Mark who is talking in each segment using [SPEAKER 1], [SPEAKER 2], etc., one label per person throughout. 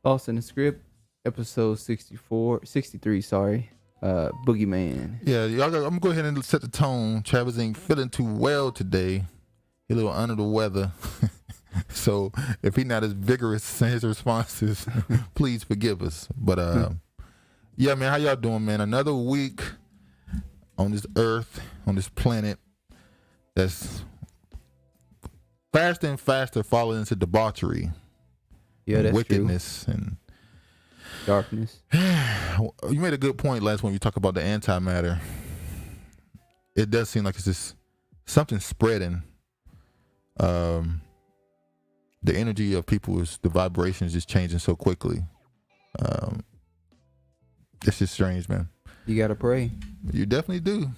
[SPEAKER 1] Lost in the Script, episode 63, sorry. Boogeyman.
[SPEAKER 2] Yeah, y'all I'm gonna go ahead and set the tone. Travis ain't feeling too well today. He a little under the weather. So if he's not as vigorous in his responses, please forgive us. But yeah, man, how y'all doing, man? Another week on this earth, on this planet that's faster and faster falling into debauchery.
[SPEAKER 1] Yeah, that's
[SPEAKER 2] wickedness
[SPEAKER 1] true.
[SPEAKER 2] And
[SPEAKER 1] darkness.
[SPEAKER 2] You made a good point last when you talk about the antimatter. It does seem like it's just something spreading. The energy of people is the vibration is just changing so quickly. It's just strange, man.
[SPEAKER 1] You gotta pray.
[SPEAKER 2] You definitely do.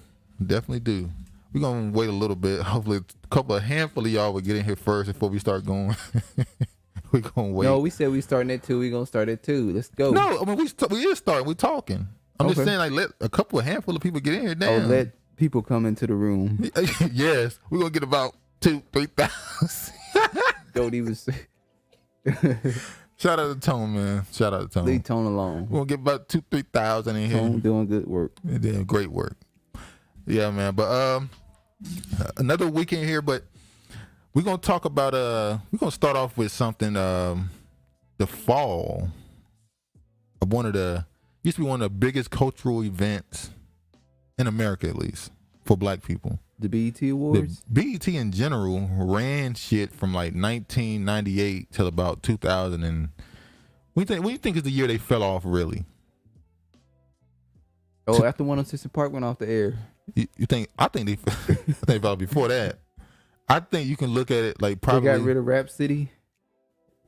[SPEAKER 2] Definitely do. We're gonna wait a little bit. Hopefully a handful of y'all will get in here first before we start going. We're gonna wait.
[SPEAKER 1] No, we said we starting at 2. We gonna start at 2. Let's go.
[SPEAKER 2] No, I mean we is starting. We're talking. I'm just saying, like, let a handful of people get in here. Damn.
[SPEAKER 1] Oh, let people come into the room.
[SPEAKER 2] Yes, we're gonna get about 2,000-3,000.
[SPEAKER 1] Don't even say.
[SPEAKER 2] Shout out to Tone, man. Shout out to Tone.
[SPEAKER 1] Leave Tone alone.
[SPEAKER 2] We're gonna get about 2,000-3,000 in here.
[SPEAKER 1] Tone doing good work.
[SPEAKER 2] They're doing great work. Yeah, man. But another weekend here, but we're gonna talk about we're gonna start off with something, the fall of used to be one of the biggest cultural events in America, at least for black people.
[SPEAKER 1] The BET Awards?
[SPEAKER 2] The BET in general ran shit from like 1998 till about 2000. And what do you think is the year they fell off, really?
[SPEAKER 1] Oh, after 106 Park went off the air.
[SPEAKER 2] You think? I think they fell off before that. I think you can look at it like probably
[SPEAKER 1] they got rid of Rap City.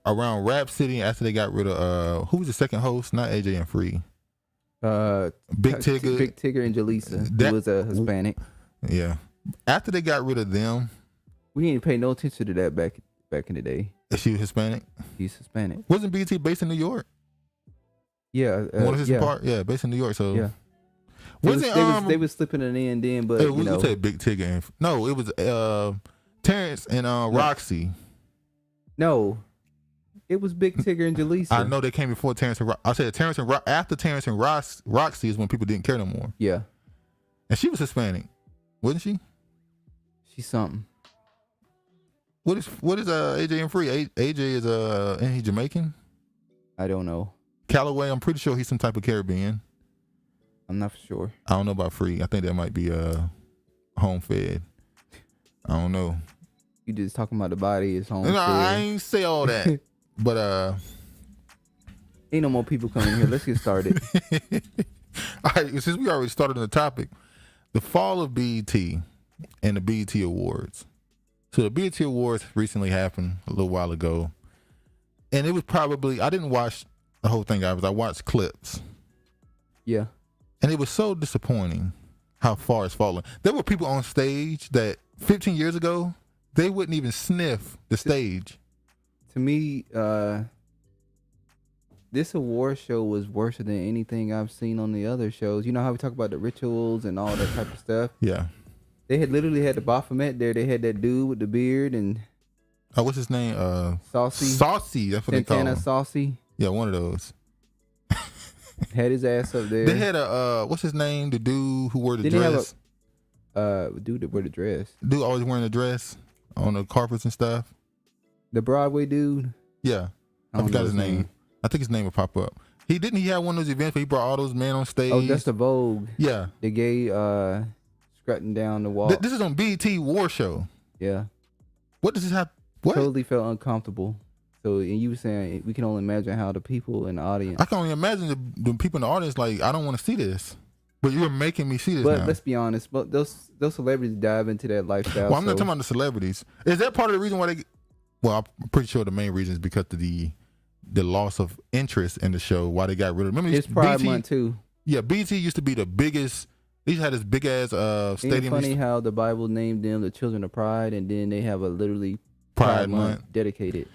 [SPEAKER 2] Around Rap City after they got rid of who was the second host? Not AJ and Free. Big
[SPEAKER 1] Tigger and Jaleesa. Who was a Hispanic.
[SPEAKER 2] Yeah. After they got rid of them,
[SPEAKER 1] we didn't pay no attention to that back in the day.
[SPEAKER 2] Is she Hispanic?
[SPEAKER 1] She's Hispanic.
[SPEAKER 2] Wasn't BT based in New York?
[SPEAKER 1] Yeah.
[SPEAKER 2] Yeah, based in New York. So
[SPEAKER 1] yeah. They was slipping it in then, but you know.
[SPEAKER 2] Say Big Tigger and no, it was Terrence and Roxy.
[SPEAKER 1] No. It was Big Tigger and Jaleesa.
[SPEAKER 2] I know they came before Terrence and I said Terrence and after Terrence and Roxy is when people didn't care no more.
[SPEAKER 1] Yeah.
[SPEAKER 2] And she was Hispanic, wasn't she?
[SPEAKER 1] She's something.
[SPEAKER 2] What is AJ and Free? AJ is ain't he Jamaican?
[SPEAKER 1] I don't know.
[SPEAKER 2] Callaway, I'm pretty sure he's some type of Caribbean.
[SPEAKER 1] I'm not for sure.
[SPEAKER 2] I don't know about Free. I think that might be home fed. I don't know.
[SPEAKER 1] You just talking about the body is home
[SPEAKER 2] fed.
[SPEAKER 1] No,
[SPEAKER 2] I ain't say all that. But
[SPEAKER 1] ain't no more people coming here. Let's get started.
[SPEAKER 2] All right, since we already started on the topic, the fall of BET and the BET Awards. So the BET Awards recently happened a little while ago, and it was probably, I didn't watch the whole thing. I watched clips.
[SPEAKER 1] Yeah.
[SPEAKER 2] And it was so disappointing how far it's fallen. There were people on stage that 15 years ago, they wouldn't even sniff the stage.
[SPEAKER 1] To me, this award show was worse than anything I've seen on the other shows. You know how we talk about the rituals and all that type of stuff?
[SPEAKER 2] Yeah.
[SPEAKER 1] They had literally had the Baphomet there. They had that dude with the beard and...
[SPEAKER 2] what's his name?
[SPEAKER 1] Saucy.
[SPEAKER 2] Saucy, that's what they call him.
[SPEAKER 1] Saucy.
[SPEAKER 2] Yeah, one of those.
[SPEAKER 1] Had his ass up there.
[SPEAKER 2] They had what's his name? The dude who wore the dress.
[SPEAKER 1] Dude that wore the dress.
[SPEAKER 2] Dude always wearing a dress on the carpets and stuff.
[SPEAKER 1] The Broadway dude?
[SPEAKER 2] Yeah. I forgot his name. I think his name will pop up. He have one of those events where he brought all those men on stage.
[SPEAKER 1] Oh, that's the Vogue.
[SPEAKER 2] Yeah.
[SPEAKER 1] The gay strutting down the wall.
[SPEAKER 2] This is on BET War Show.
[SPEAKER 1] Yeah.
[SPEAKER 2] What does this have? What?
[SPEAKER 1] Totally felt uncomfortable. So, and you were saying we can only imagine how the people in the audience.
[SPEAKER 2] I can only imagine the people in the audience like, I don't want to see this. But you're making me see this
[SPEAKER 1] but
[SPEAKER 2] now.
[SPEAKER 1] Let's be honest. But those celebrities dive into that lifestyle.
[SPEAKER 2] Well, I'm not talking about the celebrities. Is that part of the reason why they... Well, I'm pretty sure the main reason is because of the loss of interest in the show, why they got rid of it. Remember,
[SPEAKER 1] it's Pride Month too.
[SPEAKER 2] Yeah, BET used to be the biggest. They had this big ass stadium.
[SPEAKER 1] It's funny how the Bible named them the children of pride, and then they have a literally
[SPEAKER 2] Pride Month
[SPEAKER 1] dedicated.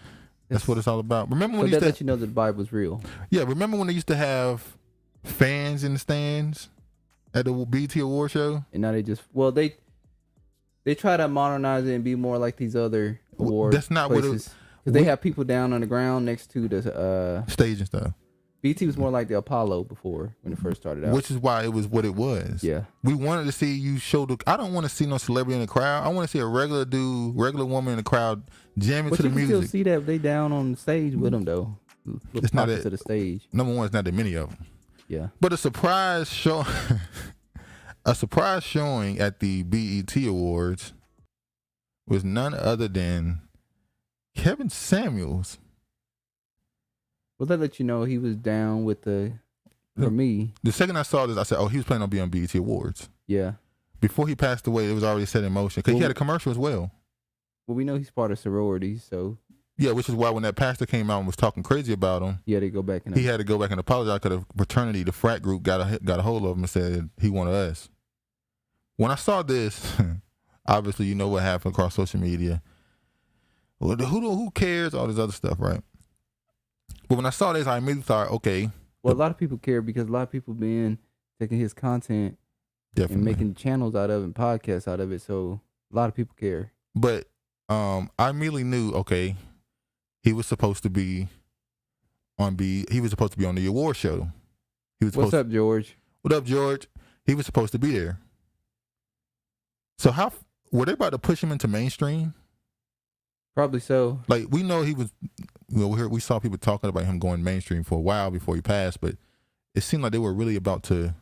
[SPEAKER 2] That's what it's all about. Remember when
[SPEAKER 1] they let you know that the Bible's real.
[SPEAKER 2] Yeah, remember when they used to have fans in the stands at the BET Award show?
[SPEAKER 1] And now they just they try to modernize it and be more like these other award
[SPEAKER 2] That's not
[SPEAKER 1] places. Because they have people down on the ground next to the
[SPEAKER 2] stage and stuff.
[SPEAKER 1] BT was more like the Apollo before when it first started out.
[SPEAKER 2] Which is why it was what it was.
[SPEAKER 1] Yeah.
[SPEAKER 2] We wanted to see you show I don't want to see no celebrity in the crowd. I want to see a regular dude, regular woman in the crowd jamming to the music.
[SPEAKER 1] But you can still see that if they down on the stage with them, though.
[SPEAKER 2] It's not
[SPEAKER 1] to the stage.
[SPEAKER 2] Number one, it's not that many of them.
[SPEAKER 1] Yeah.
[SPEAKER 2] But a surprise show, a surprise showing at the BET Awards was none other than Kevin Samuels.
[SPEAKER 1] Well, that let you know he was down with for me.
[SPEAKER 2] The second I saw this, I said, oh, he was planning on being on BET Awards.
[SPEAKER 1] Yeah.
[SPEAKER 2] Before he passed away, it was already set in motion. Because he had a commercial as well.
[SPEAKER 1] Well, we know he's part of sorority, so.
[SPEAKER 2] Yeah, which is why when that pastor came out and was talking crazy about him,
[SPEAKER 1] he had to go back and
[SPEAKER 2] apologize because the fraternity, the frat group, got a hold of him and said he wanted us. When I saw this, obviously you know what happened across social media. Well, who cares? All this other stuff, right? But when I saw this, I immediately thought, okay.
[SPEAKER 1] Well, a lot of people care because a lot of people been taking his content and making channels out of it and podcasts out of it. So a lot of people care.
[SPEAKER 2] But I immediately knew, okay, he was supposed to be on he was supposed to be on the award show.
[SPEAKER 1] What's up, George?
[SPEAKER 2] What up, George? He was supposed to be there. So how were they about to push him into mainstream?
[SPEAKER 1] Probably so.
[SPEAKER 2] Like, we know he was, we saw people talking about him going mainstream for a while before he passed, but it seemed like they were really about to.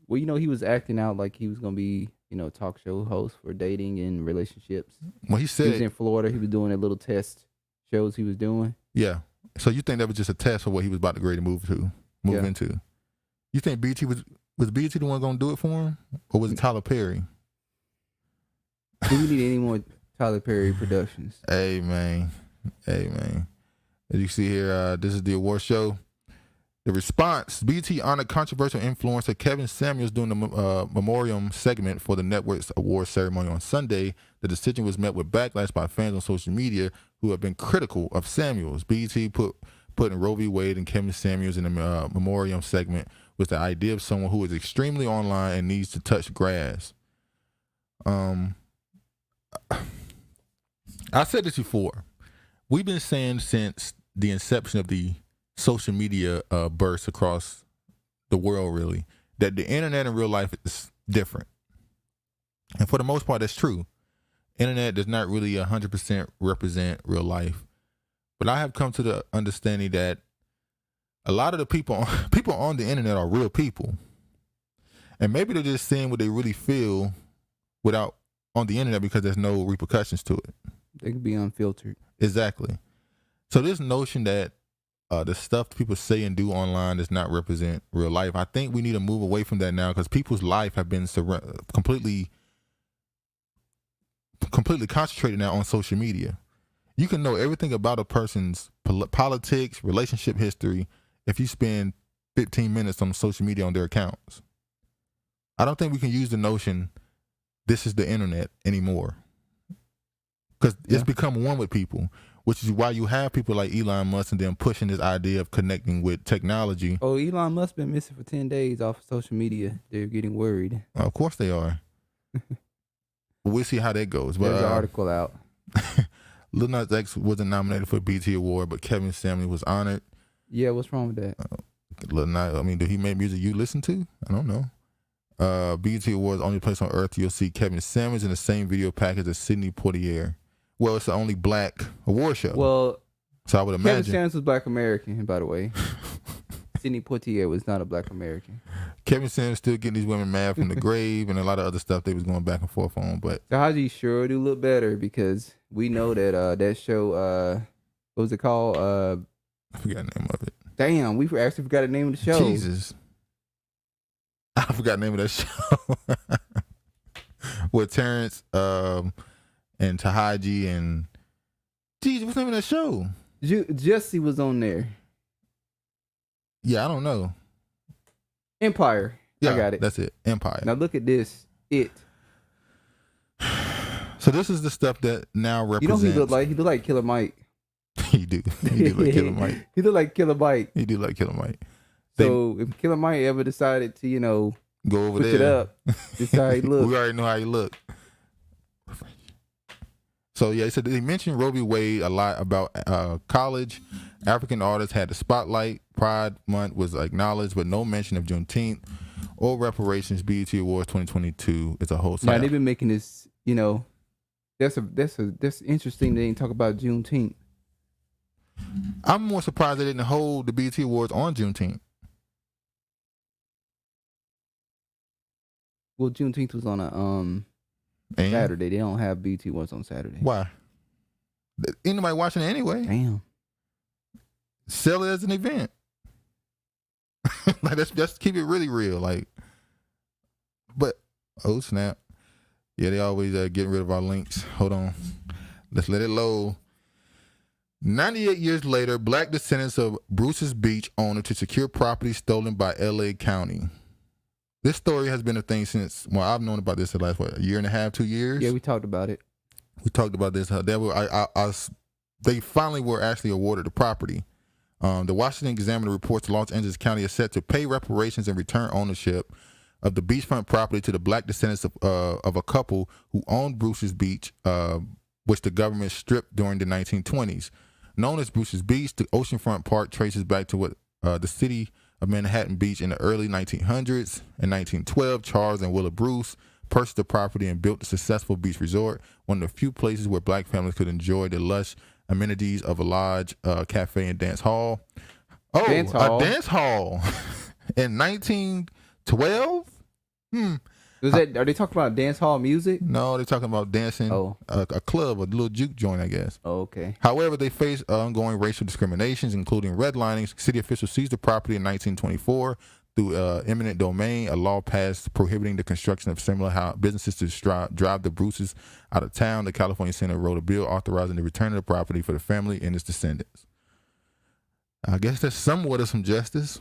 [SPEAKER 1] Well, he was acting out like he was going to be, talk show host for dating and relationships.
[SPEAKER 2] Well, he said.
[SPEAKER 1] He was in Florida. He was doing a little test shows he was doing.
[SPEAKER 2] Yeah. So you think that was just a test for what he was about to grade to move into? You think BT was BT the one going to do it for him? Or was it Tyler Perry?
[SPEAKER 1] Do we need any more Tyler Perry productions?
[SPEAKER 2] Hey, man. As you see here, this is the award show. The response: BT honored controversial influencer Kevin Samuels during the memoriam segment for the network's award ceremony on Sunday. The decision was met with backlash by fans on social media who have been critical of Samuels. BT putting Roe v. Wade and Kevin Samuels in the memoriam segment was the idea of someone who is extremely online and needs to touch grass. I said this before. We've been saying since the inception of the social media burst across the world, really, that the internet and real life is different. And for the most part, that's true. Internet does not really 100% represent real life. But I have come to the understanding that a lot of the people on the internet are real people. And maybe they're just saying what they really feel on the internet because there's no repercussions to it.
[SPEAKER 1] They can be unfiltered.
[SPEAKER 2] Exactly. So this notion that the stuff people say and do online does not represent real life, I think we need to move away from that now because people's life have been completely concentrated now on social media. You can know everything about a person's politics, relationship history if you spend 15 minutes on social media on their accounts. I don't think we can use the notion this is the internet anymore because it's become one with people, which is why you have people like Elon Musk and them pushing this idea of connecting with technology.
[SPEAKER 1] Oh, Elon Musk been missing for 10 days off of social media. They're getting worried.
[SPEAKER 2] Of course they are. We'll see how that goes. But
[SPEAKER 1] there's an article out.
[SPEAKER 2] Lil Nas X wasn't nominated for a BET Award, but Kevin Samuels was honored.
[SPEAKER 1] Yeah, what's wrong with that?
[SPEAKER 2] Lil Nas, did he make music you listen to? I don't know. BET Awards, only place on earth you'll see Kevin Samuels in the same video package as Sidney Poitier. Well, it's the only black award show.
[SPEAKER 1] Well,
[SPEAKER 2] so I would imagine
[SPEAKER 1] Kevin Samuels was Black American, by the way. Sidney Poitier was not a Black American.
[SPEAKER 2] Kevin Samuels still getting these women mad from the grave and a lot of other stuff they was going back and forth on. But
[SPEAKER 1] so Haji sure do look better because we know that that show, what was it called?
[SPEAKER 2] I forgot the name of it.
[SPEAKER 1] Damn, we actually forgot the name of the show.
[SPEAKER 2] Jesus. I forgot the name of that show. With Terrence and Tahaji and Jesus, what's the name of that show?
[SPEAKER 1] Jesse was on there.
[SPEAKER 2] Yeah, I don't know.
[SPEAKER 1] Empire.
[SPEAKER 2] Yeah,
[SPEAKER 1] I got it.
[SPEAKER 2] That's it. Empire.
[SPEAKER 1] Now look at this.
[SPEAKER 2] So this is the stuff that now represents.
[SPEAKER 1] You know who he look like Killer Mike.
[SPEAKER 2] He do. He do like Killer Mike.
[SPEAKER 1] He look like Killer Mike.
[SPEAKER 2] He do like Killer Mike.
[SPEAKER 1] So if Killer Mike ever decided to,
[SPEAKER 2] go over
[SPEAKER 1] switch
[SPEAKER 2] there,
[SPEAKER 1] it up, this is how he look.
[SPEAKER 2] We already know how he look. So yeah, he said they mentioned Roe v. Wade a lot about college. African artists had the spotlight. Pride Month was acknowledged, but no mention of Juneteenth or reparations. BET Awards 2022 is a whole.
[SPEAKER 1] Now they've been making this. You know, that's interesting. They didn't talk about Juneteenth.
[SPEAKER 2] I'm more surprised they didn't hold the BET Awards on Juneteenth.
[SPEAKER 1] Well, Juneteenth was on a Saturday. They don't have BET Awards on Saturday.
[SPEAKER 2] Why? Ain't nobody watching it anyway.
[SPEAKER 1] Damn.
[SPEAKER 2] Sell it as an event. Like let's keep it really real. Like, but oh snap. Yeah, they always getting rid of our links. Hold on. Let's let it load. 98 years later, black descendants of Bruce's Beach owner to secure property stolen by L.A. County. This story has been a thing since, well, I've known about this the last, a year and a half, 2 years?
[SPEAKER 1] Yeah, we talked about it.
[SPEAKER 2] We talked about this. They finally were actually awarded the property. The Washington Examiner reports Los Angeles County is set to pay reparations and return ownership of the beachfront property to the black descendants of a couple who owned Bruce's Beach, which the government stripped during the 1920s. Known as Bruce's Beach, the oceanfront park traces back to what the city of Manhattan Beach in the early 1900s. In 1912, Charles and Willa Bruce purchased the property and built a successful beach resort, one of the few places where black families could enjoy the lush amenities of a lodge, cafe, and dance hall. Oh, dance hall. A dance hall in 1912?
[SPEAKER 1] Are they talking about dance hall music?
[SPEAKER 2] No, they're talking about dancing. A club, a little juke joint, I guess.
[SPEAKER 1] Oh, okay.
[SPEAKER 2] However, they face ongoing racial discriminations, including redlining. City officials seized the property in 1924 through eminent domain, a law passed prohibiting the construction of similar businesses to drive the Bruces out of town. The California Senate wrote a bill authorizing the return of the property for the family and its descendants. I guess that's somewhat of some justice.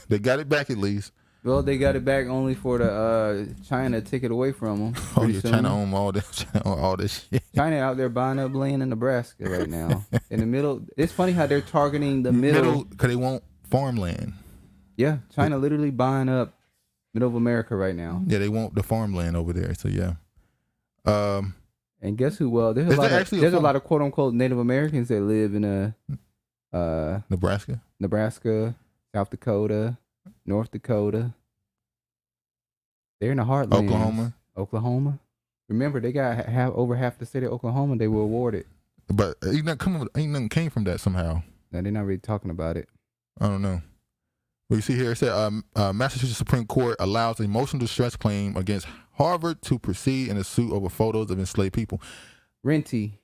[SPEAKER 2] They got it back at least.
[SPEAKER 1] Well, they got it back only for the China to take it away from them.
[SPEAKER 2] Oh yeah, China own all this shit.
[SPEAKER 1] China out there buying up land in Nebraska right now. In the middle, it's funny how they're targeting the middle
[SPEAKER 2] because they want farmland.
[SPEAKER 1] Yeah, China literally buying up middle of America right now.
[SPEAKER 2] Yeah, they want the farmland over there. So yeah.
[SPEAKER 1] And guess who? Well, there's a lot of quote unquote Native Americans that live in Nebraska, South Dakota, North Dakota. They're in the heartland. Oklahoma. Remember, they got over half the state of Oklahoma. They were awarded.
[SPEAKER 2] But ain't nothing came from that somehow.
[SPEAKER 1] No, they're not really talking about it.
[SPEAKER 2] I don't know. Well, you see here, it said Massachusetts Supreme Court allows emotional distress claim against Harvard to proceed in a suit over photos of enslaved people.
[SPEAKER 1] Renty.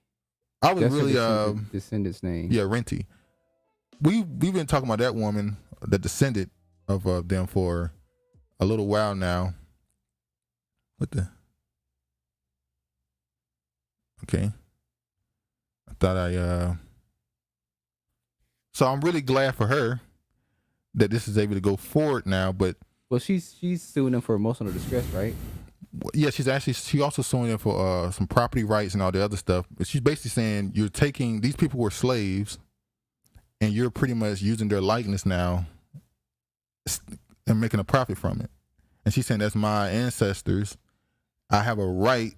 [SPEAKER 2] I was really
[SPEAKER 1] descendant's name.
[SPEAKER 2] Yeah, Renty. We've been talking about that woman, the descendant of them, for a little while now. What the? Okay. I thought so I'm really glad for her that this is able to go forward now, but
[SPEAKER 1] well, she's suing them for emotional distress, right?
[SPEAKER 2] Yeah, she also suing them for some property rights and all the other stuff. But she's basically saying you're taking these people were slaves, and you're pretty much using their likeness now and making a profit from it. And she's saying that's my ancestors. I have a right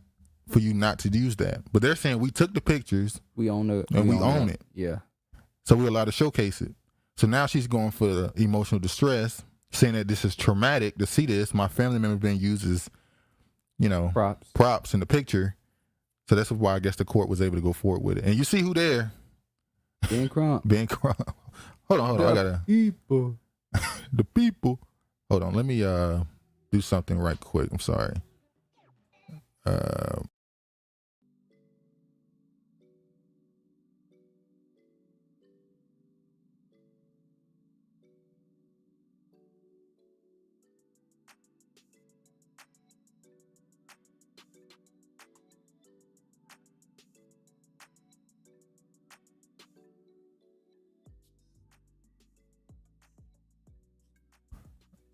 [SPEAKER 2] for you not to use that. But they're saying we took the pictures,
[SPEAKER 1] we own it,
[SPEAKER 2] and we own it.
[SPEAKER 1] Yeah. So
[SPEAKER 2] we're allowed to showcase it. So now she's going for the emotional distress, saying that this is traumatic to see this. My family member being used as, props in the picture. So that's why I guess the court was able to go forward with it. And you see who there?
[SPEAKER 1] Ben Crump.
[SPEAKER 2] Hold on. The people. Hold on. Let me do something right quick. I'm sorry.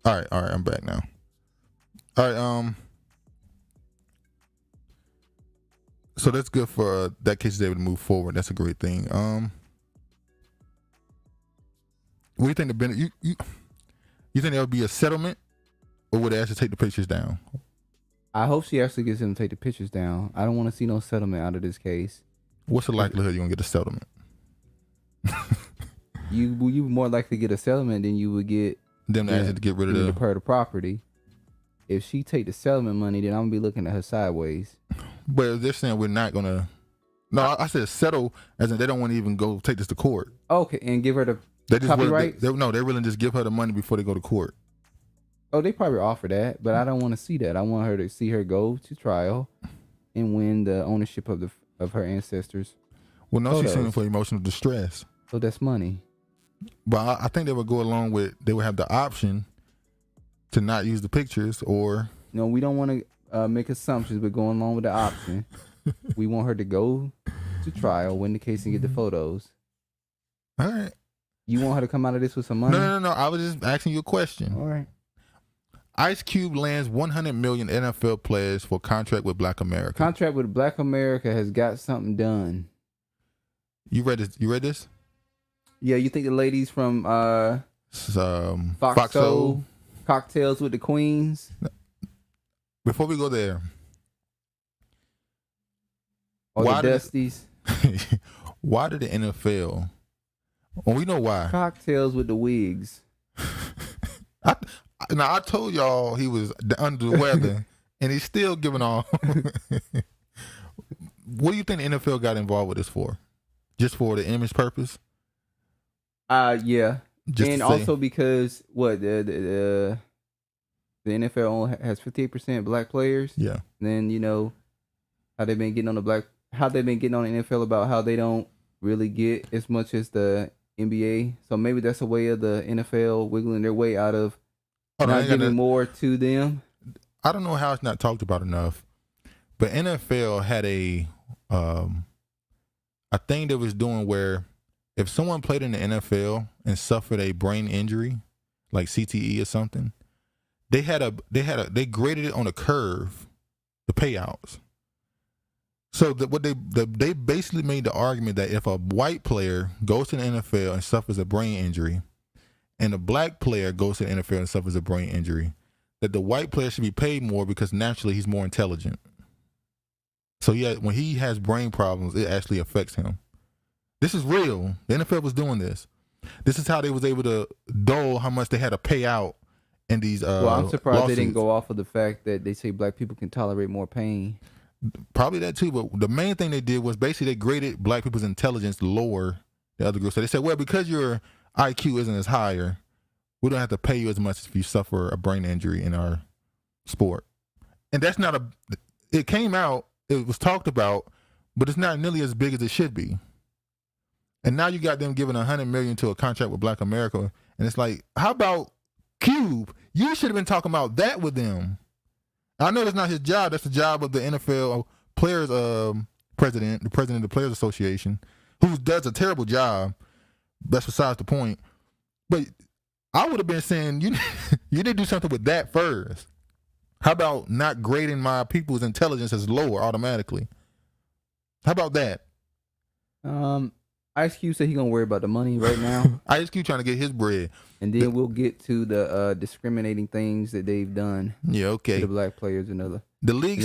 [SPEAKER 2] All right, I'm back now. All right, so that's good for that case is able to move forward. That's a great thing. What do you think you think there would be a settlement, or would they actually take the pictures down?
[SPEAKER 1] I hope she actually gets him to take the pictures down. I don't want to see no settlement out of this case.
[SPEAKER 2] What's the likelihood you're gonna get a settlement?
[SPEAKER 1] You more likely get a settlement than you would get
[SPEAKER 2] Them to actually get rid of
[SPEAKER 1] the property. If she take the settlement money, then I'm gonna be looking at her sideways.
[SPEAKER 2] But they're saying we're not gonna. No, I said settle, as in they don't want to even go take this to court.
[SPEAKER 1] Okay, and give her the
[SPEAKER 2] they just
[SPEAKER 1] copyright.
[SPEAKER 2] They're willing to just give her the money before they go to court.
[SPEAKER 1] Oh, they probably offer that, but I don't want to see that. I want her to see her go to trial and win the ownership of her ancestors.
[SPEAKER 2] Well, no, she's suing for emotional distress.
[SPEAKER 1] So that's money.
[SPEAKER 2] But I think they would go along with, they would have the option to not use the pictures or.
[SPEAKER 1] No, we don't want to make assumptions, but going along with the option. We want her to go to trial, win the case, and get the photos.
[SPEAKER 2] All right.
[SPEAKER 1] You want her to come out of this with some money?
[SPEAKER 2] No. I was just asking you a question.
[SPEAKER 1] All right.
[SPEAKER 2] Ice Cube lands $100 million NFL players for contract with Black America.
[SPEAKER 1] Contract with Black America has got something done.
[SPEAKER 2] You read this?
[SPEAKER 1] Yeah, you think the ladies from Fox Soul, Cocktails with the Queens?
[SPEAKER 2] Before we go there,
[SPEAKER 1] or the Dusties?
[SPEAKER 2] Why did the NFL? Well, we know why.
[SPEAKER 1] Cocktails with the wigs.
[SPEAKER 2] I told y'all he was under the weather, and he's still giving off. What do you think the NFL got involved with this for? Just for the image purpose?
[SPEAKER 1] Yeah. And also because the NFL only has 58% Black players.
[SPEAKER 2] Yeah.
[SPEAKER 1] And then you know how they've been getting on the NFL about how they don't really get as much as the NBA. So maybe that's a way of the NFL wiggling their way out of not giving more to them.
[SPEAKER 2] I don't know how it's not talked about enough, but NFL had a thing they was doing where if someone played in the NFL and suffered a brain injury, like CTE or something, they graded it on a curve, the payouts. So they basically made the argument that if a white player goes to the NFL and suffers a brain injury, and a Black player goes to the NFL and suffers a brain injury, that the white player should be paid more because naturally he's more intelligent. So yeah, when he has brain problems, it actually affects him. This is real. The NFL was doing this. This is how they was able to dole how much they had to pay out in these
[SPEAKER 1] well, I'm surprised
[SPEAKER 2] lawsuits.
[SPEAKER 1] They didn't go off of the fact that they say Black people can tolerate more pain.
[SPEAKER 2] Probably that too, but the main thing they did was basically they graded Black people's intelligence lower than other groups. So they said, well, because your IQ isn't as higher, we don't have to pay you as much if you suffer a brain injury in our sport. And that's not it came out, it was talked about, but it's not nearly as big as it should be. And now you got them giving $100 million to a contract with Black America, and it's like, how about Cube? You should have been talking about that with them. I know that's not his job. That's the job of the NFL players president, the president of the Players Association, who does a terrible job. That's besides the point. But I would have been saying, you need to do something with that first. How about not grading my people's intelligence as lower automatically? How about that?
[SPEAKER 1] Ice Cube said he gonna worry about the money right now.
[SPEAKER 2] Ice Cube trying to get his bread.
[SPEAKER 1] And then we'll get to the discriminating things that they've done.
[SPEAKER 2] Yeah, okay.
[SPEAKER 1] To the Black players and other.
[SPEAKER 2] The league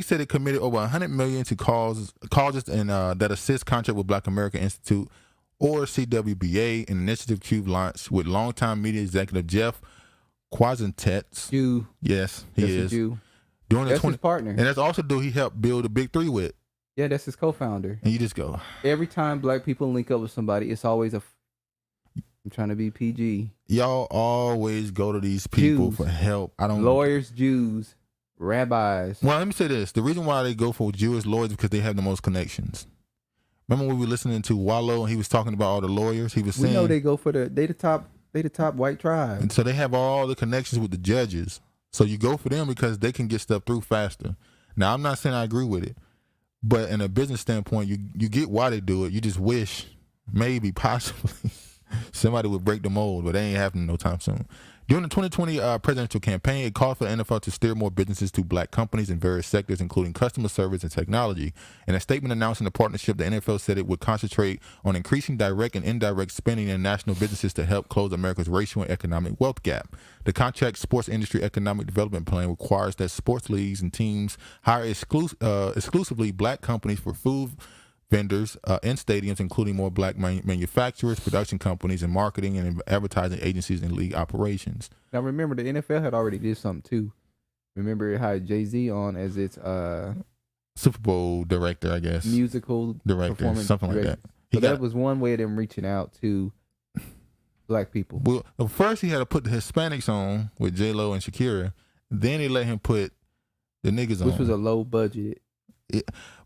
[SPEAKER 2] said it committed over $100 million to causes and that assist contract with Black America Institute or CWBA, an initiative Cube launched with longtime media executive Jeff Quazentets.
[SPEAKER 1] Jew.
[SPEAKER 2] Yes, he is.
[SPEAKER 1] Jew.
[SPEAKER 2] That's
[SPEAKER 1] his partner.
[SPEAKER 2] And that's also dude he helped build the Big Three with.
[SPEAKER 1] Yeah, that's his co-founder.
[SPEAKER 2] And you just go.
[SPEAKER 1] Every time Black people link up with somebody, it's always I'm trying to be PG.
[SPEAKER 2] Y'all always go to these people
[SPEAKER 1] Jews.
[SPEAKER 2] for help.
[SPEAKER 1] Lawyers, Jews, rabbis.
[SPEAKER 2] Well, let me say this. The reason why they go for Jewish lawyers is because they have the most connections. Remember when we were listening to Wallow and he was talking about all the lawyers? He was saying,
[SPEAKER 1] we know they go for they the top white tribe.
[SPEAKER 2] And so they have all the connections with the judges. So you go for them because they can get stuff through faster. Now, I'm not saying I agree with it. But in a business standpoint, you get why they do it. You just wish, maybe, possibly, somebody would break the mold, but they ain't happening no time soon. During the 2020 presidential campaign, it called for the NFL to steer more businesses to black companies in various sectors, including customer service and technology. In a statement announcing the partnership, the NFL said it would concentrate on increasing direct and indirect spending in national businesses to help close America's racial and economic wealth gap. The contract sports industry economic development plan requires that sports leagues and teams hire exclusively black companies for food vendors in stadiums, including more black manufacturers, production companies, and marketing and advertising agencies and league operations.
[SPEAKER 1] Now remember, the NFL had already did something too. Remember, it hired Jay-Z on as its
[SPEAKER 2] Super Bowl director, I guess.
[SPEAKER 1] musical
[SPEAKER 2] Director, something like that.
[SPEAKER 1] So that was one way of them reaching out to black people.
[SPEAKER 2] Well, first he had to put the Hispanics on with J-Lo and Shakira. Then he let him put the niggas on.
[SPEAKER 1] Which was a low budget.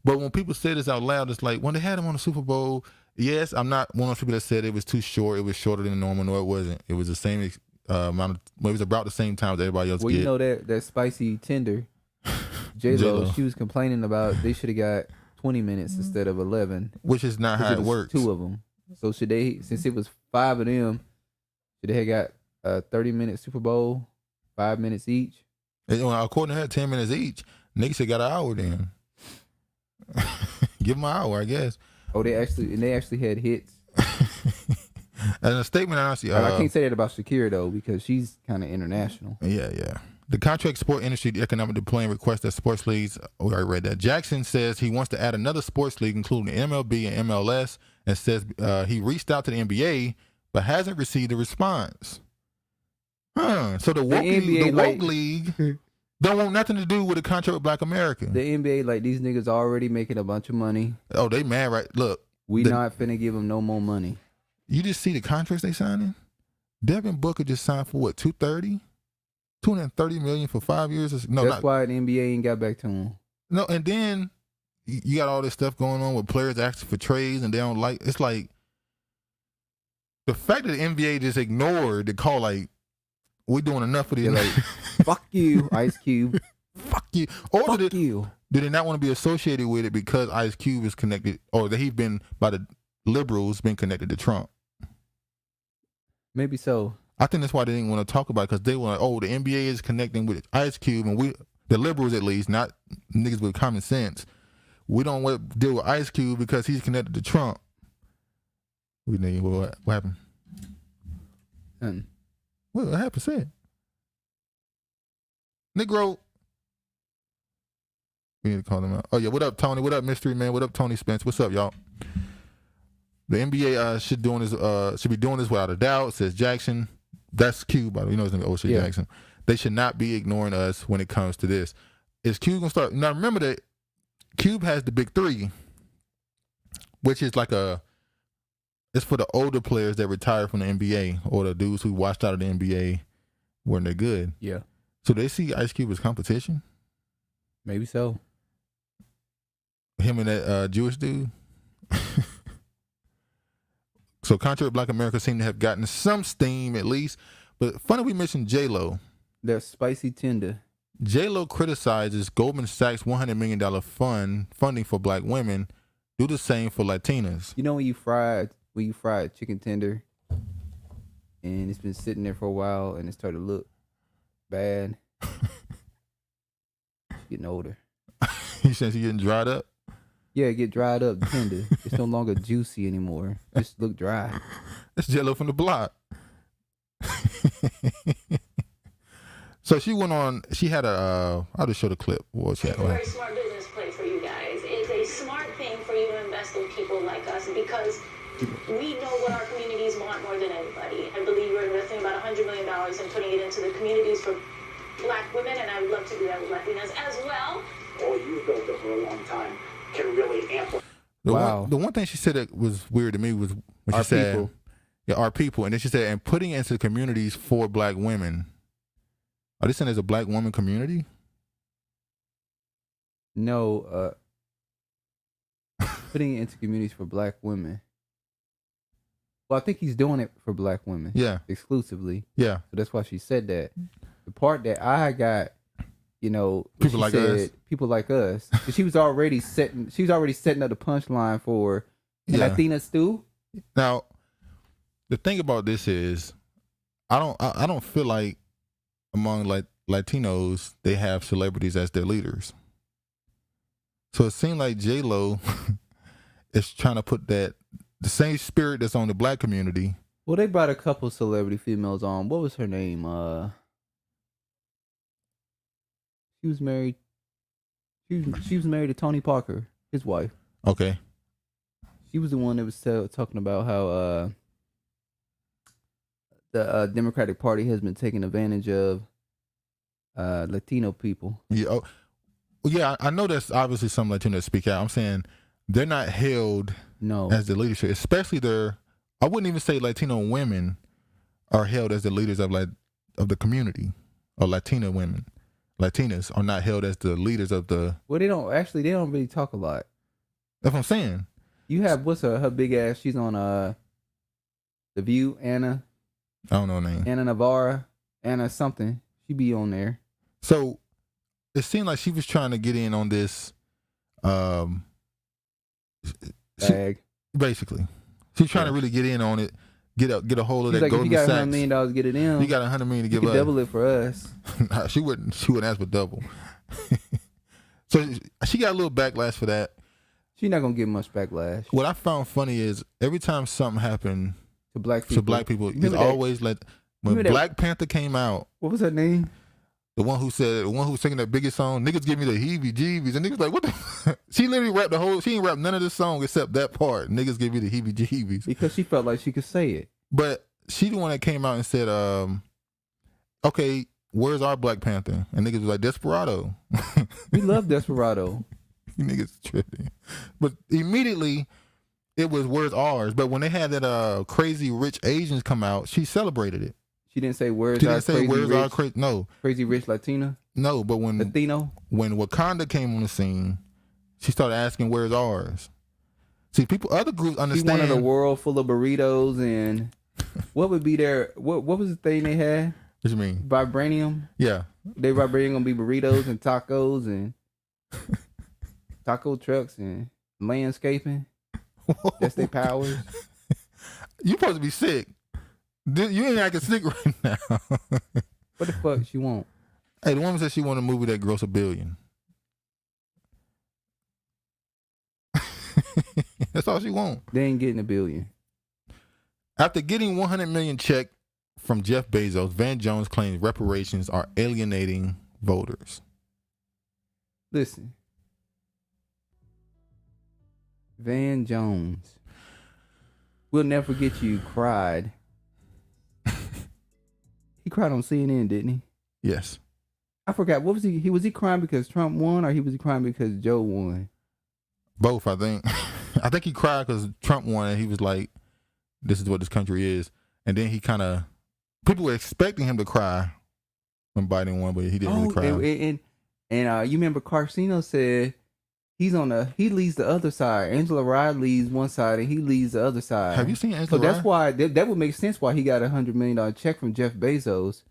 [SPEAKER 2] But when people say this out loud, it's like when they had him on the Super Bowl. Yes, I'm not one of those people that said it was too short. It was shorter than normal. No, it wasn't. It was the same amount of. Well, it was about the same time as everybody else.
[SPEAKER 1] Well, you know that spicy tender, J-Lo, she was complaining about they should have got 20 minutes instead of 11,
[SPEAKER 2] which is not how it works.
[SPEAKER 1] 2 of them. So should they? Since it was 5 of them, should they have got a 30-minute Super Bowl, 5 minutes each?
[SPEAKER 2] And, according to her, 10 minutes each. Niggas said got an hour then. Give them an hour, I guess.
[SPEAKER 1] Oh, they actually had hits.
[SPEAKER 2] And a statement honestly,
[SPEAKER 1] I can't say that about Shakira though, because she's kind of international.
[SPEAKER 2] Yeah. The contract sport industry economic deployment requests that sports leagues. Oh, I read that. Jackson says he wants to add another sports league, including MLB and MLS, and says he reached out to the NBA but hasn't received a response. So the woke league don't want nothing to do with a contract with Black America.
[SPEAKER 1] The NBA, like, these niggas already making a bunch of money.
[SPEAKER 2] Oh, they mad, right? Look.
[SPEAKER 1] We not finna give them no more money.
[SPEAKER 2] You just see the contracts they signing? Devin Booker just signed for what, $230 million for 5 years? No,
[SPEAKER 1] that's why the NBA ain't got back to him.
[SPEAKER 2] No, and then you got all this stuff going on with players asking for trades and they don't like. It's like the fact that the NBA just ignored the call, like, we're doing enough for this.
[SPEAKER 1] Like, fuck you, Ice Cube.
[SPEAKER 2] Fuck you. Or
[SPEAKER 1] fuck you.
[SPEAKER 2] Do they not want to be associated with it because Ice Cube is connected, or that he's been, by the liberals, been connected to Trump?
[SPEAKER 1] Maybe so.
[SPEAKER 2] I think that's why they didn't want to talk about it, because they were like, oh, the NBA is connecting with Ice Cube, and we, the liberals at least, not niggas with common sense, we don't want to deal with Ice Cube because he's connected to Trump. What happened?
[SPEAKER 1] Nothing.
[SPEAKER 2] What happened? Say it. Negro. We need to call them out. Oh, yeah. What up, Tony? What up, Mystery Man? What up, Tony Spence? What's up, y'all? The NBA should be doing this without a doubt, says Jackson. That's Cube, by the way. You know his name is O'Shea Jackson. They should not be ignoring us when it comes to this. Is Cube going to start? Now, remember that Cube has the big three, which is like it's for the older players that retire from the NBA or the dudes who washed out of the NBA when they're good.
[SPEAKER 1] Yeah.
[SPEAKER 2] So they see Ice Cube as competition?
[SPEAKER 1] Maybe so.
[SPEAKER 2] Him and that Jewish dude? So contrary to Black America seem to have gotten some steam at least. But funny we mentioned J-Lo.
[SPEAKER 1] That spicy tender.
[SPEAKER 2] J-Lo criticizes Goldman Sachs' $100 million funding for black women. Do the same for Latinas.
[SPEAKER 1] You know when you fry chicken tender and it's been sitting there for a while and it started to look bad? Getting older.
[SPEAKER 2] You says you getting dried up?
[SPEAKER 1] Yeah, it get dried up tender. It's no longer juicy anymore. Just look dry.
[SPEAKER 2] That's J-Lo from the block. So she went on, she had I'll just show the clip.
[SPEAKER 3] It's a very smart business play for you guys. It's a smart thing for you to invest in people like us because we know what our communities want more than anybody. I believe we're investing about $100 million and putting it into the communities for black women, and I would love to do that with Latinas as well.
[SPEAKER 4] All you've built over a long time can really amplify.
[SPEAKER 2] The one thing she said that was weird to me was when she said,
[SPEAKER 1] people.
[SPEAKER 2] Yeah, our people. And then she said, and putting it into communities for black women. Are they saying there's a black woman community?
[SPEAKER 1] No, putting it into communities for black women. Well, I think he's doing it for black women.
[SPEAKER 2] Yeah.
[SPEAKER 1] Exclusively.
[SPEAKER 2] Yeah.
[SPEAKER 1] So that's why she said that. The part that I got,
[SPEAKER 2] people like us.
[SPEAKER 1] People like us. She was already setting up the punchline for Latina stew.
[SPEAKER 2] Now, the thing about this is, I don't feel like among like Latinos they have celebrities as their leaders. So it seemed like J-Lo is trying to put the same spirit that's on the black community.
[SPEAKER 1] Well, they brought a couple celebrity females on. What was her name? She was married. She was married to Tony Parker, his wife.
[SPEAKER 2] Okay.
[SPEAKER 1] She was the one that was talking about how the Democratic Party has been taking advantage of Latino people.
[SPEAKER 2] Yeah. Oh, yeah. I know there's obviously some Latinos that speak out. I'm saying they're not held as the leadership, especially I wouldn't even say Latino women are held as the leaders of the community, or Latina women. Latinas are not held as the leaders of the.
[SPEAKER 1] Well, they don't really talk a lot.
[SPEAKER 2] That's what I'm saying.
[SPEAKER 1] You have what's her big ass? She's on The View. Anna.
[SPEAKER 2] I don't know her name.
[SPEAKER 1] Anna Navarra. Anna something. She be on there.
[SPEAKER 2] So it seemed like she was trying to get in on this.
[SPEAKER 1] Bag.
[SPEAKER 2] Basically, she's trying to really get in on it. Get a hold of that Goldman Sachs.
[SPEAKER 1] If you got $100 million to get it in,
[SPEAKER 2] you got $100 million to give us.
[SPEAKER 1] Double it for us.
[SPEAKER 2] Nah, she wouldn't ask for double. So she got a little backlash for that.
[SPEAKER 1] She's not gonna get much backlash.
[SPEAKER 2] What I found funny is every time something happened
[SPEAKER 1] to black people,
[SPEAKER 2] it's always when Black Panther came out.
[SPEAKER 1] What was her name?
[SPEAKER 2] The one who was singing that biggest song, niggas give me the heebie-jeebies, and niggas like, what the? She literally rapped she ain't rapped none of this song except that part. Niggas give me the heebie-jeebies.
[SPEAKER 1] Because she felt like she could say it.
[SPEAKER 2] But she the one that came out and said, okay, where's our Black Panther? And niggas was like, Desperado.
[SPEAKER 1] We love Desperado.
[SPEAKER 2] You niggas tripping. But immediately, it was where's ours. But when they had that Crazy Rich Asians come out, she celebrated it.
[SPEAKER 1] She didn't say where's our crazy
[SPEAKER 2] no
[SPEAKER 1] crazy rich Latina.
[SPEAKER 2] No, but when Wakanda came on the scene, she started asking where's ours. See, other groups understand.
[SPEAKER 1] She wanted a world full of burritos and what would be their what was the thing they had?
[SPEAKER 2] What you mean?
[SPEAKER 1] Vibranium.
[SPEAKER 2] Yeah,
[SPEAKER 1] they vibranium gonna be burritos and tacos and taco trucks and landscaping. Whoa. That's their powers.
[SPEAKER 2] You supposed to be sick. You ain't acting sick right now.
[SPEAKER 1] What the fuck she want?
[SPEAKER 2] Hey, the woman said she want a movie that gross $1 billion. That's all she want.
[SPEAKER 1] They ain't getting $1 billion.
[SPEAKER 2] After getting $100 million check from Jeff Bezos, Van Jones claims reparations are alienating voters.
[SPEAKER 1] Listen, Van Jones, we'll never forget you cried. He cried on CNN, didn't he?
[SPEAKER 2] Yes.
[SPEAKER 1] I forgot. What was he? Was he crying because Trump won, or was he crying because Joe won?
[SPEAKER 2] Both, I think. I think he cried because Trump won, and he was like, "This is what this country is." And then he people were expecting him to cry when Biden won, but he didn't really cry.
[SPEAKER 1] And you remember Carcino said he leads the other side. Angela Rye leads one side, and he leads the other side.
[SPEAKER 2] Have you seen Angela Rye?
[SPEAKER 1] So that's why that would make sense why he got $100 million check from Jeff Bezos.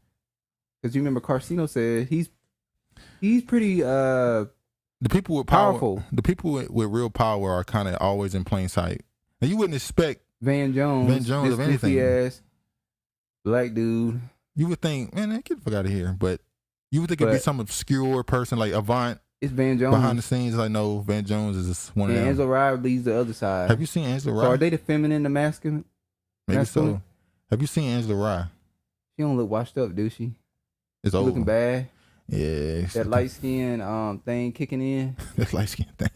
[SPEAKER 1] Because you remember Carcino said he's pretty
[SPEAKER 2] the people with
[SPEAKER 1] powerful.
[SPEAKER 2] The people with real power are kind of always in plain sight. And you wouldn't expect
[SPEAKER 1] Van Jones
[SPEAKER 2] of anything.
[SPEAKER 1] Ass black dude.
[SPEAKER 2] You would think, man, get the fuck out of here. But you would think it'd be some obscure person like Avant.
[SPEAKER 1] It's Van Jones.
[SPEAKER 2] Behind the scenes, like, no, Van Jones is just one of them.
[SPEAKER 1] Angela Rye leads the other side.
[SPEAKER 2] Have you seen Angela Rye?
[SPEAKER 1] So are they the feminine, the masculine?
[SPEAKER 2] Maybe so. Have you seen Angela Rye?
[SPEAKER 1] She don't look washed up, do she?
[SPEAKER 2] It's old.
[SPEAKER 1] Looking bad.
[SPEAKER 2] Yeah.
[SPEAKER 1] That light skin thing kicking in.
[SPEAKER 2] That light skin thing.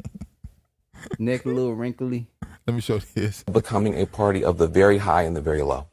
[SPEAKER 1] Neck a little wrinkly.
[SPEAKER 2] Let me show this.
[SPEAKER 5] Becoming a party of the very high and the very low.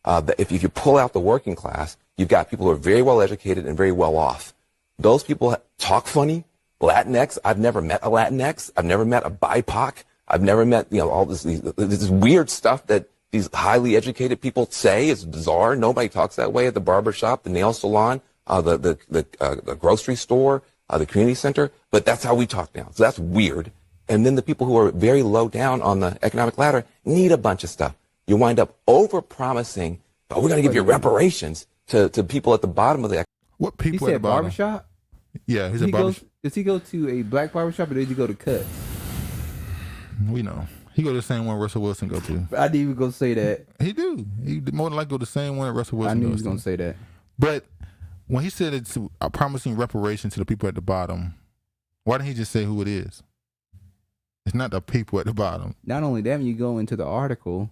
[SPEAKER 5] If you pull out the working class, you've got people who are very well educated and very well off. Those people talk funny. Latinx, I've never met a Latinx. I've never met a BIPOC. I've never met, all this weird stuff that these highly educated people say is bizarre. Nobody talks that way at the barbershop, the nail salon, the grocery store, the community center. But that's how we talk now. So that's weird. And then the people who are very low down on the economic ladder need a bunch of stuff. You wind up over-promising, but we're going to give you reparations to people at the bottom of the.
[SPEAKER 2] What people
[SPEAKER 1] he
[SPEAKER 2] at the bottom?
[SPEAKER 1] Barbershop?
[SPEAKER 2] Yeah, he's a barbershop.
[SPEAKER 1] Does he go to a black barbershop or does he go to cut?
[SPEAKER 2] We know. He go to the same one Russell Wilson go to.
[SPEAKER 1] I didn't even gonna say that.
[SPEAKER 2] He do. He more than likely go to the same one that Russell Wilson
[SPEAKER 1] I knew he
[SPEAKER 2] goes
[SPEAKER 1] was gonna
[SPEAKER 2] to.
[SPEAKER 1] say that.
[SPEAKER 2] But when he said it's promising reparations to the people at the bottom, why didn't he just say who it is? It's not the people at the bottom.
[SPEAKER 1] Not only that, when you go into the article,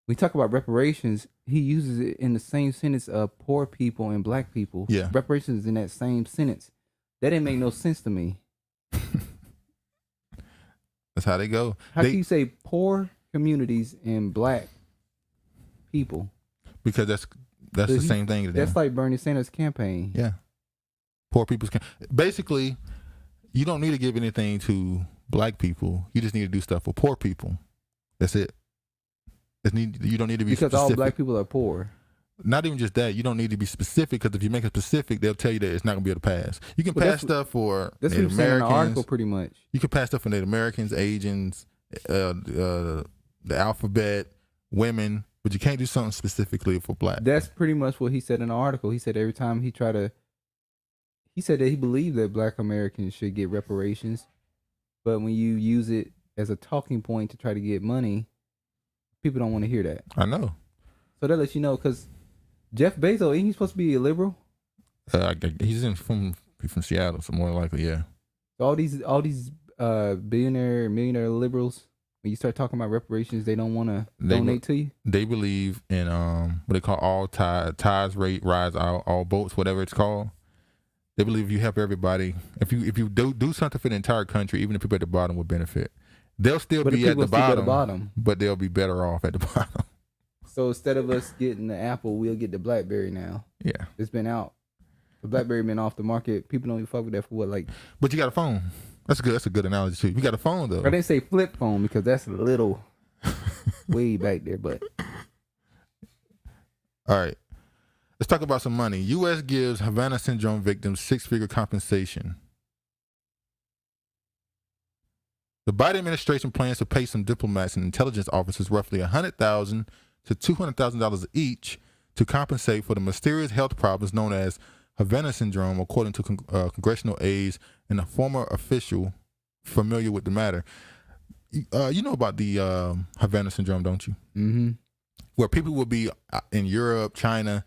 [SPEAKER 1] we talk about reparations. He uses it in the same sentence of poor people and black people.
[SPEAKER 2] Yeah.
[SPEAKER 1] Reparations is in that same sentence. That didn't make no sense to me.
[SPEAKER 2] That's how they go.
[SPEAKER 1] How can you say poor communities and black people?
[SPEAKER 2] Because that's the same thing to them.
[SPEAKER 1] That's like Bernie Sanders' campaign.
[SPEAKER 2] Yeah. Poor people's basically, you don't need to give anything to black people. You just need to do stuff for poor people. That's it. You don't need to be
[SPEAKER 1] because
[SPEAKER 2] specific.
[SPEAKER 1] all black people are poor.
[SPEAKER 2] Not even just that. You don't need to be specific because if you make it specific, they'll tell you that it's not going to be able to pass. You can pass stuff for
[SPEAKER 1] Native Americans. That's what you're saying in the article, pretty much.
[SPEAKER 2] You can pass stuff for Native Americans, Asians, the alphabet, women, but you can't do something specifically for black.
[SPEAKER 1] That's pretty much what he said in the article. He said every time he said that he believed that black Americans should get reparations, but when you use it as a talking point to try to get money, people don't want to hear that.
[SPEAKER 2] I know.
[SPEAKER 1] So that lets you know, because Jeff Bezos, ain't he supposed to be a liberal?
[SPEAKER 2] He's from Seattle, so more likely, yeah.
[SPEAKER 1] So all these billionaire, millionaire liberals, when you start talking about reparations, they don't want to donate to you.
[SPEAKER 2] They believe in what they call all ties rate rise all boats, whatever it's called. They believe if you help everybody, if you do something for the entire country, even the people at the bottom will benefit. They'll still be at the bottom, but they'll be better off at the bottom.
[SPEAKER 1] So instead of us getting the Apple, we'll get the BlackBerry now.
[SPEAKER 2] Yeah,
[SPEAKER 1] it's been out. The BlackBerry been off the market. People don't even fuck with that for what, like?
[SPEAKER 2] But you got a phone. That's good. That's a good analogy too. You got a phone though.
[SPEAKER 1] I didn't say flip phone because that's a little way back there. But
[SPEAKER 2] all right, let's talk about some money. U.S. gives Havana syndrome victims 6-figure compensation. The Biden administration plans to pay some diplomats and intelligence officers roughly $100,000 to $200,000 each to compensate for the mysterious health problems known as Havana syndrome, according to congressional aides and a former official familiar with the matter. You know about the Havana syndrome, don't you?
[SPEAKER 1] Mm-hmm. Where
[SPEAKER 2] people would be in Europe, China,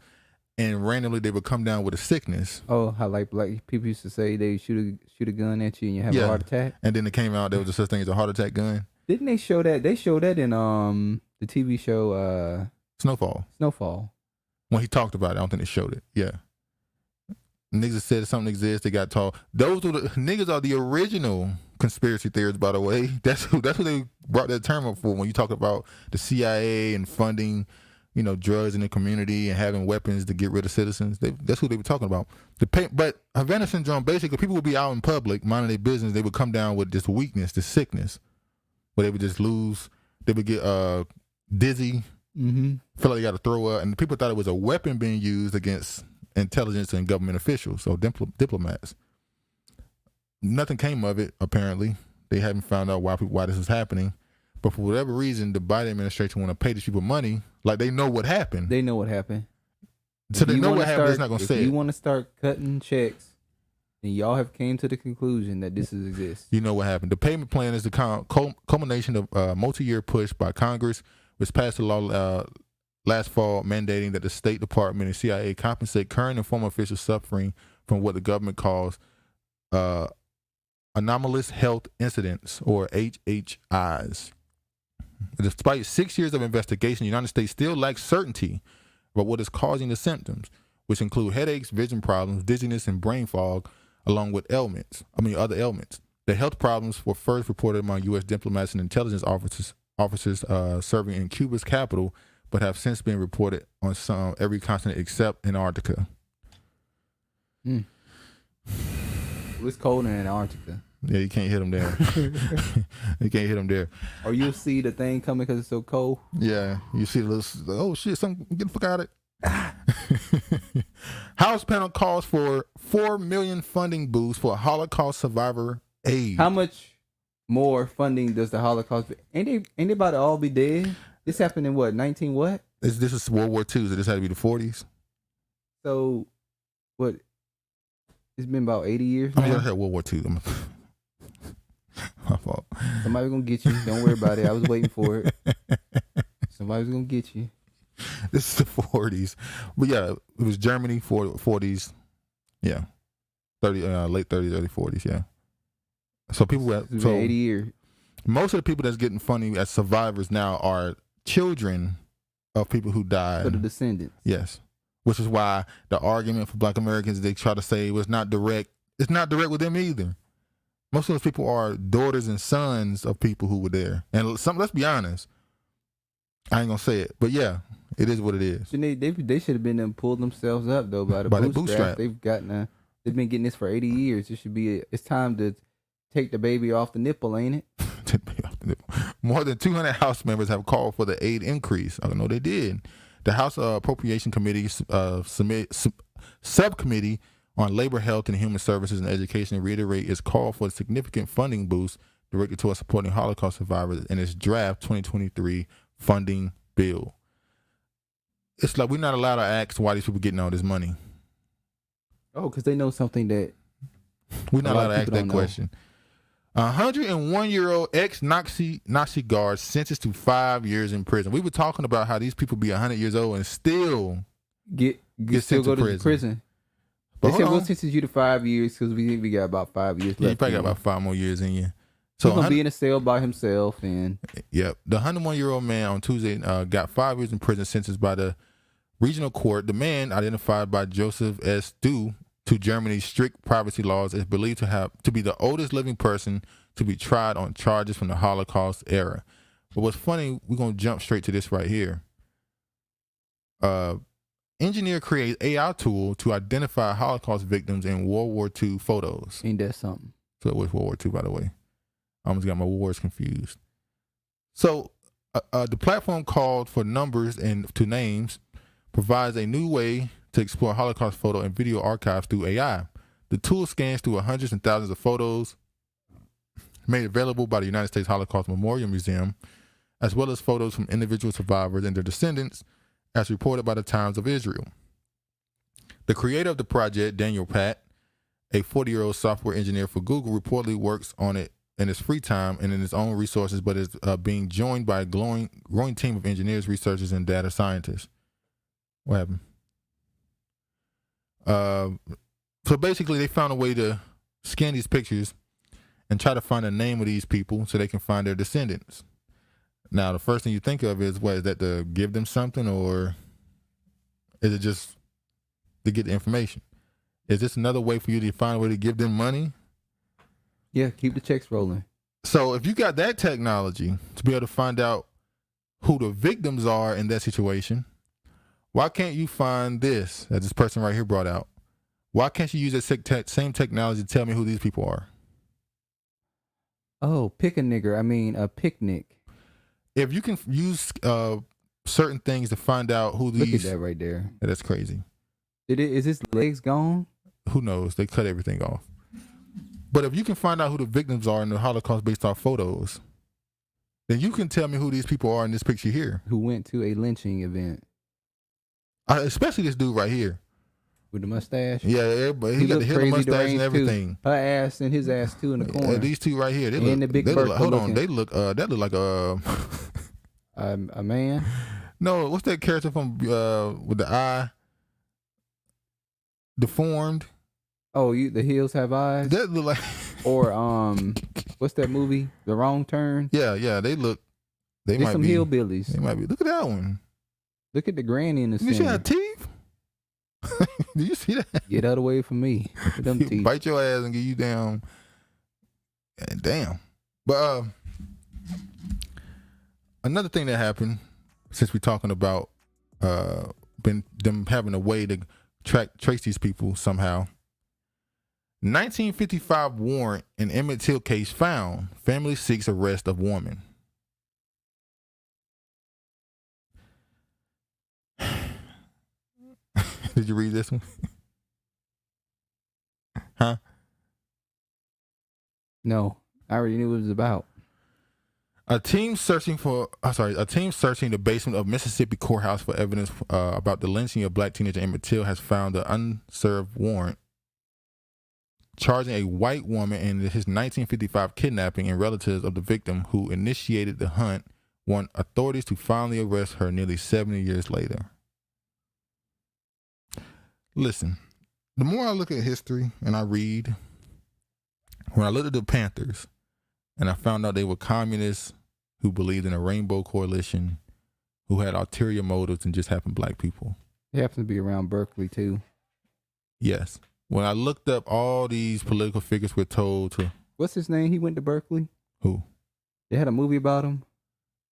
[SPEAKER 2] and randomly they would come down with a sickness.
[SPEAKER 1] Oh, how like black people used to say they shoot a gun at you and you have a heart attack?
[SPEAKER 2] And then it came out there was a such thing as a heart attack gun.
[SPEAKER 1] Didn't they show that? They showed that in the TV show Snowfall.
[SPEAKER 2] When he talked about it, I don't think they showed it. Yeah. Niggas said something exists, they got taught. Those were the niggas are the original conspiracy theorists, by the way. That's who they brought that term up for when you talk about the CIA and funding, drugs in the community and having weapons to get rid of citizens. That's who they were talking about. But Havana syndrome, basically, people would be out in public minding their business. They would come down with this weakness, this sickness, where they would just lose. They would get dizzy, feel like they got to throw up, and people thought it was a weapon being used against intelligence and government officials, so diplomats. Nothing came of it. Apparently, they haven't found out why this is happening. But for whatever reason, the Biden administration want to pay these people money, like they know what happened.
[SPEAKER 1] They know what happened.
[SPEAKER 2] So they know what happened. It's not going to say it.
[SPEAKER 1] If you want to start cutting checks, then y'all have came to the conclusion that this exists.
[SPEAKER 2] You know what happened. The payment plan is the culmination of a multi-year push by Congress, which passed a law last fall mandating that the State Department and CIA compensate current and former officials suffering from what the government calls anomalous health incidents, or HHIs. Despite 6 years of investigation, the United States still lacks certainty about what is causing the symptoms, which include headaches, vision problems, dizziness, and brain fog, along with other ailments. The health problems were first reported among U.S. diplomats and intelligence officers serving in Cuba's capital, but have since been reported on every continent except Antarctica.
[SPEAKER 1] It's cold in Antarctica.
[SPEAKER 2] Yeah, you can't hit them there. You can't hit them there.
[SPEAKER 1] Or you'll see the thing coming because it's so cold.
[SPEAKER 2] Yeah, you see the little, oh shit, something, get the fuck out of it. House panel calls for $4 million funding boost for Holocaust survivor aid.
[SPEAKER 1] How much more funding does the Holocaust? Ain't they about to all be dead? This happened in what, 19 what?
[SPEAKER 2] This is World War II, so this had to be the 40s.
[SPEAKER 1] So, what? It's been about 80 years now?
[SPEAKER 2] I had World War II. My fault.
[SPEAKER 1] Somebody's gonna get you. Don't worry about it. I was waiting for it. Somebody's gonna get you.
[SPEAKER 2] This is the 40s. But yeah, it was Germany, 40s. Yeah. Late 30s, early 40s, yeah. So people
[SPEAKER 1] It's been 80 years.
[SPEAKER 2] most of the people that's getting funny as survivors now are children of people who died.
[SPEAKER 1] For the descendants.
[SPEAKER 2] Yes. Which is why the argument for Black Americans, they try to say was not direct. It's not direct with them either. Most of those people are daughters and sons of people who were there. And let's be honest. I ain't gonna say it, but yeah, it is what it is.
[SPEAKER 1] They should have been them pulled themselves up though by the bootstrap. They've been getting this for 80 years. It should be. It's time to take the baby off the nipple, ain't it?
[SPEAKER 2] More than 200 House members have called for the aid increase. I don't know they did. The House Appropriation Committee subcommittee on Labor, Health, and Human Services and Education reiterate its call for a significant funding boost directed towards supporting Holocaust survivors in its draft 2023 funding bill. It's like we're not allowed to ask why these people getting all this money.
[SPEAKER 1] Oh, because they know something that
[SPEAKER 2] we're not allowed to ask that question. 101-year-old ex-Nazi guard sentenced to 5 years in prison. We were talking about how these people be 100 years old and still
[SPEAKER 1] get still go to prison.
[SPEAKER 2] But
[SPEAKER 1] they said we'll sentence you to 5 years because we think we got about 5 years left.
[SPEAKER 2] You probably got about 5 more years in you.
[SPEAKER 1] So he's gonna be in a cell by himself. And
[SPEAKER 2] yep, the 101-year-old man on Tuesday got 5 years in prison sentenced by the regional court. The man, identified by Joseph S. Due to Germany's strict privacy laws, is believed to be the oldest living person to be tried on charges from the Holocaust era. But what's funny, we're gonna jump straight to this right here. Engineer creates AI tool to identify Holocaust victims in World War II photos.
[SPEAKER 1] Ain't that something?
[SPEAKER 2] So it was World War II, by the way. I almost got my wars confused. So the platform called for numbers and to names provides a new way to explore Holocaust photo and video archives through AI. The tool scans through hundreds and thousands of photos made available by the United States Holocaust Memorial Museum, as well as photos from individual survivors and their descendants, as reported by the Times of Israel. The creator of the project, Daniel Patt, a 40-year-old software engineer for Google, reportedly works on it in his free time and in his own resources, but is being joined by a growing team of engineers, researchers, and data scientists. What happened? So basically, they found a way to scan these pictures and try to find the name of these people so they can find their descendants. Now, the first thing you think of is, what, is that to give them something, or is it just to get the information? Is this another way for you to find a way to give them money?
[SPEAKER 1] Yeah, keep the checks rolling.
[SPEAKER 2] So if you got that technology to be able to find out who the victims are in that situation, why can't you find this, that this person right here brought out? Why can't you use that same technology to tell me who these people are?
[SPEAKER 1] Oh, pick a nigger. I mean, a picnic.
[SPEAKER 2] If you can use certain things to find out who these...
[SPEAKER 1] Look at that right there.
[SPEAKER 2] That's crazy.
[SPEAKER 1] Is his legs gone?
[SPEAKER 2] Who knows? They cut everything off. But if you can find out who the victims are in the Holocaust based off photos, then you can tell me who these people are in this picture here.
[SPEAKER 1] Who went to a lynching event.
[SPEAKER 2] Especially this dude right here.
[SPEAKER 1] With the mustache?
[SPEAKER 2] Yeah, everybody. He got the Hitler mustache and everything.
[SPEAKER 1] Too. Her ass and his ass too in the corner.
[SPEAKER 2] These two right here. They
[SPEAKER 1] and
[SPEAKER 2] look,
[SPEAKER 1] the big
[SPEAKER 2] hold on. They look, that look like
[SPEAKER 1] a man?
[SPEAKER 2] No, what's that character from with the eye deformed?
[SPEAKER 1] Oh, the hills have eyes?
[SPEAKER 2] That look like...
[SPEAKER 1] Or, what's that movie? The Wrong Turn?
[SPEAKER 2] Yeah, they look... They might
[SPEAKER 1] some
[SPEAKER 2] be
[SPEAKER 1] hillbillies.
[SPEAKER 2] They might be. Look at that one.
[SPEAKER 1] Look at the granny in the center.
[SPEAKER 2] You see her teeth? Did you see that?
[SPEAKER 1] Get out of the way from me. With them teeth.
[SPEAKER 2] Bite your ass and get you down. Damn. But another thing that happened, since we're talking about them having a way to trace these people somehow. 1955 warrant in Emmett Till case found. Family seeks arrest of woman. Did you read this one? Huh?
[SPEAKER 1] No, I already knew what it was about.
[SPEAKER 2] A team searching the basement of Mississippi courthouse for evidence about the lynching of black teenager Emmett Till has found the unserved warrant charging a white woman in his 1955 kidnapping and relatives of the victim who initiated the hunt want authorities to finally arrest her nearly 70 years later. Listen, the more I look at history and I read, when I looked at the Panthers and I found out they were communists who believed in a rainbow coalition, who had ulterior motives and just happened black people.
[SPEAKER 1] They happen to be around Berkeley too.
[SPEAKER 2] Yes. When I looked up all these political figures we're told to...
[SPEAKER 1] What's his name? He went to Berkeley?
[SPEAKER 2] Who?
[SPEAKER 1] They had a movie about him?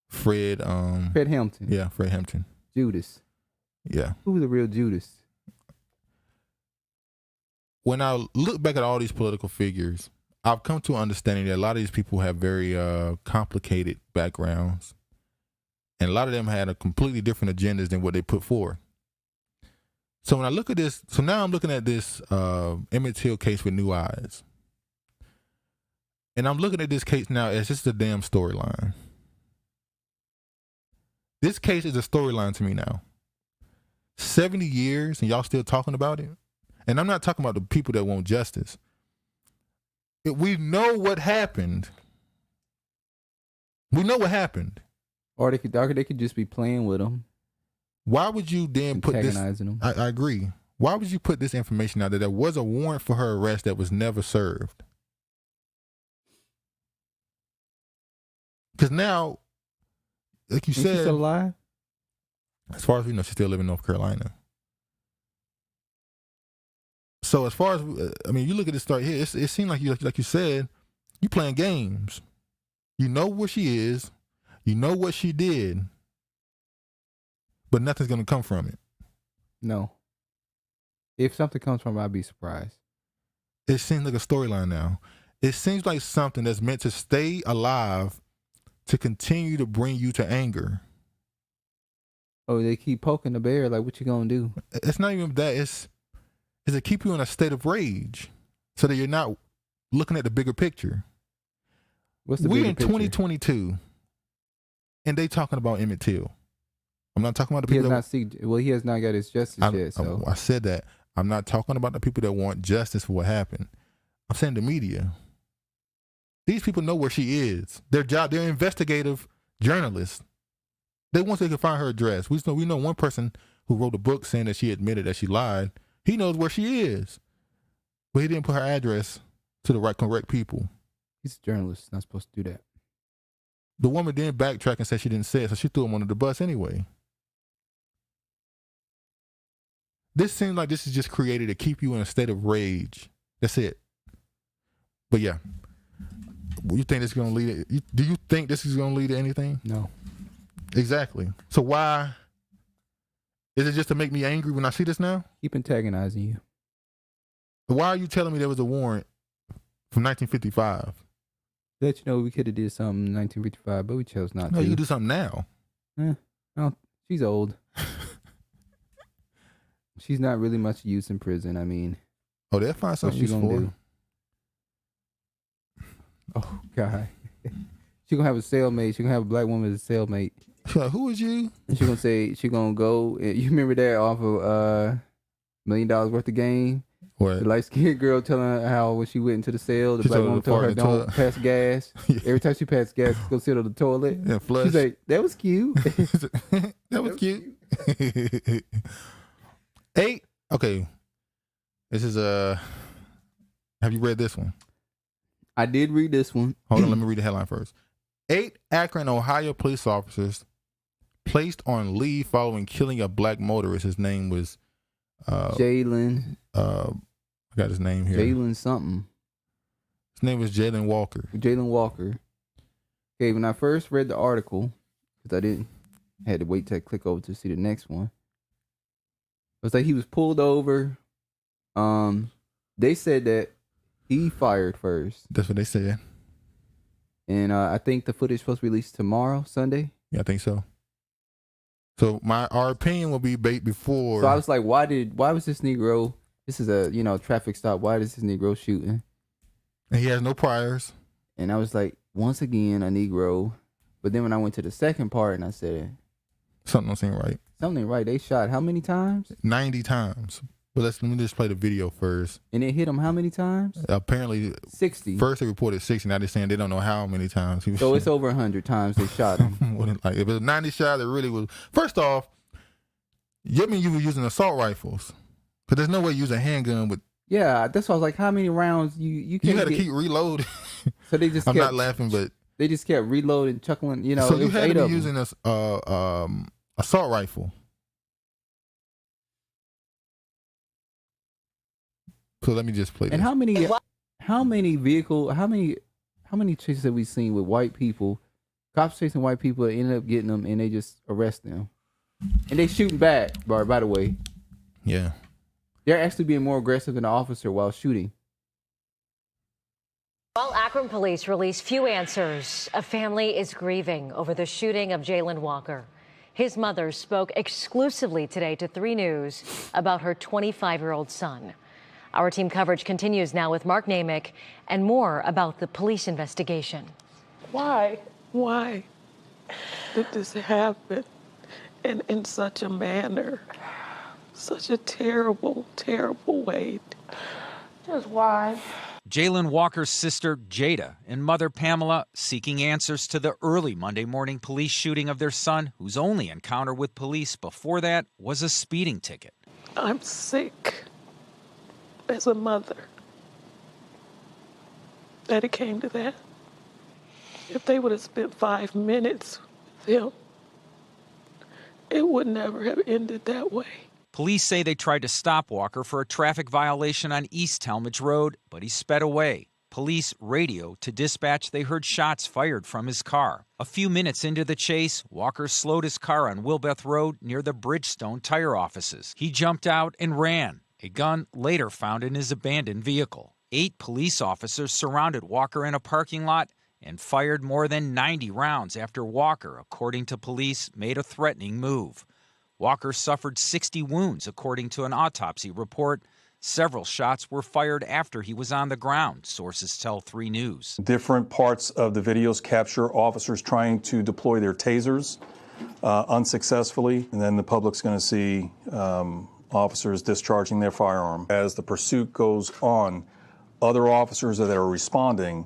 [SPEAKER 2] Fred
[SPEAKER 1] Hampton.
[SPEAKER 2] Yeah, Fred Hampton.
[SPEAKER 1] Judas.
[SPEAKER 2] Yeah.
[SPEAKER 1] Who was the real Judas?
[SPEAKER 2] When I look back at all these political figures, I've come to an understanding that a lot of these people have very complicated backgrounds. And a lot of them had a completely different agendas than what they put forward. So when I look at this, so now I'm looking at this Emmett Till case with new eyes. And I'm looking at this case now as just a damn storyline. This case is a storyline to me now. 70 years and y'all still talking about it? And I'm not talking about the people that want justice. We know what happened. We know what happened.
[SPEAKER 1] Or they could just be playing with them.
[SPEAKER 2] Why would you then put this?
[SPEAKER 1] Antagonizing them.
[SPEAKER 2] I agree. Why would you put this information out there was a warrant for her arrest that was never served? Because now, like you said,
[SPEAKER 1] she's still alive?
[SPEAKER 2] As far as we know, she's still living in North Carolina. So as far as you look at this story here, it seems like you said, you playing games. You know where she is, you know what she did, but nothing's gonna come from it.
[SPEAKER 1] No. If something comes from it, I'd be surprised.
[SPEAKER 2] It seems like a storyline now. It seems like something that's meant to stay alive to continue to bring you to anger.
[SPEAKER 1] Oh, they keep poking the bear. Like, what you gonna do?
[SPEAKER 2] It's not even that. It's to keep you in a state of rage so that you're not looking at the bigger picture.
[SPEAKER 1] What's the
[SPEAKER 2] We're
[SPEAKER 1] bigger
[SPEAKER 2] in
[SPEAKER 1] picture?
[SPEAKER 2] 2022, and they talking about Emmett Till. I'm not talking about the
[SPEAKER 1] He
[SPEAKER 2] people
[SPEAKER 1] he has not got his justice yet. So
[SPEAKER 2] I said that. I'm not talking about the people that want justice for what happened. I'm saying the media. These people know where she is. They're investigative journalists. Once they can find her address. We know one person who wrote a book saying that she admitted that she lied. He knows where she is, but he didn't put her address to the correct people.
[SPEAKER 1] he's a journalist. Not supposed to do that.
[SPEAKER 2] The woman then backtracked and said she didn't say it, so she threw him under the bus anyway. This seems like this is just created to keep you in a state of rage. That's it. But yeah, you think this is going to lead? Do you think this is going to lead to anything?
[SPEAKER 1] No.
[SPEAKER 2] Exactly. So why? Is it just to make me angry when I see this now?
[SPEAKER 1] Keep antagonizing you.
[SPEAKER 2] Why are you telling me there was a warrant from 1955?
[SPEAKER 1] Let you know we could have did something in 1955, but we chose not
[SPEAKER 2] No,
[SPEAKER 1] to.
[SPEAKER 2] you can do something now.
[SPEAKER 1] No, she's old. She's not really much use in prison. I mean,
[SPEAKER 2] Oh, they'll find
[SPEAKER 1] what's
[SPEAKER 2] something
[SPEAKER 1] she gonna
[SPEAKER 2] useful.
[SPEAKER 1] do? Oh God, she gonna have a cellmate. She gonna have a black woman as a cellmate.
[SPEAKER 2] She's like, who is you?
[SPEAKER 1] And she gonna say she gonna go. You remember that off of $1 million worth of game?
[SPEAKER 2] What?
[SPEAKER 1] The light skinned girl telling her how when she went into the cell, the
[SPEAKER 2] She
[SPEAKER 1] black
[SPEAKER 2] told her
[SPEAKER 1] woman
[SPEAKER 2] to
[SPEAKER 1] told
[SPEAKER 2] fart
[SPEAKER 1] her
[SPEAKER 2] in the
[SPEAKER 1] don't
[SPEAKER 2] toilet.
[SPEAKER 1] pass gas.
[SPEAKER 2] Yeah.
[SPEAKER 1] Every time she passed gas, go sit on the toilet.
[SPEAKER 2] Yeah, flush.
[SPEAKER 1] She's like, that was cute.
[SPEAKER 2] That was cute. 8. Okay. This is have you read this one?
[SPEAKER 1] I did read this one.
[SPEAKER 2] Hold on, let me read the headline first. 8 Akron, Ohio police officers placed on leave following killing a black motorist. His name was
[SPEAKER 1] Jayland.
[SPEAKER 2] I got his name here.
[SPEAKER 1] Jayland something.
[SPEAKER 2] His name was Jayland Walker.
[SPEAKER 1] Jayland Walker. Okay, when I first read the article, because I had to wait till I click over to see the next one. It was like he was pulled over. They said that he fired first.
[SPEAKER 2] That's what they said.
[SPEAKER 1] And I think the footage is supposed to be released tomorrow, Sunday.
[SPEAKER 2] Yeah, I think so. So our opinion will be before.
[SPEAKER 1] So I was like, why was this Negro? This is a traffic stop. Why is this Negro shooting?
[SPEAKER 2] And he has no priors.
[SPEAKER 1] And I was like, once again, a Negro. But then when I went to the second part and I said,
[SPEAKER 2] Something don't seem right.
[SPEAKER 1] something right. They shot how many times?
[SPEAKER 2] 90 times. But let me just play the video first.
[SPEAKER 1] And it hit him how many times?
[SPEAKER 2] Apparently,
[SPEAKER 1] 60.
[SPEAKER 2] first they reported 60. Now they're saying they don't know how many times.
[SPEAKER 1] So it's over 100 times they shot him.
[SPEAKER 2] Like, if it was 90 shots, it really was. First off, you mean you were using assault rifles? Because there's no way you use a handgun with.
[SPEAKER 1] Yeah, that's why I was like, how many rounds you can't
[SPEAKER 2] You had to keep reloading.
[SPEAKER 1] So they just
[SPEAKER 2] I'm
[SPEAKER 1] kept,
[SPEAKER 2] not laughing, but
[SPEAKER 1] they just kept reloading, chuckling. You know,
[SPEAKER 2] so
[SPEAKER 1] it
[SPEAKER 2] you
[SPEAKER 1] was
[SPEAKER 2] had
[SPEAKER 1] 8
[SPEAKER 2] to
[SPEAKER 1] of
[SPEAKER 2] be
[SPEAKER 1] them.
[SPEAKER 2] using a assault rifle. So let me just play this.
[SPEAKER 1] And how many chases have we seen with white people, cops chasing white people that ended up getting them and they just arrest them, and they shooting back. By the way,
[SPEAKER 2] Yeah.
[SPEAKER 1] they're actually being more aggressive than the officer while shooting.
[SPEAKER 6] While Akron police release few answers, a family is grieving over the shooting of Jayland Walker. His mother spoke exclusively today to 3 News about her 25-year-old son. Our team coverage continues now with Mark Namick and more about the police investigation.
[SPEAKER 7] Why did this happen in such a manner? Such a terrible, terrible way. Just why?
[SPEAKER 8] Jayland Walker's sister, Jada, and mother, Pamela, seeking answers to the early Monday morning police shooting of their son, whose only encounter with police before that was a speeding ticket.
[SPEAKER 7] I'm sick as a mother that it came to that. If they would have spent 5 minutes with him, it would never have ended that way.
[SPEAKER 8] Police say they tried to stop Walker for a traffic violation on East Talmadge Road, but he sped away. Police radio to dispatch they heard shots fired from his car. A few minutes into the chase, Walker slowed his car on Wilbeth Road near the Bridgestone tire offices. He jumped out and ran. A gun later found in his abandoned vehicle. 8 police officers surrounded Walker in a parking lot and fired more than 90 rounds after Walker, according to police, made a threatening move. Walker suffered 60 wounds, according to an autopsy report. Several shots were fired after he was on the ground, sources tell 3 News.
[SPEAKER 9] Different parts of the videos capture officers trying to deploy their tasers unsuccessfully, and then the public's going to see officers discharging their firearm. As the pursuit goes on, other officers that are responding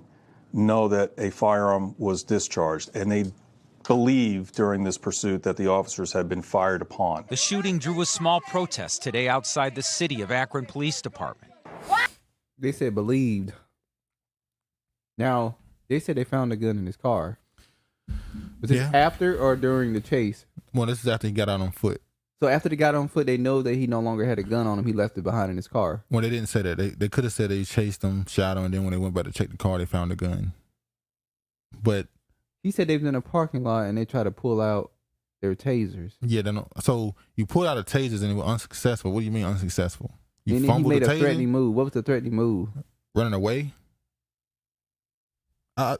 [SPEAKER 9] know that a firearm was discharged, and they believe during this pursuit that the officers had been fired upon.
[SPEAKER 8] The shooting drew a small protest today outside the city of Akron Police Department.
[SPEAKER 1] They said believed. Now, they said they found a gun in his car. Was this after or during the chase?
[SPEAKER 2] Well, this is after he got out on foot.
[SPEAKER 1] So after they got on foot, they know that he no longer had a gun on him. He left it behind in his car.
[SPEAKER 2] Well, they didn't say that. They could have said they chased him, shot him, and then when they went back to check the car, they found the gun. But
[SPEAKER 1] he said they've been in a parking lot and they tried to pull out their tasers.
[SPEAKER 2] Yeah, so you pulled out the tasers and it was unsuccessful. What do you mean unsuccessful? You
[SPEAKER 1] and then he
[SPEAKER 2] fumbled
[SPEAKER 1] made
[SPEAKER 2] the
[SPEAKER 1] a
[SPEAKER 2] taser?
[SPEAKER 1] threatening move. What was the threatening move?
[SPEAKER 2] Running away?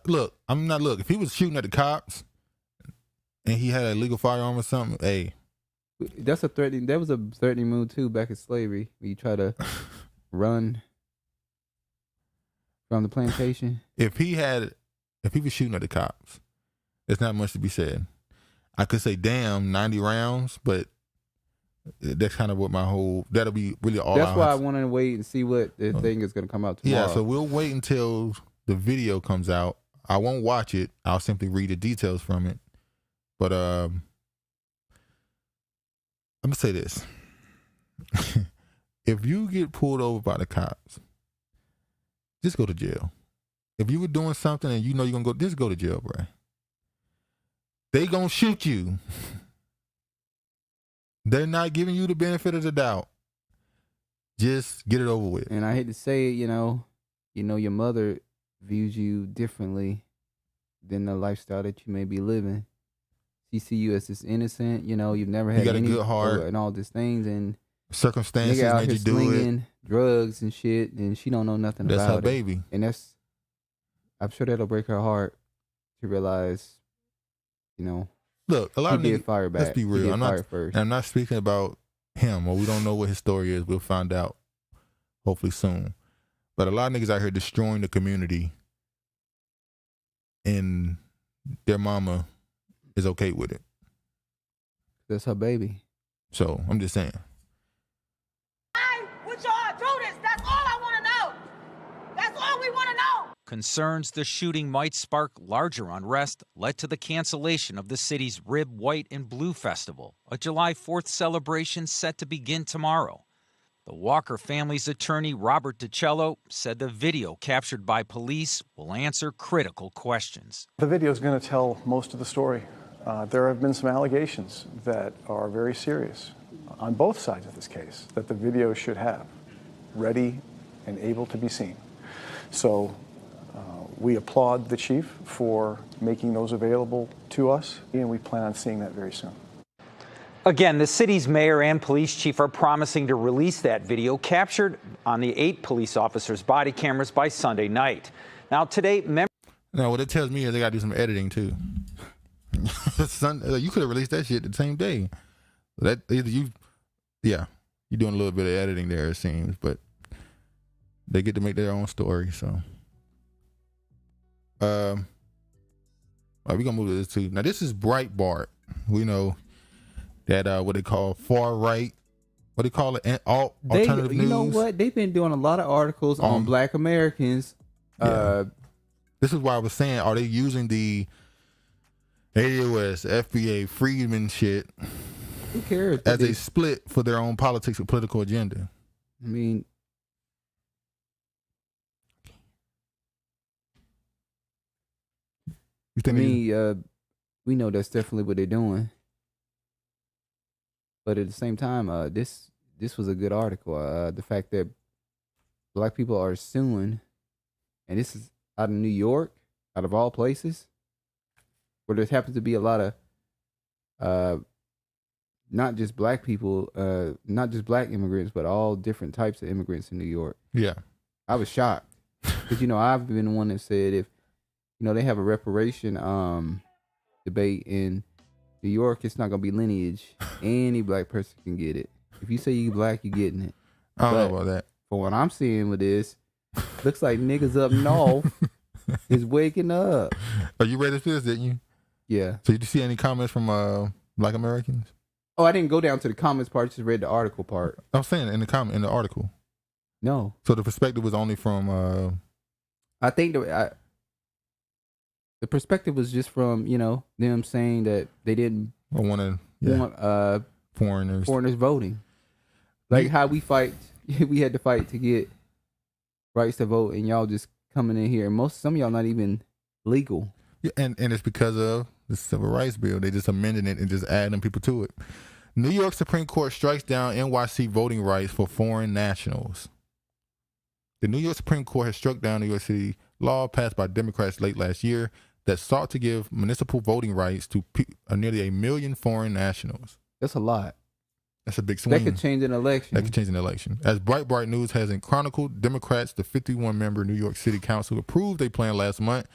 [SPEAKER 2] Look, if he was shooting at the cops and he had a legal firearm or something, hey.
[SPEAKER 1] That was a threatening move too back in slavery. Where you try to run from the plantation.
[SPEAKER 2] If he was shooting at the cops, there's not much to be said. I could say, damn, 90 rounds, but that's kind of what that'll be really all.
[SPEAKER 1] That's why I wanted to wait and see what the thing is going to come out tomorrow.
[SPEAKER 2] Yeah, so we'll wait until the video comes out. I won't watch it. I'll simply read the details from it. But I'm going to say this. If you get pulled over by the cops, just go to jail. If you were doing something and you know you're going to go, just go to jail, bro. They going to shoot you. They're not giving you the benefit of the doubt. Just get it over with.
[SPEAKER 1] And I hate to say it, you know, your mother views you differently than the lifestyle that you may be living. She see you as this innocent, you've never had
[SPEAKER 2] any good heart
[SPEAKER 1] and all these things, and
[SPEAKER 2] circumstances
[SPEAKER 1] out
[SPEAKER 2] made
[SPEAKER 1] here
[SPEAKER 2] you do it.
[SPEAKER 1] Drugs and shit, and she don't know nothing about it.
[SPEAKER 2] That's her baby.
[SPEAKER 1] And I'm sure that'll break her heart to realize,
[SPEAKER 2] Look, a lot of niggas,
[SPEAKER 1] fire back.
[SPEAKER 2] Let's be real. I'm not speaking about him, or we don't know what his story is. We'll find out hopefully soon. But a lot of niggas out here destroying the community, and their mama is okay with it.
[SPEAKER 1] That's her baby.
[SPEAKER 2] So I'm just saying.
[SPEAKER 8] Concerns the shooting might spark larger unrest led to the cancellation of the city's Rib, White, and Blue Festival, a July 4th celebration set to begin tomorrow. The Walker family's attorney, Robert DiCello, said the video captured by police will answer critical questions.
[SPEAKER 10] The video is going to tell most of the story. There have been some allegations that are very serious on both sides of this case that the video should have ready and able to be seen. So we applaud the chief for making those available to us, and we plan on seeing that very soon.
[SPEAKER 8] Again, the city's mayor and police chief are promising to release that video captured on the 8 police officers' body cameras by Sunday night. Now, today,
[SPEAKER 2] Now, what it tells me is they got to do some editing, too. You could have released that shit the same day. That either you're doing a little bit of editing there, it seems, but they get to make their own story, so. All right, we're going to move to this, too. Now, this is Breitbart. We know that what they call far right, what they call it, alternative news.
[SPEAKER 1] You know what? They've been doing a lot of articles on Black Americans.
[SPEAKER 2] Yeah. This is why I was saying, are they using the ADOS, FBA, Freedman shit?
[SPEAKER 1] Who cares?
[SPEAKER 2] As a split for their own politics and political agenda?
[SPEAKER 1] I mean, we know that's definitely what they're doing. But at the same time, this was a good article. The fact that Black people are suing, and this is out of New York, out of all places, where there happens to be a lot of not just Black people, not just Black immigrants, but all different types of immigrants in New York.
[SPEAKER 2] Yeah.
[SPEAKER 1] I was shocked. Because, I've been the one that said if, they have a reparation debate in New York, it's not going to be lineage. Any Black person can get it. If you say you Black, you getting it.
[SPEAKER 2] I don't know about that.
[SPEAKER 1] For what I'm seeing with this, looks like niggas up north is waking up.
[SPEAKER 2] Oh, you read this, didn't you?
[SPEAKER 1] Yeah.
[SPEAKER 2] So did you see any comments from Black Americans?
[SPEAKER 1] Oh, I didn't go down to the comments part, just read the article part.
[SPEAKER 2] I'm saying in the article.
[SPEAKER 1] No.
[SPEAKER 2] So the perspective was only from
[SPEAKER 1] I think the perspective was just from, them saying that they didn't want foreigners voting. Like how we fight, we had to fight to get rights to vote, and y'all just coming in here. Some of y'all not even legal.
[SPEAKER 2] Yeah, and it's because of the Civil Rights Bill. They just amended it and just adding people to it. New York Supreme Court strikes down NYC voting rights for foreign nationals. The New York Supreme Court has struck down New York City law passed by Democrats late last year that sought to give municipal voting rights to nearly 1 million foreign nationals.
[SPEAKER 1] That's a lot.
[SPEAKER 2] That's a big swing.
[SPEAKER 1] That could change an election.
[SPEAKER 2] As Breitbart News has chronicled, Democrats, the 51-member New York City Council, approved a plan last month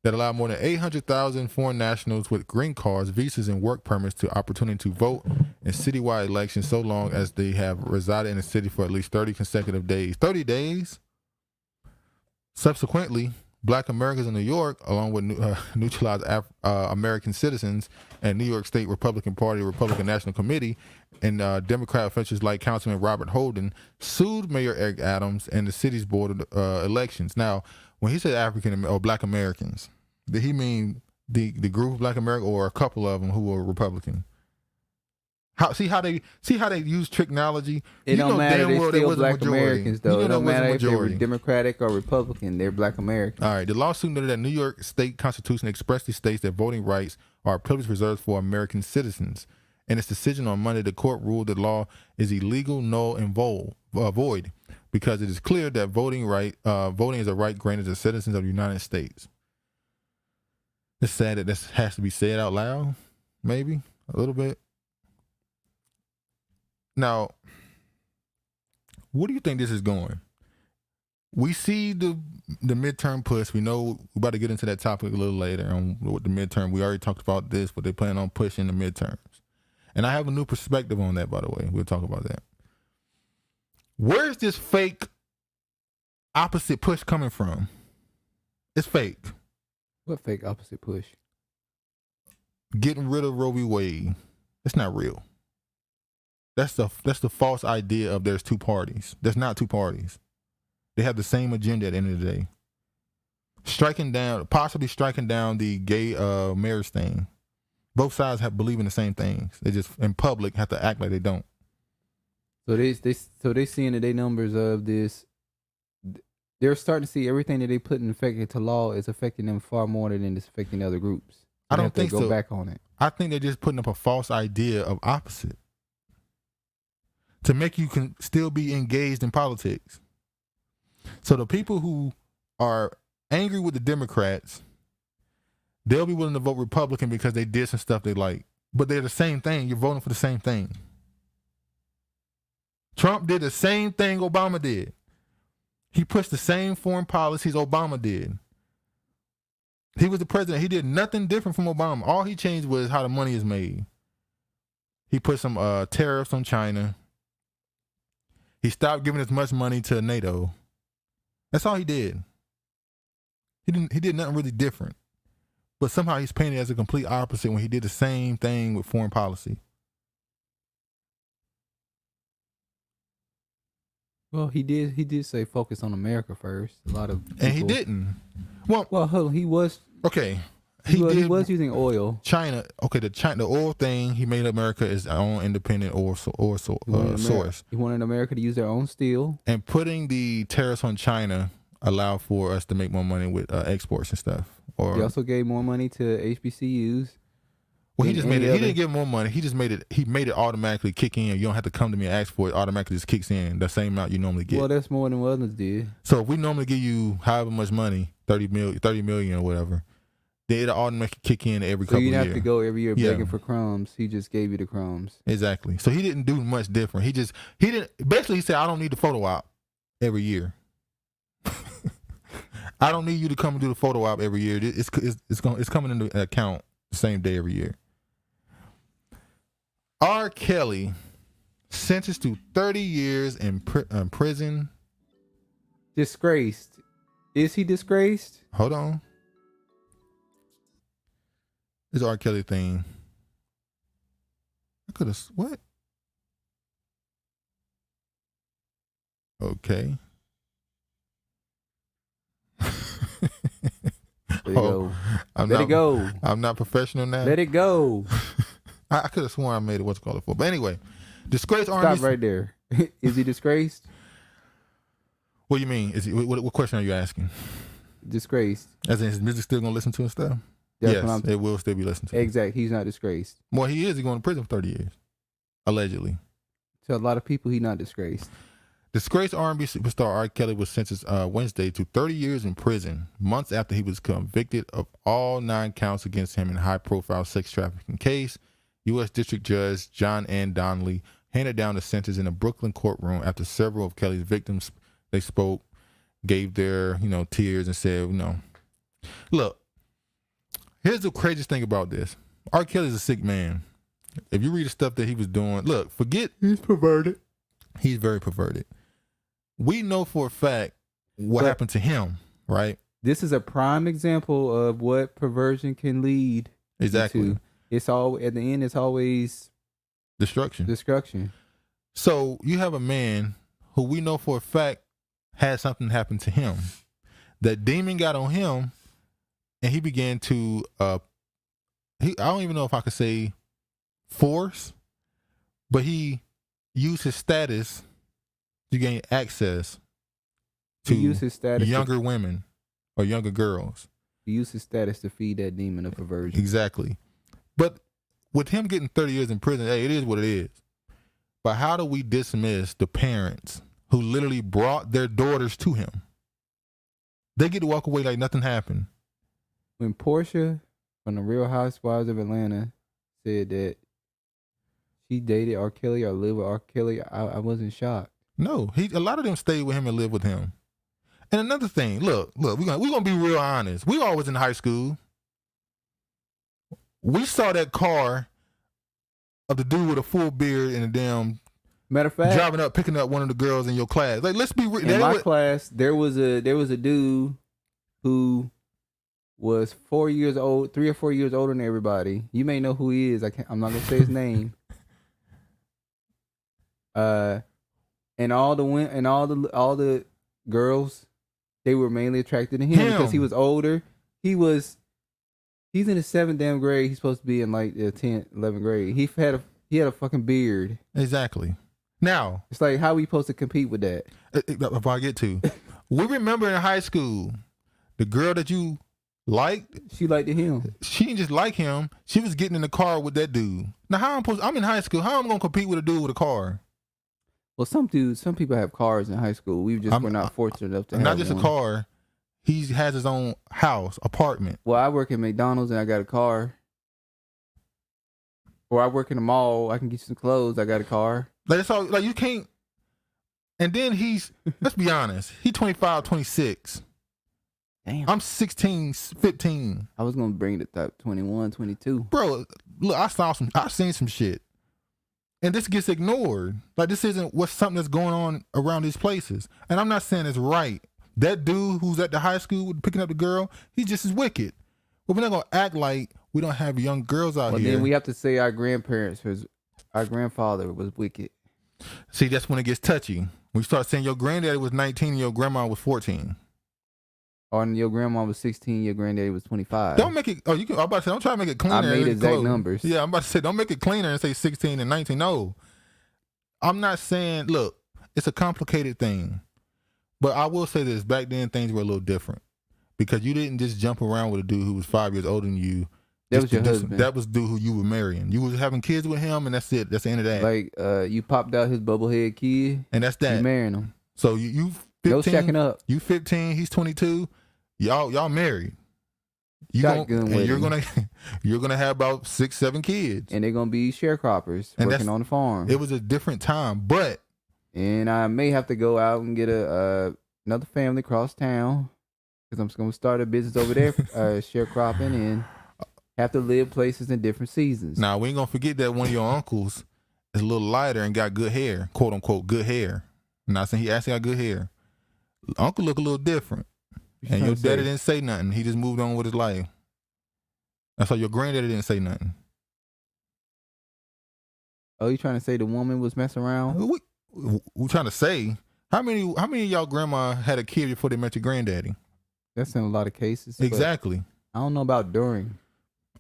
[SPEAKER 2] that allowed more than 800,000 foreign nationals with green cards, visas, and work permits the opportunity to vote in citywide elections so long as they have resided in the city for at least 30 consecutive days. 30 days? Subsequently, Black Americans in New York, along with neutralized American citizens and New York State Republican Party, Republican National Committee, and Democrat officials like Councilman Robert Holden, sued Mayor Eric Adams and the city's board of elections. Now, when he said African or Black Americans, did he mean the group of Black Americans or a couple of them who were Republican? See how they use technology.
[SPEAKER 1] It don't matter. They're still Black Americans, though. It don't matter if they were Democratic or Republican. They're Black Americans.
[SPEAKER 2] All right. The lawsuit noted that New York State Constitution expressly states that voting rights are a privilege reserved for American citizens. In its decision on Monday, the court ruled that law is illegal, null, and void because it is clear that voting is a right granted to citizens of the United States. It's sad that this has to be said out loud, maybe a little bit. Now, what do you think this is going? We see the midterm push. We know we're about to get into that topic a little later on with the midterm. We already talked about this, but they plan on pushing the midterms. And I have a new perspective on that, by the way. We'll talk about that. Where's this fake opposite push coming from? It's fake.
[SPEAKER 1] What fake opposite push?
[SPEAKER 2] Getting rid of Roe v. Wade. It's not real. That's the false idea of there's two parties. There's not two parties. They have the same agenda at the end of the day. possibly striking down the gay marriage thing. Both sides believe in the same things. They just in public have to act like they don't.
[SPEAKER 1] So they seeing that they numbers of this. They're starting to see everything that they put in effect into law is affecting them far more than it's affecting other groups.
[SPEAKER 2] I don't think so.
[SPEAKER 1] Go back on it.
[SPEAKER 2] I think they're just putting up a false idea of opposite to make you can still be engaged in politics. So the people who are angry with the Democrats, they'll be willing to vote Republican because they did some stuff they like. But they're the same thing. You're voting for the same thing. Trump did the same thing Obama did. He pushed the same foreign policies Obama did. He was the president. He did nothing different from Obama. All he changed was how the money is made. He put some tariffs on China. He stopped giving as much money to NATO. That's all he did. He did nothing really different. But somehow he's painted as a complete opposite when he did the same thing with foreign policy.
[SPEAKER 1] Well, he did say focus on America first. A lot of people,
[SPEAKER 2] and he didn't. Well,
[SPEAKER 1] hold on, he was
[SPEAKER 2] okay.
[SPEAKER 1] He was using oil.
[SPEAKER 2] China, okay, the oil thing, he made America his own independent oil source.
[SPEAKER 1] He wanted America to use their own steel.
[SPEAKER 2] And putting the tariffs on China allowed for us to make more money with exports and stuff. Or
[SPEAKER 1] he also gave more money to HBCUs.
[SPEAKER 2] Well, he just made it. He didn't give more money. He just made it. He made it automatically kick in. You don't have to come to me and ask for it. Automatically just kicks in the same amount you normally get.
[SPEAKER 1] Well, that's more than what others did.
[SPEAKER 2] So if we normally give you however much money, 30 million or whatever, then it'll automatically kick in every couple of years.
[SPEAKER 1] So you have to go every year begging for crumbs. He just gave you the crumbs.
[SPEAKER 2] Exactly. So he didn't do much different. He didn't. Basically, he said, "I don't need the photo op every year. I don't need you to come and do the photo op every year. It's coming into account the same day every year." R. Kelly sentenced to 30 years in prison.
[SPEAKER 1] Disgraced. Is he disgraced?
[SPEAKER 2] Hold on. This R. Kelly thing. I could have... What? Okay.
[SPEAKER 1] Let it go.
[SPEAKER 2] Let
[SPEAKER 1] it go.
[SPEAKER 2] I'm not professional now.
[SPEAKER 1] Let it go.
[SPEAKER 2] I could have sworn I made it what's called it for. But anyway, disgraced
[SPEAKER 1] Stop right there. Is he disgraced?
[SPEAKER 2] What do you mean? Is he, what question are you asking?
[SPEAKER 1] Disgraced.
[SPEAKER 2] As in, his music still gonna listen to and stuff? Yes, it will still be listened to.
[SPEAKER 1] Exactly. He's not disgraced.
[SPEAKER 2] Well, he is. He's going to prison for 30 years. Allegedly.
[SPEAKER 1] To a lot of people, he's not disgraced.
[SPEAKER 2] Disgraced R&B superstar R. Kelly was sentenced Wednesday to 30 years in prison, months after he was convicted of all 9 counts against him in a high-profile sex trafficking case. U.S. District Judge John N. Donnelly handed down the sentence in a Brooklyn courtroom after several of Kelly's victims, they spoke, gave their, tears and said, look, here's the craziest thing about this. R. Kelly's a sick man. If you read the stuff that he was doing, look, forget he's perverted. He's very perverted. We know for a fact what happened to him, right?
[SPEAKER 1] This is a prime example of what perversion can lead
[SPEAKER 2] to.
[SPEAKER 1] It's all at the end. It's always
[SPEAKER 2] destruction. So you have a man who we know for a fact had something happen to him. That demon got on him, and he began to. I don't even know if I could say force, but he used his status to gain access to younger women or younger girls.
[SPEAKER 1] He used his status to feed that demon of perversion.
[SPEAKER 2] Exactly. But with him getting 30 years in prison, hey, it is what it is. But how do we dismiss the parents who literally brought their daughters to him? They get to walk away like nothing happened.
[SPEAKER 1] When Portia from the Real Housewives of Atlanta said that she dated R. Kelly or lived with R. Kelly, I wasn't shocked.
[SPEAKER 2] No, a lot of them stayed with him and lived with him. And another thing, look, we're gonna be real honest. We all was in high school. We saw that car of the dude with a full beard and a damn
[SPEAKER 1] matter of fact
[SPEAKER 2] driving up, picking up one of the girls in your class. Like, let's be real.
[SPEAKER 1] In my class, there was a dude who was 4 years old, 3 or 4 years older than everybody. You may know who he is. I'm not gonna say his name. And all the girls they were mainly attracted to him because he was older. He's in the 7th damn grade. He's supposed to be in like the 10th, 11th grade. He had a fucking beard.
[SPEAKER 2] Exactly. Now
[SPEAKER 1] it's like, how we supposed to compete with that?
[SPEAKER 2] If I get to, we remember in high school, the girl that you liked,
[SPEAKER 1] she liked him.
[SPEAKER 2] She didn't just like him. She was getting in the car with that dude. Now I'm in high school. How am I gonna compete with a dude with a car?
[SPEAKER 1] Well, some people have cars in high school. We just were not fortunate enough to have
[SPEAKER 2] not just
[SPEAKER 1] one.
[SPEAKER 2] a car. He has his own house, apartment.
[SPEAKER 1] Well, I work at McDonald's and I got a car. Or I work in the mall. I can get you some clothes. I got a car.
[SPEAKER 2] Like, that's all. Like, you can't. And then let's be honest. He's 25, 26.
[SPEAKER 1] Damn.
[SPEAKER 2] I'm 16, 15.
[SPEAKER 1] I was going to bring it up 21, 22.
[SPEAKER 2] Bro, look, I've seen some shit. And this gets ignored. Like, this isn't something that's going on around these places. And I'm not saying it's right. That dude who's at the high school picking up the girl, he's just as wicked. But we're not going to act like we don't have young girls out here.
[SPEAKER 1] Then we have to say our grandfather was wicked.
[SPEAKER 2] See, that's when it gets touchy. When you start saying your granddaddy was 19 and your grandma was 14.
[SPEAKER 1] Or your grandma was 16, your granddaddy was 25.
[SPEAKER 2] Don't make it, I'm about to say, don't try to make it cleaner.
[SPEAKER 1] I made exact numbers.
[SPEAKER 2] Yeah, I'm about to say, don't make it cleaner and say 16 and 19. No. I'm not saying, look, it's a complicated thing. But I will say this, back then things were a little different. Because you didn't just jump around with a dude who was 5 years older than you.
[SPEAKER 1] That was your husband.
[SPEAKER 2] That was the dude who you were marrying. You was having kids with him, and that's it. That's the end of that.
[SPEAKER 1] Like, you popped out his bubblehead kid.
[SPEAKER 2] And that's that.
[SPEAKER 1] You marrying him.
[SPEAKER 2] So you 15.
[SPEAKER 1] No shacking up.
[SPEAKER 2] You 15, he's 22. Y'all married. You're gonna have about 6, 7 kids.
[SPEAKER 1] And they're gonna be sharecroppers working on the farm.
[SPEAKER 2] It was a different time, but
[SPEAKER 1] and I may have to go out and get another family across town. Because I'm just going to start a business over there, sharecropping, and have to live places in different seasons.
[SPEAKER 2] Now, we ain't going to forget that one of your uncles is a little lighter and got good hair, quote unquote, good hair. I'm not saying he actually got good hair. Uncle look a little different. And your daddy didn't say nothing. He just moved on with his life. That's why your granddaddy didn't say nothing.
[SPEAKER 1] Oh, you trying to say the woman was messing around?
[SPEAKER 2] We trying to say, how many of y'all grandma had a kid before they met your granddaddy?
[SPEAKER 1] That's in a lot of cases.
[SPEAKER 2] Exactly.
[SPEAKER 1] I don't know about during.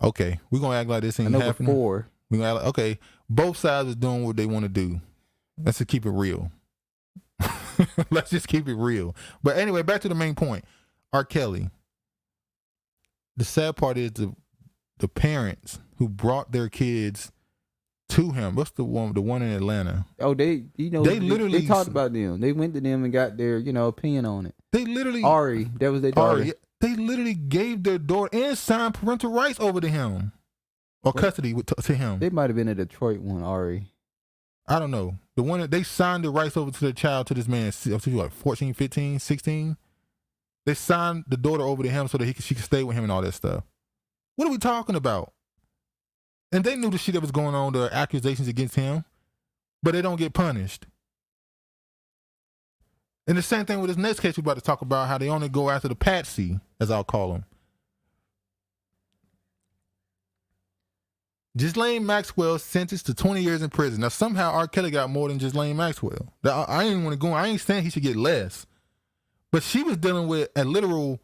[SPEAKER 2] Okay, we're gonna act like this ain't happening.
[SPEAKER 1] Before.
[SPEAKER 2] We're gonna act like, okay, both sides is doing what they want to do. Let's just keep it real. Let's just keep it real. But anyway, back to the main point. R. Kelly. The sad part is the parents who brought their kids to him. What's the one in Atlanta?
[SPEAKER 1] Oh, they talked about them. They went to them and got their, opinion on it.
[SPEAKER 2] They literally
[SPEAKER 1] Ari, that was their daughter.
[SPEAKER 2] Ari, they literally gave their daughter and signed parental rights over to him, or custody to him.
[SPEAKER 1] They might have been a Detroit one, Ari.
[SPEAKER 2] I don't know. The one that they signed the rights over to their child, to this man, like 14, 15, 16. They signed the daughter over to him so that she could stay with him and all that stuff. What are we talking about? And they knew the shit that was going on, the accusations against him, but they don't get punished. And the same thing with this next case we're about to talk about, how they only go after the patsy, as I'll call them. Ghislaine Maxwell sentenced to 20 years in prison. Now, somehow R. Kelly got more than Ghislaine Maxwell. Now, I ain't want to go. I ain't saying he should get less. But she was dealing with a literal,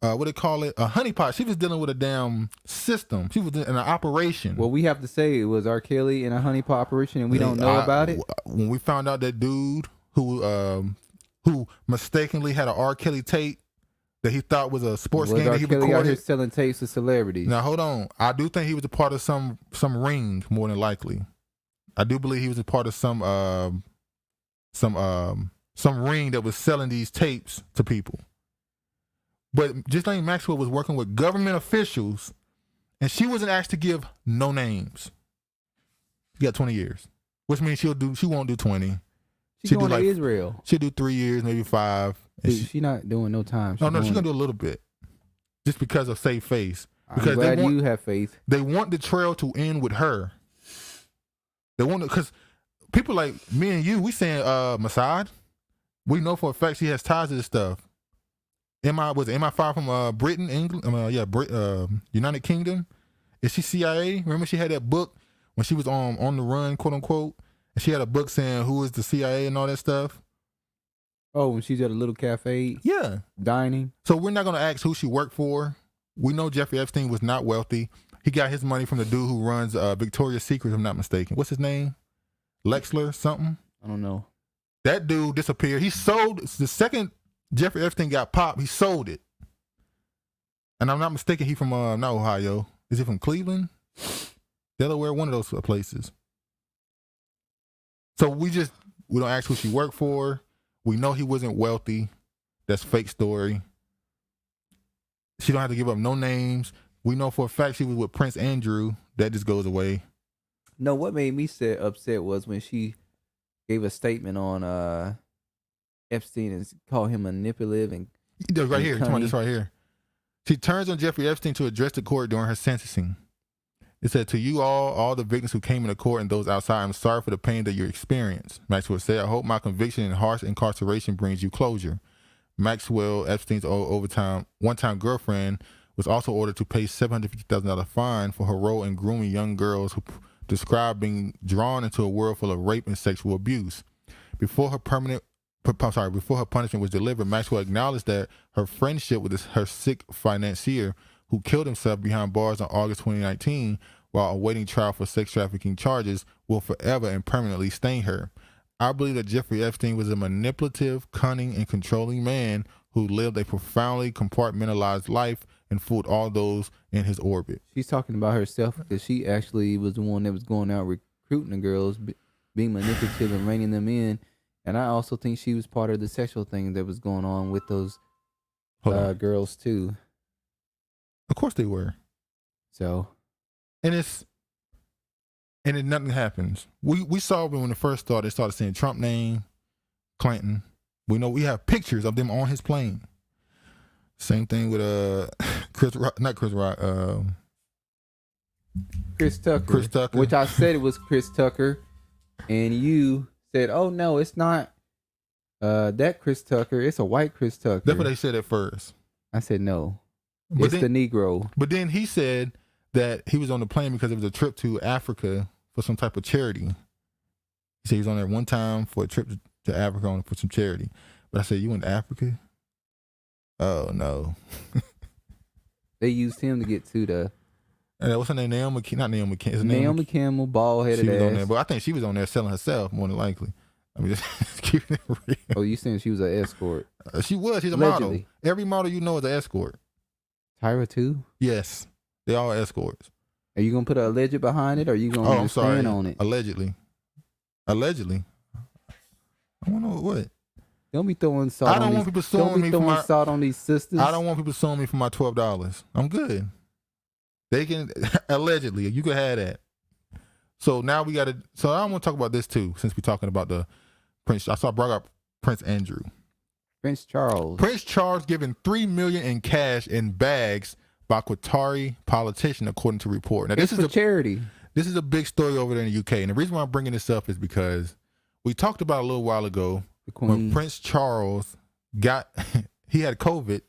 [SPEAKER 2] a honeypot. She was dealing with a damn system. She was in an operation.
[SPEAKER 1] Well, we have to say it was R. Kelly in a honeypot operation, and we don't know about it.
[SPEAKER 2] When we found out that dude who mistakenly had an R. Kelly tape that he thought was a sports game that he recorded.
[SPEAKER 1] Out here selling tapes to celebrities.
[SPEAKER 2] Now, hold on. I do think he was a part of some ring, more than likely. I do believe he was a part of some ring that was selling these tapes to people. But Ghislaine Maxwell was working with government officials, and she wasn't asked to give no names. She got 20 years, which means she won't do 20.
[SPEAKER 1] She's going to Israel.
[SPEAKER 2] She'll do 3 years, maybe 5.
[SPEAKER 1] She's not doing no time.
[SPEAKER 2] She's going to do a little bit, just because of safe face. Because
[SPEAKER 1] I'm glad you have faith.
[SPEAKER 2] They want the trail to end with her. They want because people like me and you, we saying Mossad. We know for a fact she has ties to this stuff. MI5 from Britain, England? United Kingdom. Is she CIA? Remember she had that book when she was on the run, quote unquote, and she had a book saying who is the CIA and all that stuff.
[SPEAKER 1] Oh, when she's at a little cafe
[SPEAKER 2] Yeah.
[SPEAKER 1] dining.
[SPEAKER 2] So we're not going to ask who she worked for. We know Jeffrey Epstein was not wealthy. He got his money from the dude who runs Victoria's Secret, if I'm not mistaken. What's his name? Lexler something?
[SPEAKER 1] I don't know.
[SPEAKER 2] That dude disappeared. He sold, the second Jeffrey Epstein got popped, he sold it. And I'm not mistaken, he from, not Ohio. Is he from Cleveland? Delaware, one of those places. So we don't ask who she worked for. We know he wasn't wealthy. That's fake story. She don't have to give up no names. We know for a fact she was with Prince Andrew. That just goes away.
[SPEAKER 1] No, what made me upset was when she gave a statement on Epstein and called him manipulative and
[SPEAKER 2] Right here.
[SPEAKER 1] cunning.
[SPEAKER 2] This right here. She turns on Jeffrey Epstein to address the court during her sentencing. It said, "To you all the victims who came into court and those outside, I'm sorry for the pain that you experienced." Maxwell said, "I hope my conviction and harsh incarceration brings you closure." Maxwell, Epstein's one-time girlfriend, was also ordered to pay $750,000 fine for her role in grooming young girls who described being drawn into a world full of rape and sexual abuse. Before her punishment was delivered, Maxwell acknowledged that her friendship with her sick financier, who killed himself behind bars on August 2019 while awaiting trial for sex trafficking charges, will forever and permanently stain her. I believe that Jeffrey Epstein was a manipulative, cunning, and controlling man who lived a profoundly compartmentalized life and fooled all those in his orbit.
[SPEAKER 1] She's talking about herself because she actually was the one that was going out recruiting the girls, being manipulative and reining them in. And I also think she was part of the sexual thing that was going on with those girls too.
[SPEAKER 2] Of course they were.
[SPEAKER 1] So,
[SPEAKER 2] and nothing happens. We saw when it first started, they started saying Trump name, Clinton. We know we have pictures of them on his plane. Same thing with Chris Tucker.
[SPEAKER 1] Which I said it was Chris Tucker, and you said, "Oh no, it's not that Chris Tucker. It's a white Chris Tucker."
[SPEAKER 2] That's what they said at first.
[SPEAKER 1] I said no. It's the Negro.
[SPEAKER 2] But then he said that he was on the plane because it was a trip to Africa for some type of charity. He said he was on there one time for a trip to Africa for some charity. But I said, "You went to Africa?" Oh no.
[SPEAKER 1] They used him to get to the.
[SPEAKER 2] What's her name? Naomi Campbell.
[SPEAKER 1] Naomi Campbell, bald headed
[SPEAKER 2] ass.
[SPEAKER 1] On
[SPEAKER 2] there, but I think she was on there selling herself more than likely. I mean, just keeping it real.
[SPEAKER 1] Oh, you saying she was an escort?
[SPEAKER 2] She was. She's a
[SPEAKER 1] Allegedly.
[SPEAKER 2] model. Every model you know is an escort.
[SPEAKER 1] Tyra too?
[SPEAKER 2] Yes, they all escorts.
[SPEAKER 1] Are you gonna put an alleged behind it, or are you gonna stand on it?
[SPEAKER 2] Allegedly. I don't know what.
[SPEAKER 1] Don't be throwing salt.
[SPEAKER 2] I don't want people suing me for my
[SPEAKER 1] salt on these sisters.
[SPEAKER 2] I don't want people suing me for my $12. I'm good. They can allegedly. You could have that. So now we got to. So I want to talk about this too, since we're talking about the Prince. I brought up Prince Andrew.
[SPEAKER 1] Prince Charles.
[SPEAKER 2] Prince Charles given $3 million in cash in bags by Qatari politician, according to report. Now this is
[SPEAKER 1] a charity.
[SPEAKER 2] This is a big story over there in the UK, and the reason why I'm bringing this up is because we talked about a little while ago when Prince Charles he had COVID.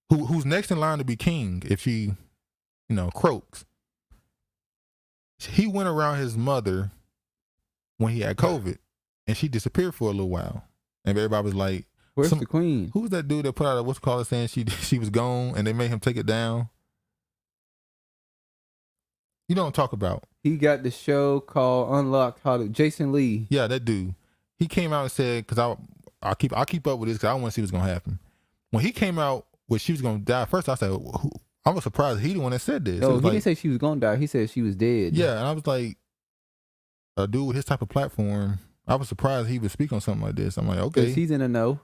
[SPEAKER 2] Who's next in line to be king if she, croaks? He went around his mother when he had COVID, and she disappeared for a little while, and everybody was like,
[SPEAKER 1] "Where's the queen?
[SPEAKER 2] Who's that dude that put out saying she was gone and they made him take it down?" You don't talk about.
[SPEAKER 1] He got the show called Unlocked Hollywood. Jason Lee.
[SPEAKER 2] Yeah, that dude. He came out and said, because I keep up with this because I want to see what's gonna happen. When he came out with she was gonna die, first I said, I was surprised he the one that said this.
[SPEAKER 1] No, he didn't say she was gonna die. He said she was dead.
[SPEAKER 2] Yeah, and I was like, a dude with his type of platform, I was surprised he would speak on something like this. I'm like, okay,
[SPEAKER 1] he's in the know.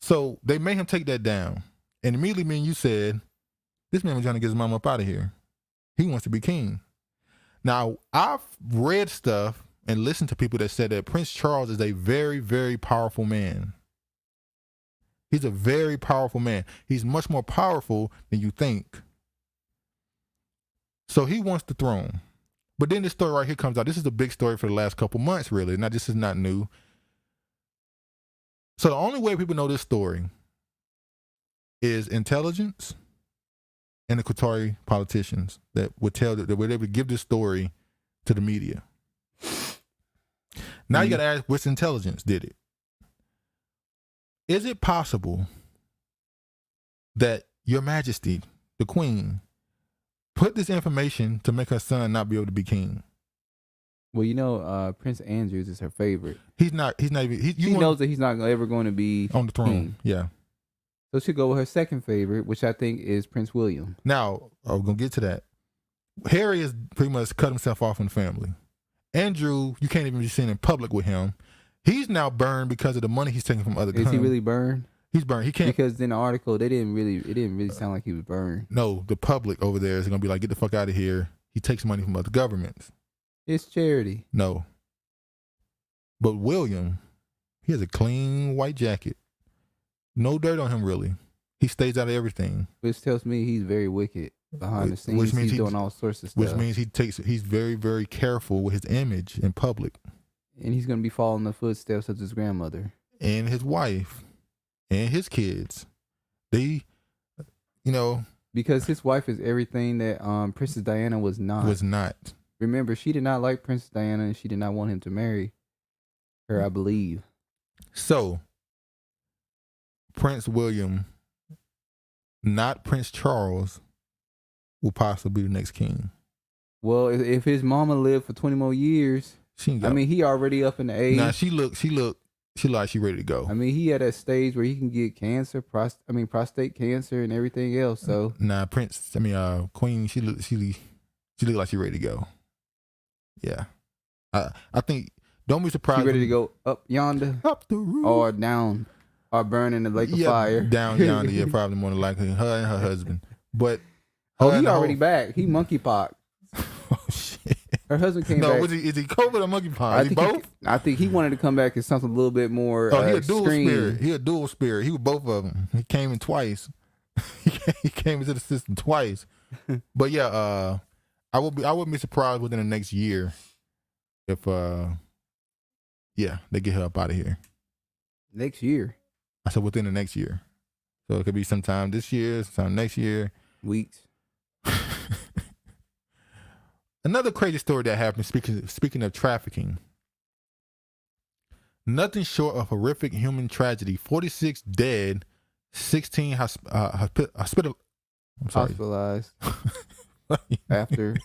[SPEAKER 2] So they made him take that down, and immediately me and you said, this man was trying to get his mom up out of here. He wants to be king. Now I've read stuff and listened to people that said that Prince Charles is a very, very powerful man. He's a very powerful man. He's much more powerful than you think. So he wants the throne. But then this story right here comes out. This is a big story for the last couple months, really. Now, this is not new. So the only way people know this story is intelligence and the Qatari politicians that would give this story to the media. Now you got to ask, which intelligence did it? Is it possible that Your Majesty, the Queen, put this information to make her son not be able to be king?
[SPEAKER 1] Well, Prince Andrews is her favorite.
[SPEAKER 2] He's not even.
[SPEAKER 1] She knows that he's not ever going to be
[SPEAKER 2] on the throne.
[SPEAKER 1] king.
[SPEAKER 2] Yeah.
[SPEAKER 1] So she'll go with her second favorite, which I think is Prince William.
[SPEAKER 2] Now, I'm going to get to that. Harry has pretty much cut himself off from the family. Andrew, you can't even be seen in public with him. He's now burned because of the money he's taking from other
[SPEAKER 1] Is he really burned?
[SPEAKER 2] He's burned. He can't.
[SPEAKER 1] Because in the article, it didn't really sound like he was burned.
[SPEAKER 2] No, the public over there is going to be like, get the fuck out of here. He takes money from other governments.
[SPEAKER 1] It's charity.
[SPEAKER 2] No. But William, he has a clean white jacket. No dirt on him, really. He stays out of everything.
[SPEAKER 1] Which tells me he's very wicked behind the scenes.
[SPEAKER 2] Which means
[SPEAKER 1] he's doing all sorts of stuff.
[SPEAKER 2] Which means he's very, very careful with his image in public.
[SPEAKER 1] And he's going to be following the footsteps of his grandmother.
[SPEAKER 2] And his wife. And his kids. They,
[SPEAKER 1] because his wife is everything that Princess Diana was not. Remember, she did not like Princess Diana, and she did not want him to marry her, I believe.
[SPEAKER 2] So, Prince William, not Prince Charles, will possibly be the next king.
[SPEAKER 1] Well, if his mama lived for 20 more years, he already up in the age.
[SPEAKER 2] Nah, she like she ready to go.
[SPEAKER 1] I mean, he at that stage where he can get cancer, prostate cancer and everything else. So
[SPEAKER 2] Queen, she look like she ready to go. Yeah, I think. Don't be surprised.
[SPEAKER 1] She ready to go up yonder,
[SPEAKER 2] up the roof,
[SPEAKER 1] or down, or burn in the lake of fire.
[SPEAKER 2] Down yonder. Yeah, probably more than likely her and her husband. But
[SPEAKER 1] he already back. He monkeypox.
[SPEAKER 2] Oh shit.
[SPEAKER 1] Her husband came back.
[SPEAKER 2] No, is he COVID or monkeypox? Is he both?
[SPEAKER 1] I think he wanted to come back as something a little bit more.
[SPEAKER 2] He a dual spirit. He a dual spirit. He was both of them. He came in twice. He came into the system twice. But yeah, I wouldn't be surprised within the next year if they get her up out of here.
[SPEAKER 1] Next year?
[SPEAKER 2] I said within the next year. So it could be sometime this year, sometime next year.
[SPEAKER 1] Weeks.
[SPEAKER 2] Another crazy story that happened, speaking of trafficking. Nothing short of horrific human tragedy. 46 dead, 16
[SPEAKER 1] hospitalized after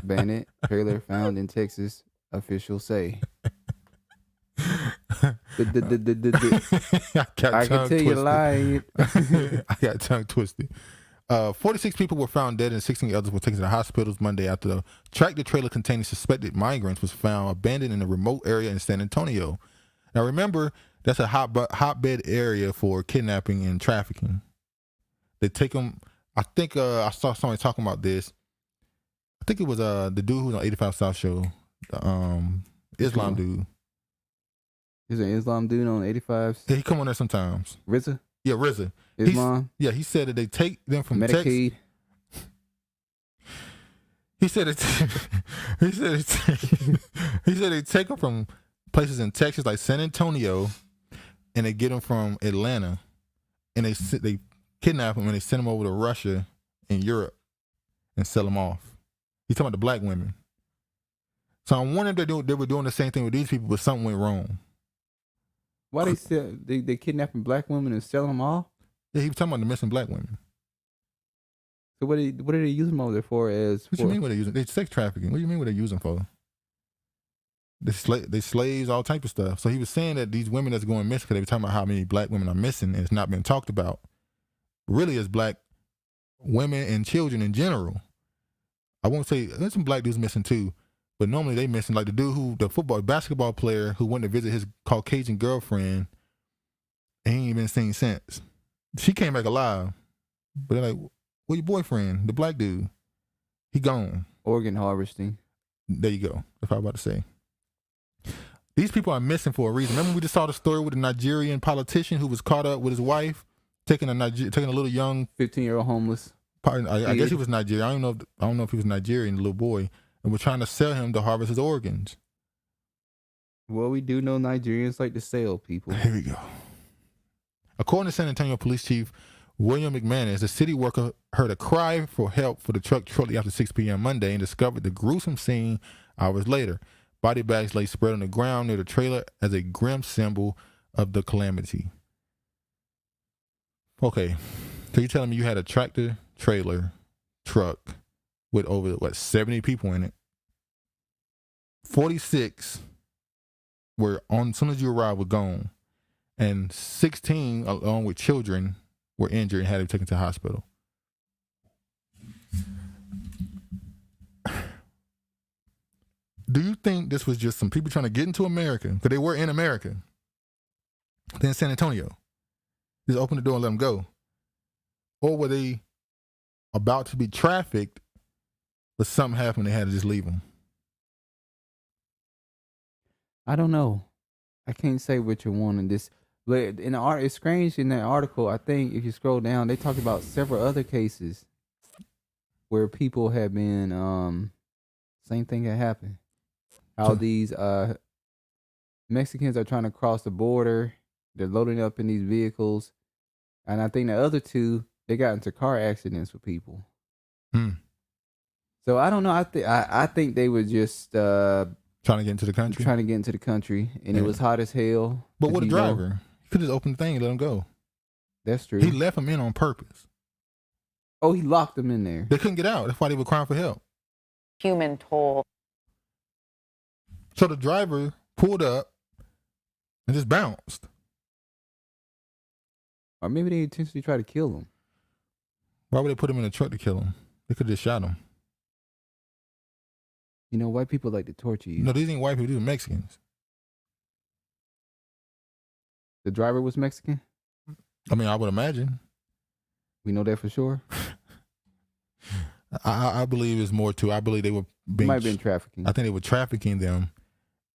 [SPEAKER 1] Bennett trailer found in Texas, officials say. I can tell you lying.
[SPEAKER 2] I got tongue twisted. 46 people were found dead and 16 others were taken to the hospitals Monday after the tractor trailer containing suspected migrants was found abandoned in a remote area in San Antonio. Now remember, that's a hotbed area for kidnapping and trafficking. They take them. I think I saw somebody talking about this. I think it was the dude who was on 85 South show, the Islam dude.
[SPEAKER 1] Is an Islam dude on 85?
[SPEAKER 2] Yeah, he come on there sometimes.
[SPEAKER 1] RZA?
[SPEAKER 2] Yeah, RZA.
[SPEAKER 1] Islam?
[SPEAKER 2] He said that they take them from
[SPEAKER 1] Medicaid.
[SPEAKER 2] He said they take them from places in Texas like San Antonio, and they get them from Atlanta, and they kidnap them and they send them over to Russia and Europe and sell them off. He's talking about the black women. So I'm wondering if they were doing the same thing with these people, but something went wrong.
[SPEAKER 1] Why they kidnapping black women and selling them off?
[SPEAKER 2] Yeah, he was talking about the missing black women.
[SPEAKER 1] So what do they use them over there for?
[SPEAKER 2] What you mean what they using? They sex trafficking. What do you mean what they using for? They slaves, all type of stuff. So he was saying that these women that's going missing, because they were talking about how many black women are missing and it's not been talked about. Really, it's black women and children in general. I won't say there's some black dudes missing too, but normally they missing, like the dude basketball player who went to visit his Caucasian girlfriend, and he ain't been seen since. She came back alive, but they're like, "Where your boyfriend, the black dude? He gone."
[SPEAKER 1] Organ harvesting.
[SPEAKER 2] There you go. That's what I was about to say. These people are missing for a reason. Remember we just saw the story with the Nigerian politician who was caught up with his wife, taking a little young
[SPEAKER 1] 15-year-old homeless.
[SPEAKER 2] I guess he was Nigerian. I don't know if he was Nigerian, the little boy, and we're trying to sell him to harvest his organs.
[SPEAKER 1] Well, we do know Nigerians like to sell people.
[SPEAKER 2] Here we go. According to San Antonio Police Chief William McManus, a city worker heard a cry for help for the truck shortly after 6 p.m. Monday and discovered the gruesome scene hours later. Body bags lay spread on the ground near the trailer as a grim symbol of the calamity. Okay, so you're telling me you had a tractor trailer truck with over 70 people in it. 46 were on as soon as you arrived were gone, and 16 along with children were injured and had to be taken to the hospital. Do you think this was just some people trying to get into America? Because they were in America. Then San Antonio. Just open the door and let them go. Or were they about to be trafficked, but something happened, they had to just leave them?
[SPEAKER 1] I don't know. I can't say which one in this. But in the art, it's strange in that article. I think if you scroll down, they talk about several other cases where people have been, same thing had happened. How these Mexicans are trying to cross the border. They're loading up in these vehicles. And I think the other two, they got into car accidents with people. So I don't know. I think they were just
[SPEAKER 2] trying to get into the country.
[SPEAKER 1] And it was hot as hell.
[SPEAKER 2] But with a driver, you could just open the thing and let him go.
[SPEAKER 1] That's true.
[SPEAKER 2] He left them in on purpose.
[SPEAKER 1] Oh, he locked them in there.
[SPEAKER 2] They couldn't get out. That's why they were crying for help.
[SPEAKER 11] Human toll.
[SPEAKER 2] So the driver pulled up and just bounced.
[SPEAKER 1] Or maybe they intentionally tried to kill him.
[SPEAKER 2] Why would they put him in a truck to kill him? They could have just shot him.
[SPEAKER 1] You know, white people like to torture you.
[SPEAKER 2] No, these ain't white people. These are Mexicans.
[SPEAKER 1] The driver was Mexican?
[SPEAKER 2] I mean, I would imagine.
[SPEAKER 1] We know that for sure?
[SPEAKER 2] I believe it's more too. I believe they were being...
[SPEAKER 1] Might have been trafficking.
[SPEAKER 2] I think they were trafficking them,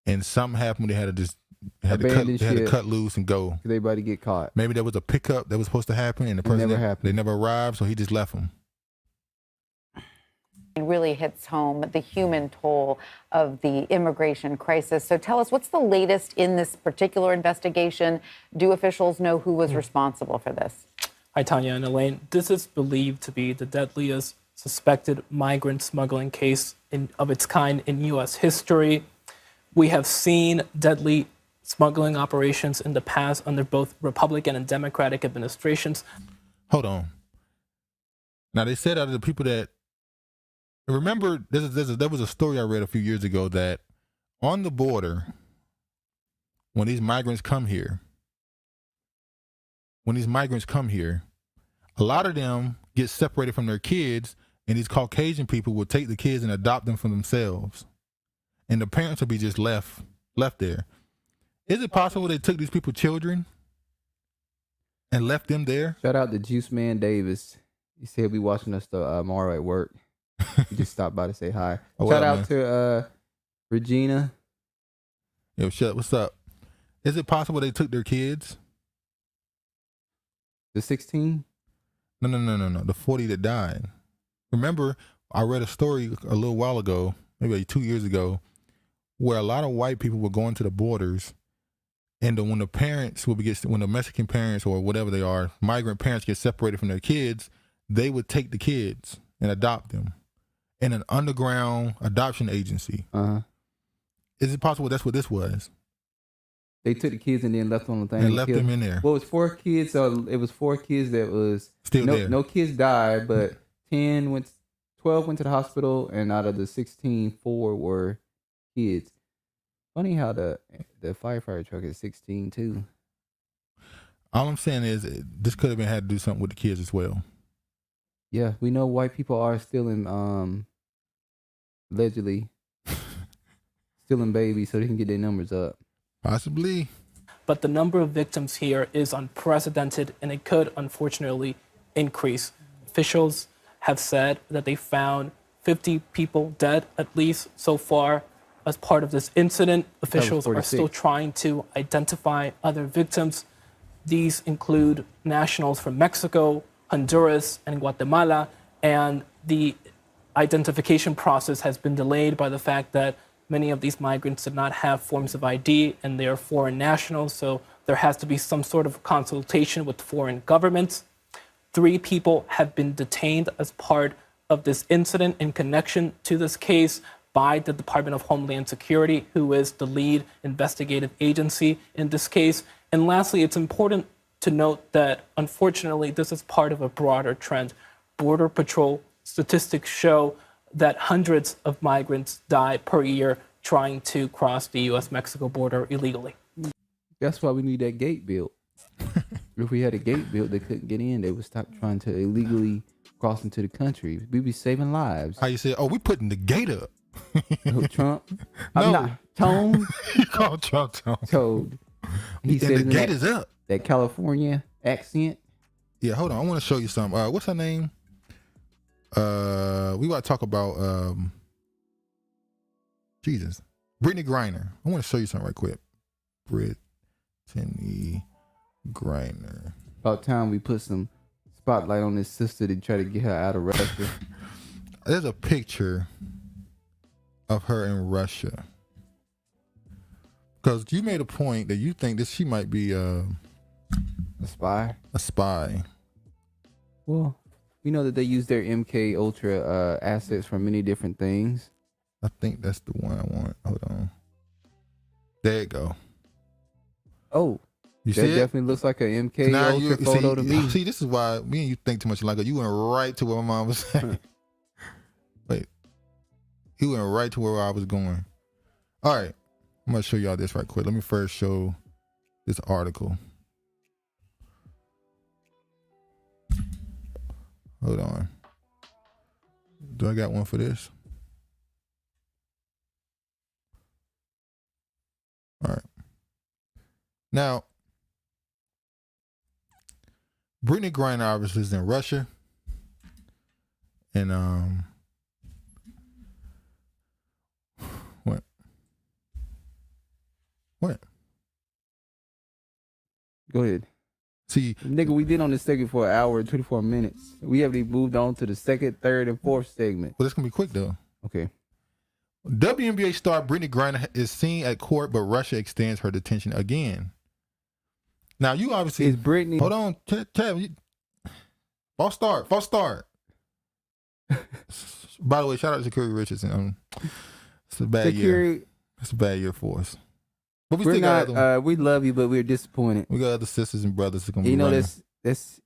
[SPEAKER 2] and something happened. They had to just... They had to cut loose and go.
[SPEAKER 1] Everybody get caught.
[SPEAKER 2] Maybe there was a pickup that was supposed to happen, and the person they never arrived, so he just left them.
[SPEAKER 11] It really hits home the human toll of the immigration crisis. So tell us, what's the latest in this particular investigation? Do officials know who was responsible for this?
[SPEAKER 12] Hi, Tanya and Elaine. This is believed to be the deadliest suspected migrant smuggling case of its kind in U.S. history. We have seen deadly smuggling operations in the past under both Republican and Democratic administrations.
[SPEAKER 2] Hold on. Now, they said out of the people that... Remember, there was a story I read a few years ago that on the border, when these migrants come here, a lot of them get separated from their kids, and these Caucasian people will take the kids and adopt them for themselves. And the parents will be just left there. Is it possible they took these people's children and left them there?
[SPEAKER 1] Shout out to Juice Man Davis. He said we watching us tomorrow at work. He just stopped by to say hi. Shout out to Regina.
[SPEAKER 2] Yo, what's up? Is it possible they took their kids?
[SPEAKER 1] The 16?
[SPEAKER 2] No. The 40 that died. Remember, I read a story a little while ago, maybe 2 years ago, where a lot of white people were going to the borders, and when the Mexican parents or whatever they are, migrant parents get separated from their kids, they would take the kids and adopt them in an underground adoption agency. Is it possible that's what this was?
[SPEAKER 1] They took the kids and then left them on the thing.
[SPEAKER 2] And left them in there.
[SPEAKER 1] Well, it was 4 kids. So it was 4 kids that was
[SPEAKER 2] still there.
[SPEAKER 1] No kids died, but 12 went to the hospital, and out of the 16, 4 were kids. Funny how the firefighter truck is 16 too.
[SPEAKER 2] All I'm saying is this could have had to do something with the kids as well.
[SPEAKER 1] Yeah, we know white people are stealing, allegedly stealing babies so they can get their numbers up.
[SPEAKER 2] Possibly.
[SPEAKER 12] But the number of victims here is unprecedented, and it could unfortunately increase. Officials have said that they found 50 people dead, at least so far, as part of this incident. Officials are still trying to identify other victims. These include nationals from Mexico, Honduras, and Guatemala, and the identification process has been delayed by the fact that many of these migrants did not have forms of ID, and they are foreign nationals, so there has to be some sort of consultation with foreign governments. 3 people have been detained as part of this incident in connection to this case by the Department of Homeland Security, who is the lead investigative agency in this case. And lastly, it's important to note that, unfortunately, this is part of a broader trend. Border Patrol statistics show that hundreds of migrants die per year trying to cross the U.S.-Mexico border illegally.
[SPEAKER 1] That's why we need that gate built. If we had a gate built, they couldn't get in. They would stop trying to illegally cross into the country. We'd be saving lives.
[SPEAKER 2] How you say? Oh, we putting the gate up.
[SPEAKER 1] Trump?
[SPEAKER 2] No.
[SPEAKER 1] I'm not. Tone?
[SPEAKER 2] You call Trump Tone.
[SPEAKER 1] Told. He
[SPEAKER 2] And
[SPEAKER 1] said
[SPEAKER 2] the gate
[SPEAKER 1] that,
[SPEAKER 2] is up.
[SPEAKER 1] that California accent.
[SPEAKER 2] Yeah, hold on. I want to show you something. What's her name? We want to talk about Jesus, Brittany Griner. I want to show you something right quick. Brittany Griner.
[SPEAKER 1] About time we put some spotlight on this sister to try to get her out of Russia.
[SPEAKER 2] There's a picture of her in Russia. Because you made a point that you think that she might be a
[SPEAKER 1] spy.
[SPEAKER 2] A spy.
[SPEAKER 1] Well, we know that they use their MK Ultra assets for many different things.
[SPEAKER 2] I think that's the one I want. Hold on. There you go.
[SPEAKER 1] Oh,
[SPEAKER 2] you
[SPEAKER 1] that
[SPEAKER 2] see
[SPEAKER 1] definitely looks like an MK Ultra photo to me.
[SPEAKER 2] See, this is why me and you think too much alike. You went right to where my mom was saying. Wait. You went right to where I was going. All right. I'm going to show y'all this right quick. Let me first show this article. Hold on. Do I got one for this? All right. Now, Brittany Griner obviously is in Russia. And what?
[SPEAKER 1] Go ahead.
[SPEAKER 2] See,
[SPEAKER 1] nigga, we been on this segment for an hour and 24 minutes. We haven't even moved on to the second, third, and fourth segment.
[SPEAKER 2] Well, it's gonna be quick though.
[SPEAKER 1] Okay.
[SPEAKER 2] WNBA star Brittany Griner is seen at court, but Russia extends her detention again. Now, you obviously
[SPEAKER 1] is Brittany.
[SPEAKER 2] Hold on, Tab. False start. By the way, shout out to Security Richardson. It's a bad year. It's a bad year for us. But
[SPEAKER 1] we're not. We love you, but we're disappointed.
[SPEAKER 2] We got other sisters and brothers that gonna
[SPEAKER 1] be
[SPEAKER 2] running.
[SPEAKER 1] That's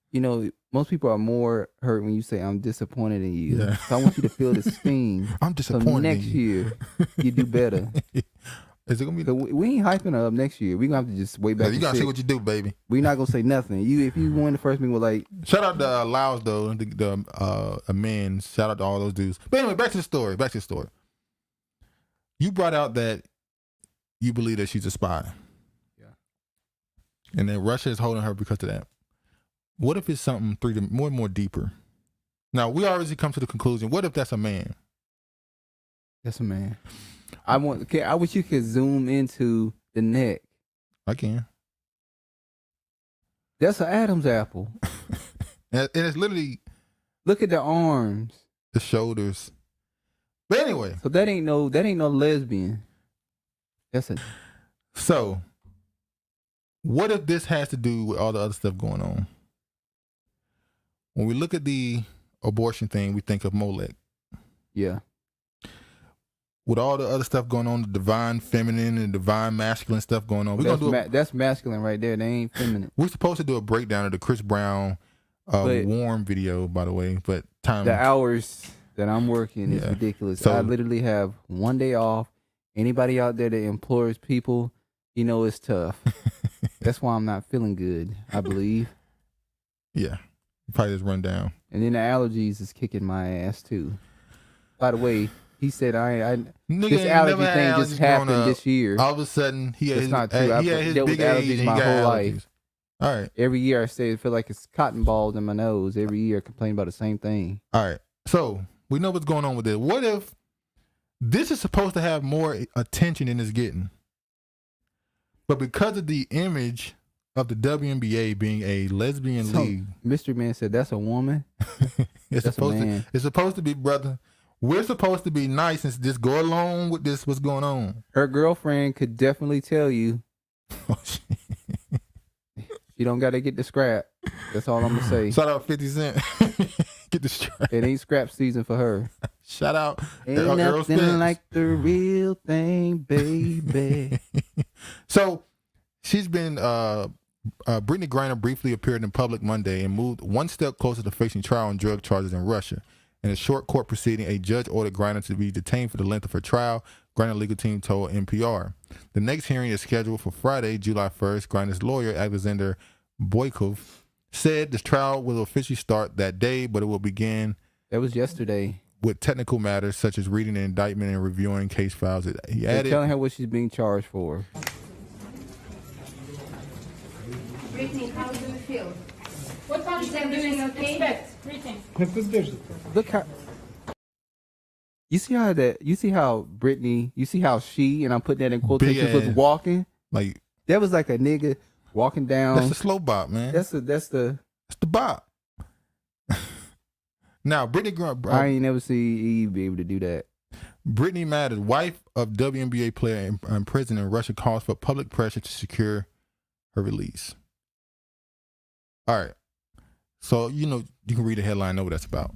[SPEAKER 1] most people are more hurt when you say I'm disappointed in you. Yeah. So I want you to feel the sting.
[SPEAKER 2] I'm disappointed.
[SPEAKER 1] So next year you do better.
[SPEAKER 2] Is it gonna be?
[SPEAKER 1] So we ain't hyping her up next year. We gonna have to just wait back.
[SPEAKER 2] Yeah, you gotta see what you do, baby.
[SPEAKER 1] We not gonna say nothing. If you won the first meeting with like.
[SPEAKER 2] Shout out to Laos though, the men. Shout out to all those dudes. But anyway, back to the story. You brought out that you believe that she's a spy. Yeah. And then Russia is holding her because of that. What if it's something more and more deeper? Now, we already come to the conclusion. What if that's a man?
[SPEAKER 1] That's a man. I wish you could zoom into the neck.
[SPEAKER 2] I can.
[SPEAKER 1] That's an Adam's apple.
[SPEAKER 2] And it's literally.
[SPEAKER 1] Look at the arms.
[SPEAKER 2] The shoulders. But anyway.
[SPEAKER 1] So that ain't no lesbian.
[SPEAKER 2] So, what if this has to do with all the other stuff going on? When we look at the abortion thing, we think of Molech.
[SPEAKER 1] Yeah.
[SPEAKER 2] With all the other stuff going on, the divine feminine and divine masculine stuff going on,
[SPEAKER 1] that's masculine right there. They ain't feminine.
[SPEAKER 2] We're supposed to do a breakdown of the Chris Brown Warm video, by the way, but
[SPEAKER 1] the hours that I'm working is ridiculous. So, I literally have one day off. Anybody out there that employs people, it's tough. That's why I'm not feeling good, I believe.
[SPEAKER 2] Yeah. Probably just run down.
[SPEAKER 1] And then the allergies is kicking my ass too. By the way, he said this allergy thing just happened this year.
[SPEAKER 2] All of a sudden, he had
[SPEAKER 1] not true.
[SPEAKER 2] He had his
[SPEAKER 1] dealt
[SPEAKER 2] big
[SPEAKER 1] with allergies
[SPEAKER 2] age
[SPEAKER 1] my whole
[SPEAKER 2] allergies.
[SPEAKER 1] life.
[SPEAKER 2] All right.
[SPEAKER 1] Every year I say I feel like it's cotton balls in my nose. Every year I complain about the same thing.
[SPEAKER 2] All right. So we know what's going on with this. What if this is supposed to have more attention than it's getting? But because of the image of the WNBA being a lesbian league.
[SPEAKER 1] Mystery Man said that's a woman.
[SPEAKER 2] It's supposed to be, brother. We're supposed to be nice and just go along with this, what's going on.
[SPEAKER 1] Her girlfriend could definitely tell you. You don't got to get the scrap. That's all I'm going to say.
[SPEAKER 2] Shout out 50 Cent. Get the scrap.
[SPEAKER 1] It ain't scrap season for her.
[SPEAKER 2] Shout out.
[SPEAKER 1] Ain't nothing like the real thing, baby.
[SPEAKER 2] So she's been Brittany Griner briefly appeared in public Monday and moved one step closer to facing trial on drug charges in Russia. In a short court proceeding, a judge ordered Griner to be detained for the length of her trial, Griner legal team told NPR. The next hearing is scheduled for Friday, July 1st. Griner's lawyer, Alexander Boykov, said the trial will officially start that day, but it will begin.
[SPEAKER 1] That was yesterday.
[SPEAKER 2] With technical matters such as reading the indictment and reviewing case files. He
[SPEAKER 1] They're
[SPEAKER 2] added,
[SPEAKER 1] telling her what she's being charged for.
[SPEAKER 13] Brittany, how do you feel? What is everything okay?
[SPEAKER 1] Look how. You see how Brittany, you see how she, and I'm putting that in quotations, was walking?
[SPEAKER 2] Like,
[SPEAKER 1] that was like a nigga walking down.
[SPEAKER 2] That's the slow bop, man.
[SPEAKER 1] That's the
[SPEAKER 2] bop. Now, Brittany Griner.
[SPEAKER 1] I ain't never see Eve be able to do that.
[SPEAKER 2] Brittany Matters, wife of WNBA player in prison in Russia, calls for public pressure to secure her release. All right. So, you can read the headline, know what that's about.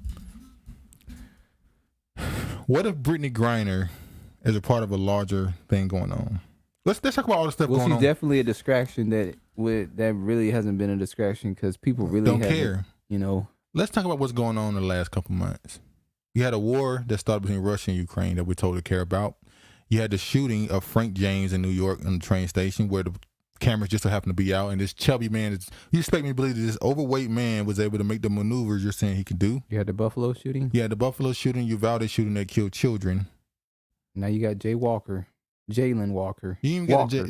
[SPEAKER 2] What if Brittany Griner is a part of a larger thing going on? Let's talk about all the stuff going on.
[SPEAKER 1] Well, she's definitely a distraction that really hasn't been a distraction because people really
[SPEAKER 2] don't care.
[SPEAKER 1] Let's
[SPEAKER 2] talk about what's going on in the last couple months. You had a war that started between Russia and Ukraine that we're told to care about. You had the shooting of Frank James in New York on the train station where the cameras just so happened to be out, and this chubby man you expect me to believe that this overweight man was able to make the maneuvers you're saying he could do.
[SPEAKER 1] You had the Buffalo shooting?
[SPEAKER 2] You had the Buffalo shooting, Uvalde shooting that killed children.
[SPEAKER 1] Now you got Jayland Walker.
[SPEAKER 2] It's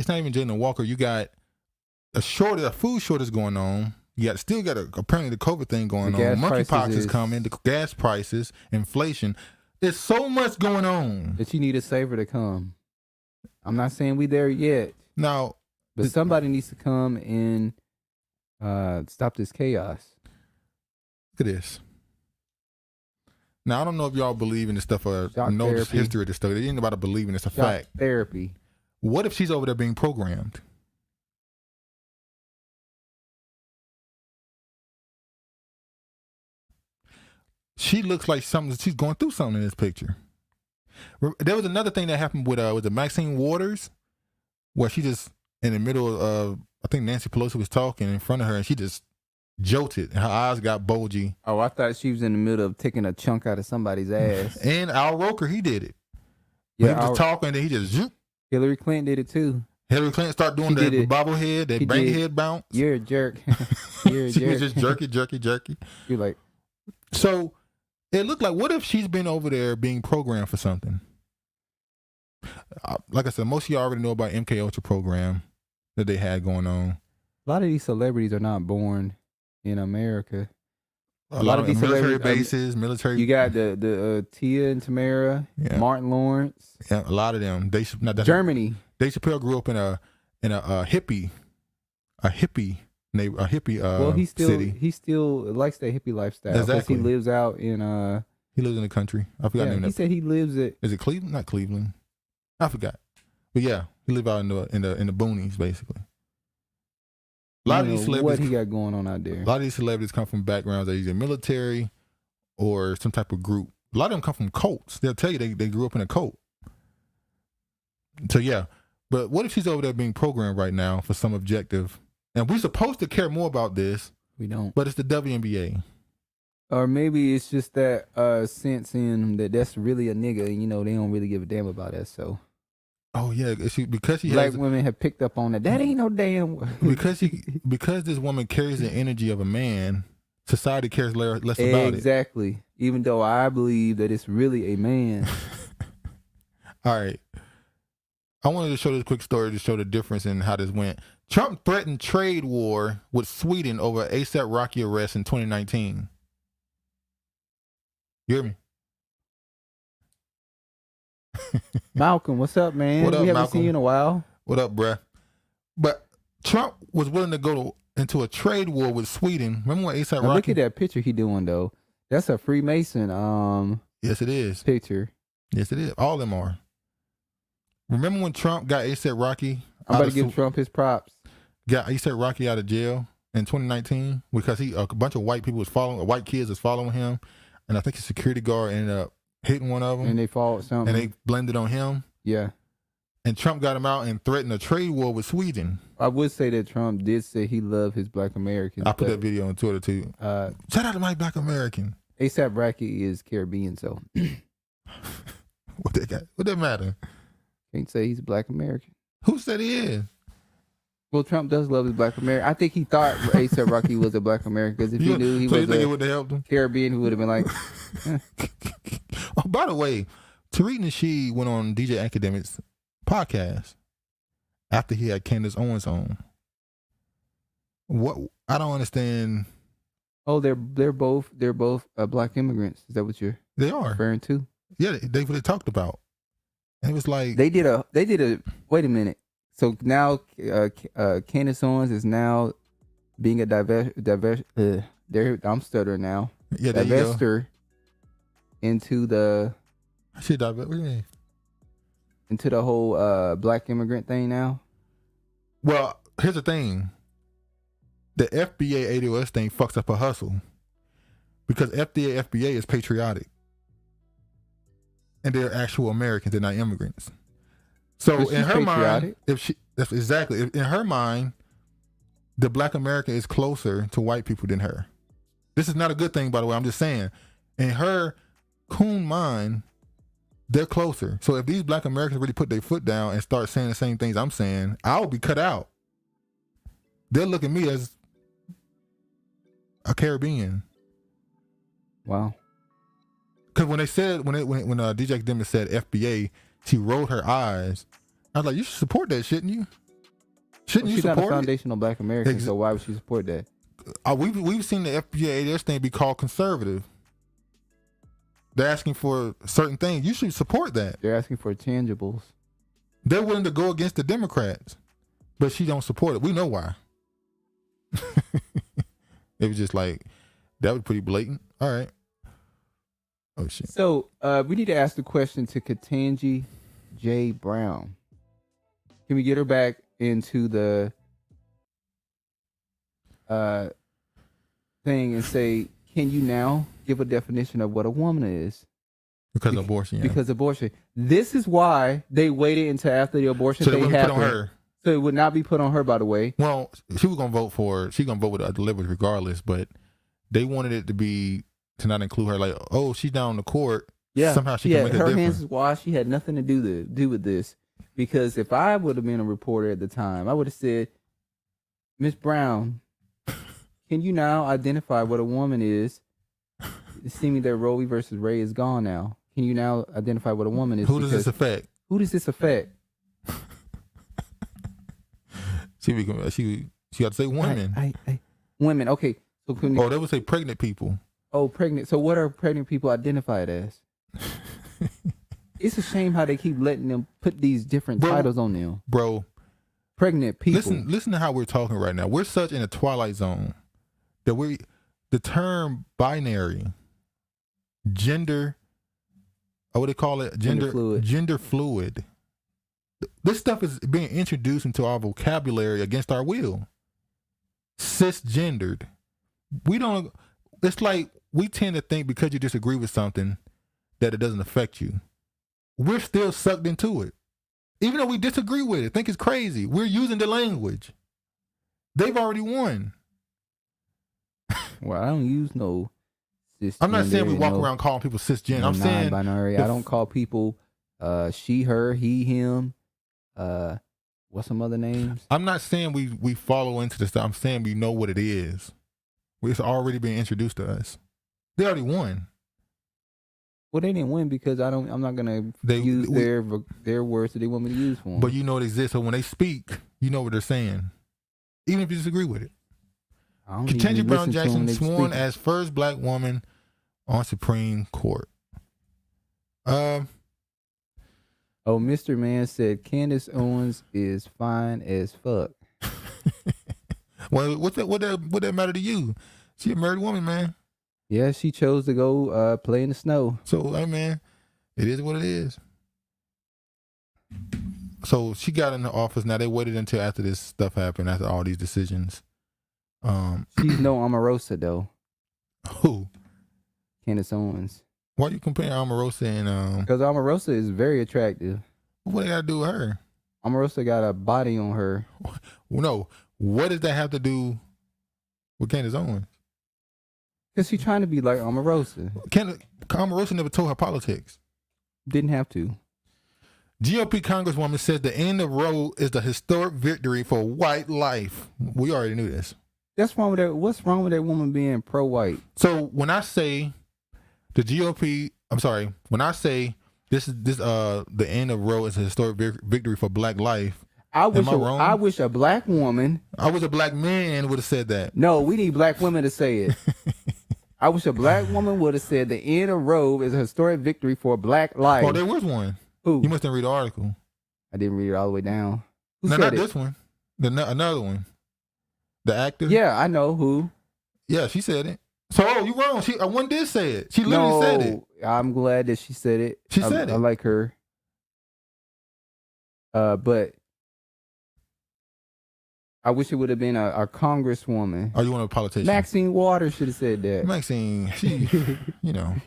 [SPEAKER 2] not even Jayland Walker. You got a food shortage going on. You still got apparently the COVID thing going on. Monkeypox is coming. The gas prices, inflation. There's so much going on
[SPEAKER 1] that you need a saver to come. I'm not saying we there yet.
[SPEAKER 2] Now,
[SPEAKER 1] but somebody needs to come and stop this chaos.
[SPEAKER 2] Look at this. Now, I don't know if y'all believe in this stuff or know the history of this stuff. It ain't about believing. It's a fact.
[SPEAKER 1] Therapy.
[SPEAKER 2] What if she's over there being programmed? She looks like she's going through something in this picture. There was another thing that happened with the Maxine Waters, where she just in the middle of, I think Nancy Pelosi was talking in front of her, and she just jolted, and her eyes got bulgy.
[SPEAKER 1] Oh, I thought she was in the middle of taking a chunk out of somebody's ass.
[SPEAKER 2] And Al Roker, he did it.
[SPEAKER 1] Yeah,
[SPEAKER 2] he was just talking, and then he just zoop.
[SPEAKER 1] Hillary Clinton did it too.
[SPEAKER 2] Hillary Clinton started doing that bobblehead, that bang head bounce.
[SPEAKER 1] You're a jerk. You're a
[SPEAKER 2] she
[SPEAKER 1] jerk.
[SPEAKER 2] was just jerky.
[SPEAKER 1] You're like,
[SPEAKER 2] so. It looked like, what if she's been over there being programmed for something? Like I said, most of y'all already know about MK Ultra program that they had going on.
[SPEAKER 1] A lot of these celebrities are not born in America.
[SPEAKER 2] A lot of these military bases, military.
[SPEAKER 1] You got the Tia and Tamara, Martin Lawrence.
[SPEAKER 2] Yeah, a lot of them.
[SPEAKER 1] Germany.
[SPEAKER 2] Dave Chappelle grew up in a hippie
[SPEAKER 1] well, he still likes that hippie lifestyle.
[SPEAKER 2] Exactly.
[SPEAKER 1] He lives out in
[SPEAKER 2] he lives in the country. I forgot the name.
[SPEAKER 1] He said he lives at.
[SPEAKER 2] Is it Cleveland? Not Cleveland. I forgot. But yeah, he live out in the boonies basically. A lot of these celebrities.
[SPEAKER 1] What he got going on out there?
[SPEAKER 2] A lot of these celebrities come from backgrounds that are either military or some type of group. A lot of them come from cults. They'll tell you they grew up in a cult. So yeah, but what if she's over there being programmed right now for some objective? And we're supposed to care more about this.
[SPEAKER 1] We don't.
[SPEAKER 2] But it's the WNBA.
[SPEAKER 1] Or maybe it's just that sense in that's really a nigga, and they don't really give a damn about that. So.
[SPEAKER 2] Oh yeah, because she
[SPEAKER 1] black women have picked up on that. That ain't no damn.
[SPEAKER 2] because this woman carries the energy of a man. Society cares less about it.
[SPEAKER 1] Exactly. Even though I believe that it's really a man.
[SPEAKER 2] All right. I wanted to show this quick story to show the difference in how this went. Trump threatened trade war with Sweden over ASAP Rocky arrest in 2019. You hear me?
[SPEAKER 1] Malcolm, what's up, man?
[SPEAKER 2] What up,
[SPEAKER 1] we haven't
[SPEAKER 2] Malcolm?
[SPEAKER 1] seen you in a while.
[SPEAKER 2] What up, bruh? But Trump was willing to go into a trade war with Sweden. Remember when ASAP Rocky?
[SPEAKER 1] Look at that picture he doing, though. That's a Freemason
[SPEAKER 2] yes, it is.
[SPEAKER 1] Picture.
[SPEAKER 2] Yes, it is. All of them are. Remember when Trump got ASAP Rocky?
[SPEAKER 1] I'm about to give Trump his props.
[SPEAKER 2] Got ASAP Rocky out of jail in 2019 because a bunch of white people white kids was following him, and I think his security guard ended up hitting one of them.
[SPEAKER 1] And they followed something.
[SPEAKER 2] And they blended on him.
[SPEAKER 1] Yeah.
[SPEAKER 2] and Trump got him out and threatened a trade war with Sweden.
[SPEAKER 1] I would say that Trump did say he loved his Black Americans.
[SPEAKER 2] I put that video on Twitter too. Shout out to my Black American.
[SPEAKER 1] ASAP Rocky is Caribbean, so
[SPEAKER 2] what that matter?
[SPEAKER 1] Can't say he's a Black American.
[SPEAKER 2] Who said he is?
[SPEAKER 1] Well, Trump does love his Black American. I think he thought ASAP Rocky was a Black American because if he knew he was a Caribbean, he would have been like.
[SPEAKER 2] Oh, by the way, Tariq Nasheed went on DJ Academic's podcast after he had Candace Owens on. What I don't understand.
[SPEAKER 1] Oh, they're both Black immigrants. Is that what you're referring to?
[SPEAKER 2] Yeah, they what they talked about. And it was like
[SPEAKER 1] they did a. Wait a minute. So now Candace Owens is now being a I'm stuttering now.
[SPEAKER 2] Yeah,
[SPEAKER 1] divestor into the.
[SPEAKER 2] Shit, what do you mean?
[SPEAKER 1] Into the whole Black immigrant thing now.
[SPEAKER 2] Well, here's the thing. The FBA ADOS thing fucks up a hustle because FBA is patriotic, and they're actual Americans. They're not immigrants. So in her mind, in her mind, the Black American is closer to white people than her. This is not a good thing, by the way. I'm just saying. In her coon mind, they're closer. So if these Black Americans really put their foot down and start saying the same things I'm saying, I'll be cut out. They'll look at me as a Caribbean.
[SPEAKER 1] Wow.
[SPEAKER 2] Because when they said when DJ Dems said FBA, she rolled her eyes. I was like, you should support that, shouldn't you? Shouldn't you support it?
[SPEAKER 1] She's not a foundational Black American, so why would she support that?
[SPEAKER 2] We've seen the FBA this thing be called conservative. They're asking for certain things. You should support that.
[SPEAKER 1] They're asking for tangibles.
[SPEAKER 2] They're willing to go against the Democrats, but she don't support it. We know why. It was just like, that was pretty blatant. All right. Oh, shit.
[SPEAKER 1] So we need to ask the question to Ketanji J. Brown. Can we get her back into the thing and say, can you now give a definition of what a woman is?
[SPEAKER 2] Because of abortion. Yeah.
[SPEAKER 1] Because abortion. This is why they waited until after the abortion thing happened. Put on her. So it would not be put on her, by the way.
[SPEAKER 2] Well, she was gonna vote with the deliveries regardless, but they wanted it to not include her. Like, oh, she's down in the court.
[SPEAKER 1] Yeah,
[SPEAKER 2] somehow she can make a difference.
[SPEAKER 1] Her hands is washed. She had nothing to do with this. Because if I would have been a reporter at the time, I would have said, Miss Brown, can you now identify what a woman is? Seeming that Roe v. Ray is gone now. Can you now identify what a woman is?
[SPEAKER 2] Who does this affect?
[SPEAKER 1] Who does this affect?
[SPEAKER 2] She got to say women.
[SPEAKER 1] Women. Okay. So
[SPEAKER 2] they would say pregnant people.
[SPEAKER 1] Oh, pregnant. So what are pregnant people identified as? It's a shame how they keep letting them put these different titles on them.
[SPEAKER 2] Bro.
[SPEAKER 1] Pregnant people.
[SPEAKER 2] Listen to how we're talking right now. We're such in a twilight zone that the term binary, gender, what do they call it? Gender fluid. This stuff is being introduced into our vocabulary against our will. Cisgendered. It's like we tend to think because you disagree with something that it doesn't affect you. We're still sucked into it. Even though we disagree with it, think it's crazy. We're using the language. They've already won.
[SPEAKER 1] Well, I don't use no cisgender.
[SPEAKER 2] I'm not saying we walk around calling people cisgender. I'm saying
[SPEAKER 1] non-binary. I don't call people she, her, he, him. What's some other names?
[SPEAKER 2] I'm not saying we follow into this stuff. I'm saying we know what it is. It's already being introduced to us. They already won.
[SPEAKER 1] Well, they didn't win because I'm not gonna use their words that they want me to use for them.
[SPEAKER 2] But you know it exists, so when they speak, you know what they're saying, even if you disagree with it. Ketanji Brown Jackson sworn as first Black woman on Supreme Court.
[SPEAKER 1] Oh, Mr. Man said Candace Owens is fine as fuck.
[SPEAKER 2] Well, what that matter to you? She a married woman, man.
[SPEAKER 1] Yeah, she chose to go play in the snow.
[SPEAKER 2] So, hey, man, it is what it is. So she got in the office. Now they waited until after this stuff happened, after all these decisions.
[SPEAKER 1] She's no Omarosa though.
[SPEAKER 2] Who?
[SPEAKER 1] Candace Owens.
[SPEAKER 2] Why are you comparing Omarosa and
[SPEAKER 1] Because Omarosa is very attractive.
[SPEAKER 2] What they got to do with her?
[SPEAKER 1] Omarosa got a body on her.
[SPEAKER 2] No, what does that have to do with Candace Owens?
[SPEAKER 1] Because she's trying to be like Omarosa.
[SPEAKER 2] Omarosa never told her politics.
[SPEAKER 1] Didn't have to.
[SPEAKER 2] GOP Congresswoman says the end of Roe is the historic victory for white life. We already knew this.
[SPEAKER 1] That's wrong with that. What's wrong with that woman being pro-white?
[SPEAKER 2] So when I say the GOP, I'm sorry, when I say the end of Roe is a historic victory for black life,
[SPEAKER 1] I
[SPEAKER 2] am I wrong?
[SPEAKER 1] I wish a black woman.
[SPEAKER 2] I wish a black man would have said that.
[SPEAKER 1] No, we need black women to say it. I wish a black woman would have said the end of Roe is a historic victory for black life.
[SPEAKER 2] Oh, there was one.
[SPEAKER 1] Who?
[SPEAKER 2] You must have read the article.
[SPEAKER 1] I didn't read it all the way down. Who
[SPEAKER 2] No,
[SPEAKER 1] said
[SPEAKER 2] not
[SPEAKER 1] it?
[SPEAKER 2] this one. Another one. The actor.
[SPEAKER 1] Yeah, I know who.
[SPEAKER 2] Yeah, she said it. So, you wrong. One did say it. She literally said it.
[SPEAKER 1] I'm glad that she said it.
[SPEAKER 2] She said it.
[SPEAKER 1] I like her. But I wish it would have been a congresswoman.
[SPEAKER 2] Oh, you want a politician?
[SPEAKER 1] Maxine Waters should have said that.
[SPEAKER 2] Maxine, she,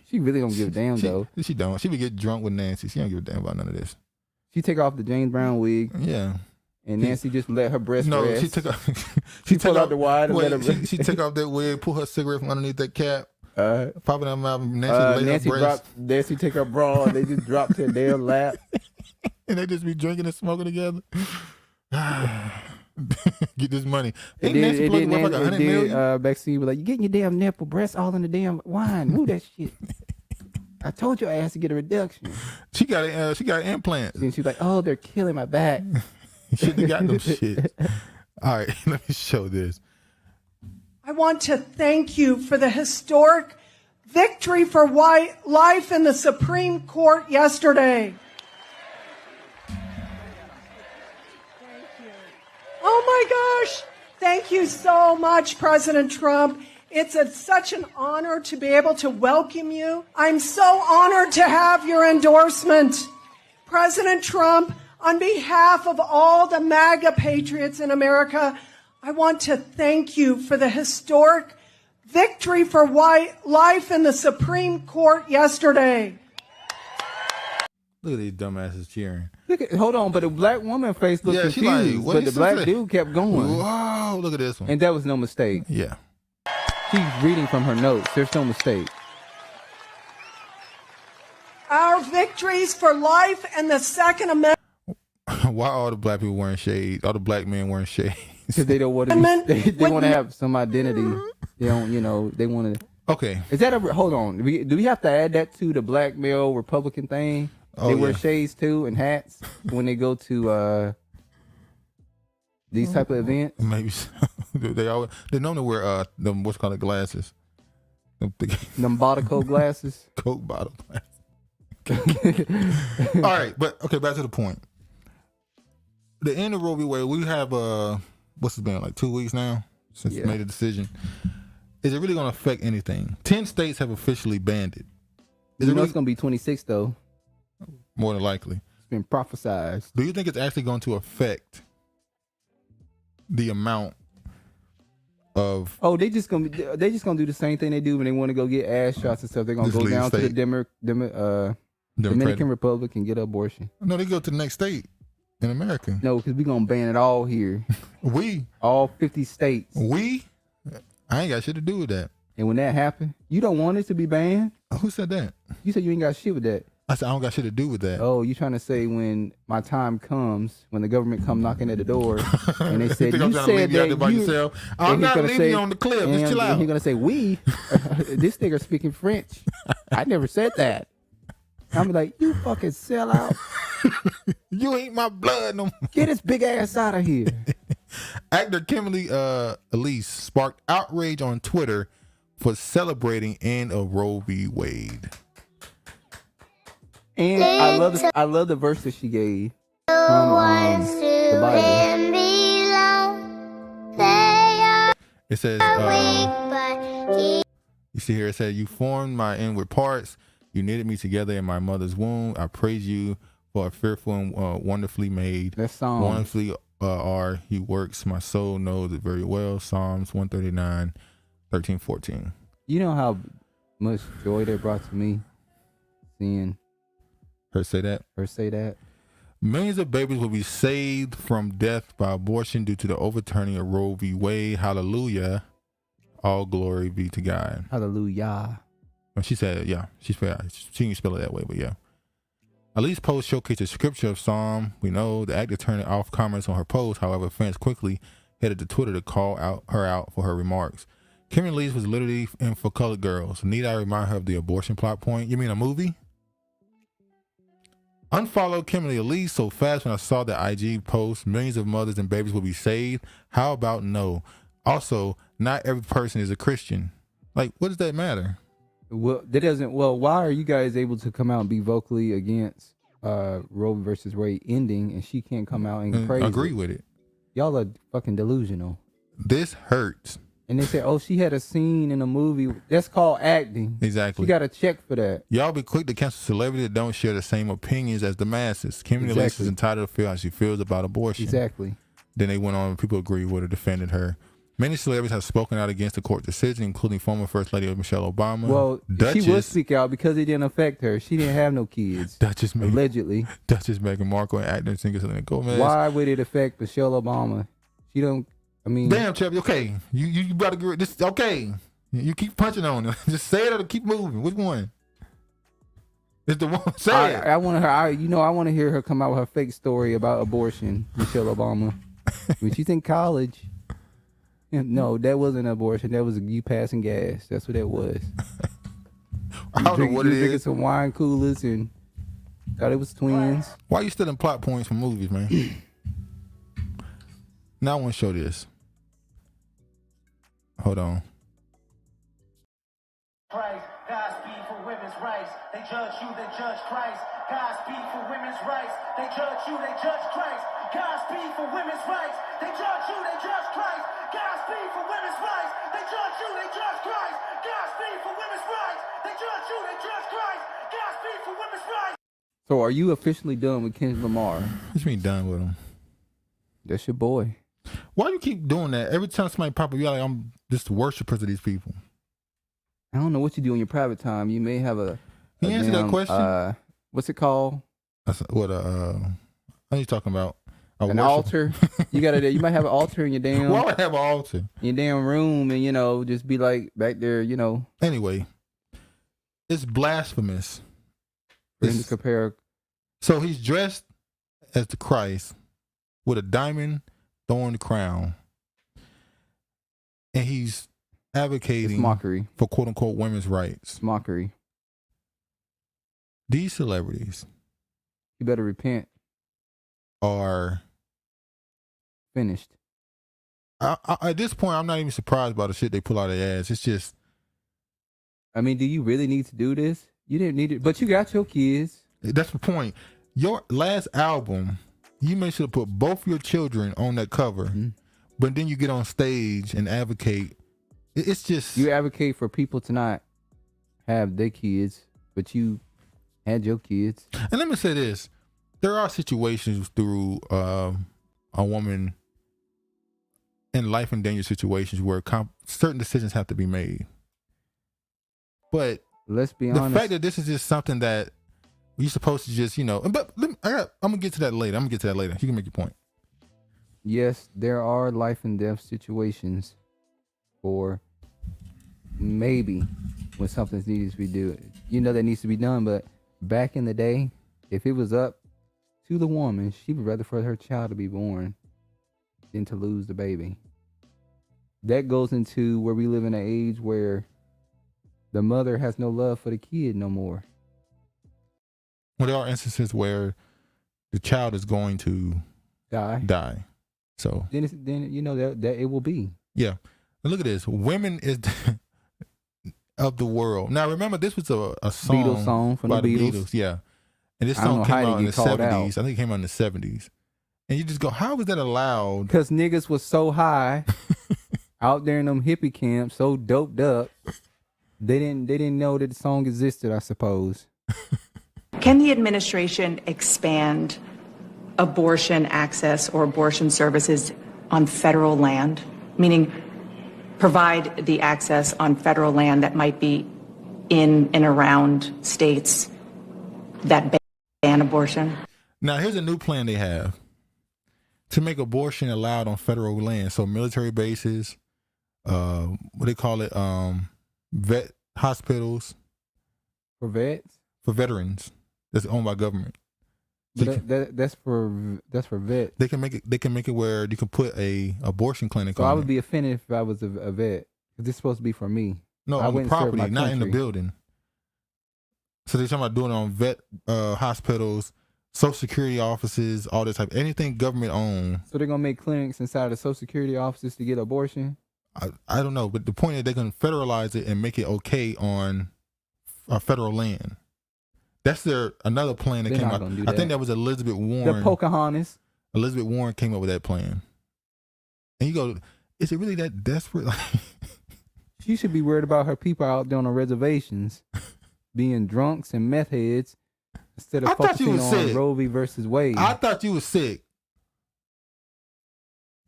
[SPEAKER 1] she really don't give a damn though.
[SPEAKER 2] She don't. She would get drunk with Nancy. She don't give a damn about none of this.
[SPEAKER 1] She take off the James Brown wig.
[SPEAKER 2] Yeah.
[SPEAKER 1] And Nancy just let her breast
[SPEAKER 2] No,
[SPEAKER 1] rest.
[SPEAKER 2] she took off.
[SPEAKER 1] She pulled out the wide.
[SPEAKER 2] She took off that wig, pull her cigarette from underneath that cap, pop it out her mouth.
[SPEAKER 1] Nancy take her bra and they just dropped to her damn lap.
[SPEAKER 2] And they just be drinking and smoking together. Get this money.
[SPEAKER 1] Ain't Nancy supposed to worth like $100 million? Maxine was like, "You getting your damn nipple breasts all in the damn wine? Move that shit." I told your ass to get a reduction.
[SPEAKER 2] She got implants.
[SPEAKER 1] And she's like, "Oh, they're killing my back."
[SPEAKER 2] Shouldn't have got them shit. All right, let me show this.
[SPEAKER 14] I want to thank you for the historic victory for white life in the Supreme Court yesterday. Oh my gosh. Thank you so much, President Trump. It's such an honor to be able to welcome you. I'm so honored to have your endorsement. President Trump, on behalf of all the MAGA patriots in America, I want to thank you for the historic victory for white life in the Supreme Court yesterday.
[SPEAKER 2] Look at these dumbasses cheering.
[SPEAKER 1] Hold on, but the black woman face looked confused, but the black dude kept going.
[SPEAKER 2] Whoa, look at this one.
[SPEAKER 1] And that was no mistake.
[SPEAKER 2] Yeah.
[SPEAKER 1] She's reading from her notes. There's no mistake.
[SPEAKER 14] Our victories for life and the Second Amendment.
[SPEAKER 2] Why all the black people wearing shades? All the black men wearing shades?
[SPEAKER 1] Because they don't want to. They want to have some identity. They don't. They want to.
[SPEAKER 2] Okay.
[SPEAKER 1] Is that hold on? Do we have to add that to the black male Republican thing? They wear shades too and hats when they go to these type of events.
[SPEAKER 2] Maybe so. They normally wear them what's called glasses.
[SPEAKER 1] Them bottle coat glasses.
[SPEAKER 2] Coke bottle glasses. All right, but okay, back to the point. The end of Roe v. Wade, we have what's it been, like 2 weeks now since we made a decision. Is it really going to affect anything? 10 states have officially banned it.
[SPEAKER 1] It's going to be 26 though.
[SPEAKER 2] More than likely.
[SPEAKER 1] It's been prophesized.
[SPEAKER 2] Do you think it's actually going to affect the amount of?
[SPEAKER 1] Oh, they just gonna do the same thing they do when they want to go get ass shots and stuff. They're gonna go down to the Dominican Republic and get an abortion.
[SPEAKER 2] No, they go to the next state in America.
[SPEAKER 1] No, because we're gonna ban it all here. All 50 states.
[SPEAKER 2] I ain't got shit to do with that.
[SPEAKER 1] And when that happens, you don't want it to be banned?
[SPEAKER 2] Who said that?
[SPEAKER 1] You said you ain't got shit with that.
[SPEAKER 2] I said I don't got shit to do with that.
[SPEAKER 1] Oh, you trying to say when my time comes, when the government come knocking at the door, and they said you said that
[SPEAKER 2] by yourself. I'm not leaving you on the cliff. Just chill out.
[SPEAKER 1] He's gonna say this nigga speaking French. I never said that. I'm like, you fucking sell out.
[SPEAKER 2] You ain't my blood no more.
[SPEAKER 1] Get his big ass out of here.
[SPEAKER 2] Actor Kimberly Elise sparked outrage on Twitter for celebrating end of Roe v. Wade.
[SPEAKER 1] And I love the verse that she gave from the Bible.
[SPEAKER 2] It says, you see here, it says, "You formed my inward parts. You knitted me together in my mother's womb. I praise you for a fearful and wonderfully made.
[SPEAKER 1] That song.
[SPEAKER 2] Wonderfully are he works. My soul knows it very well." Psalms 139, 13, 14.
[SPEAKER 1] You know how much joy that brought to me seeing
[SPEAKER 2] her say that? Millions of babies will be saved from death by abortion due to the overturning of Roe v. Wade. Hallelujah. All glory be to God.
[SPEAKER 1] Hallelujah.
[SPEAKER 2] Well, she said, yeah, she didn't spell it that way, but yeah. Ali's post showcased a scripture of Psalm. We know the actor turned off comments on her post. However, fans quickly headed to Twitter to call her out for her remarks. Kimberly Lee's was literally in For Colored Girls. Need I remind her of the abortion plot point? You mean a movie? Unfollowed Kimberly Elise so fast when I saw the IG post. Millions of mothers and babies will be saved. How about no? Also, not every person is a Christian. Like, what does that matter?
[SPEAKER 1] Well, that doesn't. Well, why are you guys able to come out and be vocally against Roe versus Wade ending, and she can't come out and praise
[SPEAKER 2] agree
[SPEAKER 1] it?
[SPEAKER 2] with it?
[SPEAKER 1] Y'all are fucking delusional.
[SPEAKER 2] This hurts.
[SPEAKER 1] And they say, oh, she had a scene in a movie. That's called acting.
[SPEAKER 2] Exactly.
[SPEAKER 1] She got a check for that.
[SPEAKER 2] Y'all be quick to cancel celebrities that don't share the same opinions as the masses. Kimberly Elise is entitled to feel how she feels about abortion.
[SPEAKER 1] Exactly.
[SPEAKER 2] Then they went on, people agree with her, defended her. Many celebrities have spoken out against the court decision, including former First Lady Michelle Obama.
[SPEAKER 1] Well,
[SPEAKER 2] Duchess,
[SPEAKER 1] she would speak out because it didn't affect her. She didn't have no kids.
[SPEAKER 2] Duchess
[SPEAKER 1] allegedly.
[SPEAKER 2] Duchess Meghan Markle and actor and singer Selena Gomez.
[SPEAKER 1] Why would it affect Michelle Obama? She don't. I mean,
[SPEAKER 2] damn, Chevy. Okay, you better agree. This okay. You keep punching on it. Just say it or keep moving. Which one? It's the one. Say it.
[SPEAKER 1] I want her. I want to hear her come out with her fake story about abortion. Michelle Obama. When she's in college. No, that wasn't an abortion. That was you passing gas. That's what that was.
[SPEAKER 2] I don't know what it is.
[SPEAKER 1] Drinking some wine coolers and thought it was twins.
[SPEAKER 2] Why are you stealing plot points from movies, man? Now I want to show this. Hold on.
[SPEAKER 15] Christ, Godspeed for women's rights. They judge you, they judge Christ. Godspeed for women's rights. They judge you, they judge Christ. Godspeed for women's rights. They judge you, they judge Christ. Godspeed for women's rights. They judge you, they judge Christ. Godspeed for women's rights. They judge you, they judge Christ. Godspeed for women's rights.
[SPEAKER 1] So are you officially done with Kendrick Lamar?
[SPEAKER 2] What you mean done with him?
[SPEAKER 1] That's your boy.
[SPEAKER 2] Why do you keep doing that? Every time somebody pop up, you're like, I'm just worshipers of these people.
[SPEAKER 1] I don't know what you do in your private time. You may have a
[SPEAKER 2] Can you answer that question?
[SPEAKER 1] What's it called?
[SPEAKER 2] What are you talking about?
[SPEAKER 1] An altar. You might have an altar in your damn.
[SPEAKER 2] Why would I have an altar?
[SPEAKER 1] In your damn room, and just be like back there,
[SPEAKER 2] Anyway, it's blasphemous.
[SPEAKER 1] For him to compare.
[SPEAKER 2] So he's dressed as the Christ with a diamond thorn crown, and he's advocating
[SPEAKER 1] mockery
[SPEAKER 2] for quote unquote women's rights.
[SPEAKER 1] It's mockery.
[SPEAKER 2] These celebrities,
[SPEAKER 1] you better repent.
[SPEAKER 2] Are
[SPEAKER 1] finished.
[SPEAKER 2] At this point, I'm not even surprised by the shit they pull out of their ass. It's just,
[SPEAKER 1] I mean, do you really need to do this? You didn't need it, but you got your kids.
[SPEAKER 2] That's the point. Your last album, you made sure to put both your children on that cover, but then you get on stage and advocate. It's just,
[SPEAKER 1] you advocate for people to not have their kids, but you had your kids.
[SPEAKER 2] And let me say this. There are situations through a woman in life and danger situations where certain decisions have to be made. But
[SPEAKER 1] let's be honest.
[SPEAKER 2] The fact that this is just something that you're supposed to just, but I'm going to get to that later. You can make your point.
[SPEAKER 1] Yes, there are life and death situations for maybe when something needs to be done. That needs to be done. But back in the day, if it was up to the woman, she would rather for her child to be born than to lose the baby. That goes into where we live in an age where the mother has no love for the kid no more.
[SPEAKER 2] Well, there are instances where the child is going to die. So
[SPEAKER 1] then that it will be.
[SPEAKER 2] Yeah. And look at this. Women is of the world. Now remember, this was a song,
[SPEAKER 1] Beatles song from
[SPEAKER 2] by
[SPEAKER 1] the Beatles.
[SPEAKER 2] Yeah. And this song came out in the 70s. I think it came out in the 70s. And you just go, how was that allowed?
[SPEAKER 1] Because niggas was so high out there in them hippie camps, so doped up. They didn't know that the song existed, I suppose.
[SPEAKER 16] Can the administration expand abortion access or abortion services on federal land? Meaning provide the access on federal land that might be in and around states that ban abortion?
[SPEAKER 2] Now, here's a new plan they have to make abortion allowed on federal land. So military bases, what they call it, vet hospitals.
[SPEAKER 1] For vets?
[SPEAKER 2] For veterans that's owned by government. So
[SPEAKER 1] That's for vets.
[SPEAKER 2] they can make it where you can put a abortion clinic
[SPEAKER 1] So
[SPEAKER 2] on
[SPEAKER 1] I would
[SPEAKER 2] it.
[SPEAKER 1] be offended if I was a vet. Because this is supposed to be for me.
[SPEAKER 2] No,
[SPEAKER 1] I
[SPEAKER 2] on the
[SPEAKER 1] wouldn't serve
[SPEAKER 2] property,
[SPEAKER 1] my
[SPEAKER 2] not in the
[SPEAKER 1] country.
[SPEAKER 2] building. So they're talking about doing it on vet hospitals, Social Security offices, all this type, anything government owned.
[SPEAKER 1] So they're gonna make clinics inside of Social Security offices to get abortion?
[SPEAKER 2] I don't know, but the point is they're gonna federalize it and make it okay on federal land. That's another plan that
[SPEAKER 1] They're
[SPEAKER 2] came
[SPEAKER 1] not
[SPEAKER 2] out.
[SPEAKER 1] gonna do
[SPEAKER 2] I
[SPEAKER 1] that.
[SPEAKER 2] think that was Elizabeth Warren.
[SPEAKER 1] The Pocahontas.
[SPEAKER 2] Elizabeth Warren came up with that plan. And you go, is it really that desperate?
[SPEAKER 1] She should be worried about her people out there on the reservations being drunks and meth heads instead of
[SPEAKER 2] I thought you
[SPEAKER 1] focusing
[SPEAKER 2] was
[SPEAKER 1] on
[SPEAKER 2] sick.
[SPEAKER 1] Roe v. versus Wade.
[SPEAKER 2] I thought you was sick.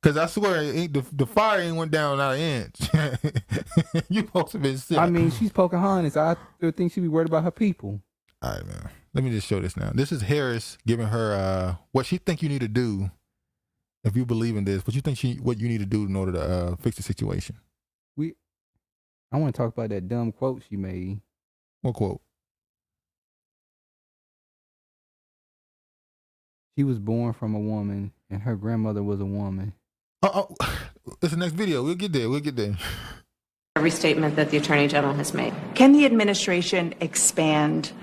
[SPEAKER 2] Cause I swear the fire ain't went down not an inch. You supposed to be sick.
[SPEAKER 1] I mean, she's Pocahontas. I think she'd be worried about her people.
[SPEAKER 2] All right, man. Let me just show this now. This is Harris giving her what she think you need to do if you believe in this. What you need to do in order to fix the situation.
[SPEAKER 1] I want to talk about that dumb quote she made.
[SPEAKER 2] What quote?
[SPEAKER 1] She was born from a woman, and her grandmother was a woman.
[SPEAKER 2] Oh, it's the next video. We'll get there.
[SPEAKER 17] Every statement that the Attorney General has made.
[SPEAKER 16] Can the administration expand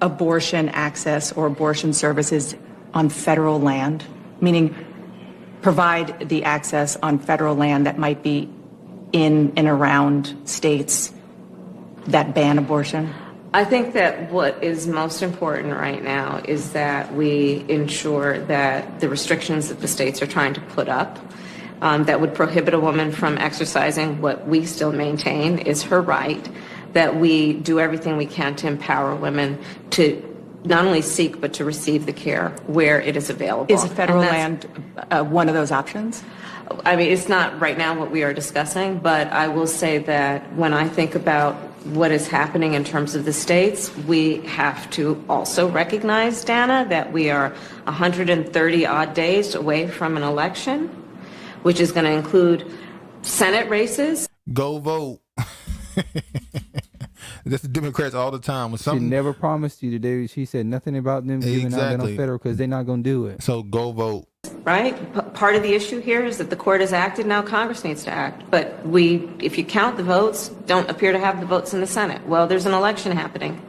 [SPEAKER 16] abortion access or abortion services on federal land, meaning provide the access on federal land that might be in and around states that ban abortion?
[SPEAKER 17] I think that what is most important right now is that we ensure that the restrictions that the states are trying to put up that would prohibit a woman from exercising what we still maintain is her right, that we do everything we can to empower women to not only seek but to receive the care where it is available.
[SPEAKER 16] Is federal land one of those options?
[SPEAKER 17] I mean, it's not right now what we are discussing, but I will say that when I think about what is happening in terms of the states, we have to also recognize, Dana, that we are 130 odd days away from an election, which is going to include Senate races.
[SPEAKER 2] Go vote. That's the Democrats all the time. When
[SPEAKER 1] She never promised you today. She said nothing about them giving out that on federal because they're not going to do it.
[SPEAKER 2] So go vote.
[SPEAKER 17] Right? Part of the issue here is that the court has acted, now Congress needs to act. But if you count the votes, don't appear to have the votes in the Senate. Well, there's an election happening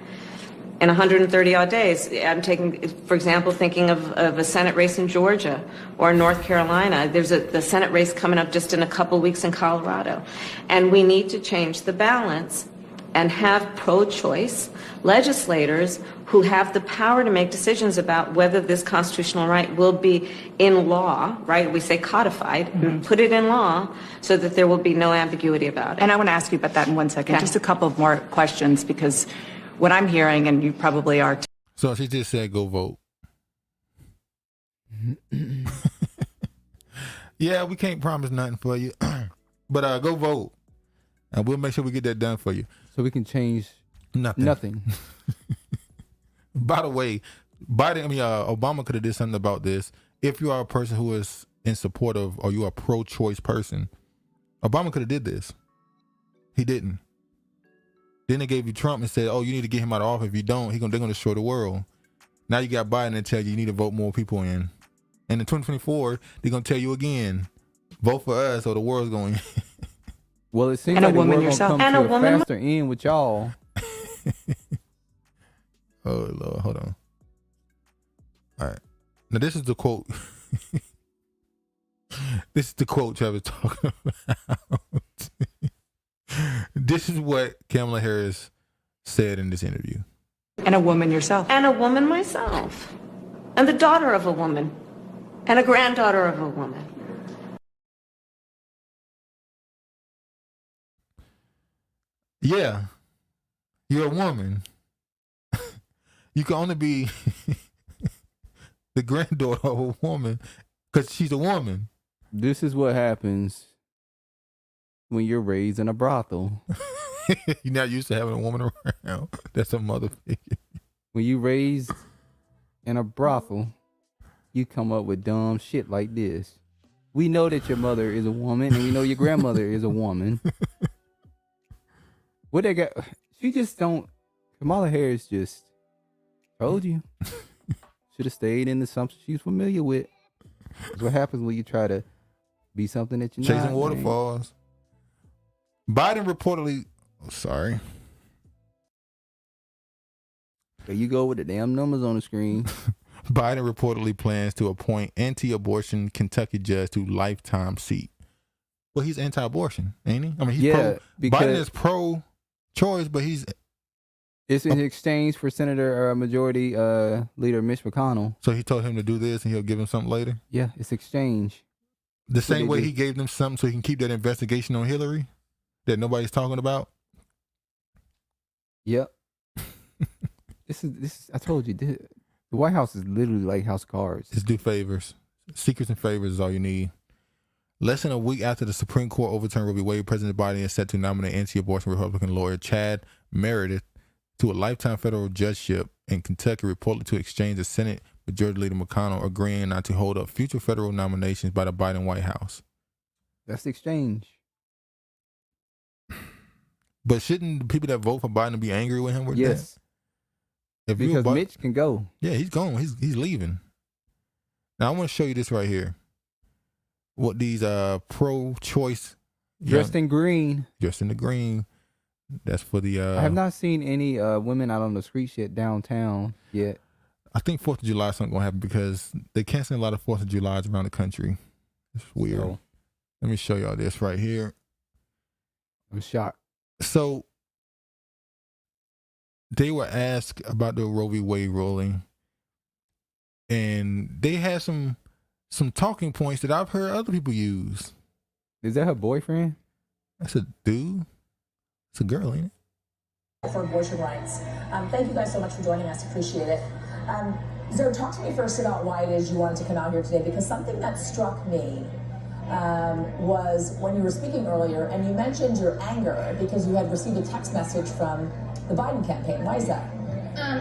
[SPEAKER 17] in 130 odd days. I'm taking, for example, thinking of a Senate race in Georgia or North Carolina. There's the Senate race coming up just in a couple weeks in Colorado. And we need to change the balance and have pro-choice legislators who have the power to make decisions about whether this constitutional right will be in law, right? We say codified, put it in law so that there will be no ambiguity about it.
[SPEAKER 16] And I want to ask you about that in 1 second.
[SPEAKER 17] Okay.
[SPEAKER 16] Just a couple of more questions, because what I'm hearing, and you probably are too.
[SPEAKER 2] So she just said go vote. Yeah, we can't promise nothing for you. But go vote. And we'll make sure we get that done for you.
[SPEAKER 1] So we can change
[SPEAKER 2] nothing. By the way, Obama could have did something about this. If you are a person who is in support of, or you are a pro-choice person, Obama could have did this. He didn't. Then they gave you Trump and said, oh, you need to get him out of office. If you don't, they're going to destroy the world. Now you got Biden that tell you need to vote more people in. And in 2024, they're going to tell you again, vote for us or the world's going
[SPEAKER 1] Well, it seems
[SPEAKER 16] And a
[SPEAKER 1] like the
[SPEAKER 16] woman
[SPEAKER 1] world
[SPEAKER 16] yourself.
[SPEAKER 1] gonna
[SPEAKER 16] And
[SPEAKER 1] come
[SPEAKER 16] a
[SPEAKER 1] to
[SPEAKER 16] woman-
[SPEAKER 1] a faster end with y'all.
[SPEAKER 2] Oh, Lord, hold on. All right. Now, this is the quote. This is the quote Travis talking about. This is what Kamala Harris said in this interview.
[SPEAKER 16] And a woman yourself.
[SPEAKER 17] And a woman myself. And the daughter of a woman. And a granddaughter of a woman.
[SPEAKER 2] Yeah, you're a woman. You can only be the granddaughter of a woman because she's a woman.
[SPEAKER 1] This is what happens when you're raised in a brothel.
[SPEAKER 2] You're not used to having a woman around. That's a mother figure.
[SPEAKER 1] When you raised in a brothel, you come up with dumb shit like this. We know that your mother is a woman, and we know your grandmother is a woman. What they got? She just don't. Kamala Harris just told you. Should have stayed in the something she's familiar with. That's what happens when you try to be something that you're not.
[SPEAKER 2] Chasing waterfalls. Biden reportedly. Sorry.
[SPEAKER 1] There you go with the damn numbers on the screen.
[SPEAKER 2] Biden reportedly plans to appoint anti-abortion Kentucky judge to lifetime seat. Well, he's anti-abortion, ain't he? I mean, he's Biden is pro-choice, but he's...
[SPEAKER 1] It's in exchange for Senator Majority Leader Mitch McConnell.
[SPEAKER 2] So he told him to do this and he'll give him something later?
[SPEAKER 1] Yeah, it's exchange.
[SPEAKER 2] The same way he gave them something so he can keep that investigation on Hillary that nobody's talking about?
[SPEAKER 1] Yep. This is. I told you, the White House is literally like House of Cards.
[SPEAKER 2] Just do favors. Secrets and favors is all you need. Less than a week after the Supreme Court overturned Roe v. Wade, President Biden is set to nominate anti-abortion Republican lawyer Chad Meredith to a lifetime federal judgeship in Kentucky, reportedly to exchange the Senate Majority Leader McConnell agreeing not to hold up future federal nominations by the Biden White House.
[SPEAKER 1] That's the exchange.
[SPEAKER 2] But shouldn't the people that vote for Biden be angry with him with
[SPEAKER 1] yes.
[SPEAKER 2] that? If
[SPEAKER 1] because Mitch can go.
[SPEAKER 2] Yeah, he's going. He's leaving. Now I want to show you this right here. What these pro-choice
[SPEAKER 1] dressed in green.
[SPEAKER 2] Dressed in the green. That's for the
[SPEAKER 1] I have not seen any women out on the street shit downtown yet.
[SPEAKER 2] I think 4th of July is something gonna happen because they canceling a lot of 4th of Julys around the country. It's weird.
[SPEAKER 1] So,
[SPEAKER 2] let me show y'all this right here.
[SPEAKER 1] I'm shocked.
[SPEAKER 2] So they were asked about the Roe v. Wade ruling, and they had some talking points that I've heard other people use.
[SPEAKER 1] Is that her boyfriend?
[SPEAKER 2] That's a dude. It's a girl, ain't it?
[SPEAKER 18] For abortion rights. Thank you guys so much for joining us. Appreciate it. Zoe, talk to me first about why it is you wanted to come out here today, because something that struck me was when you were speaking earlier and you mentioned your anger because you had received a text message from the Biden campaign. Why is that?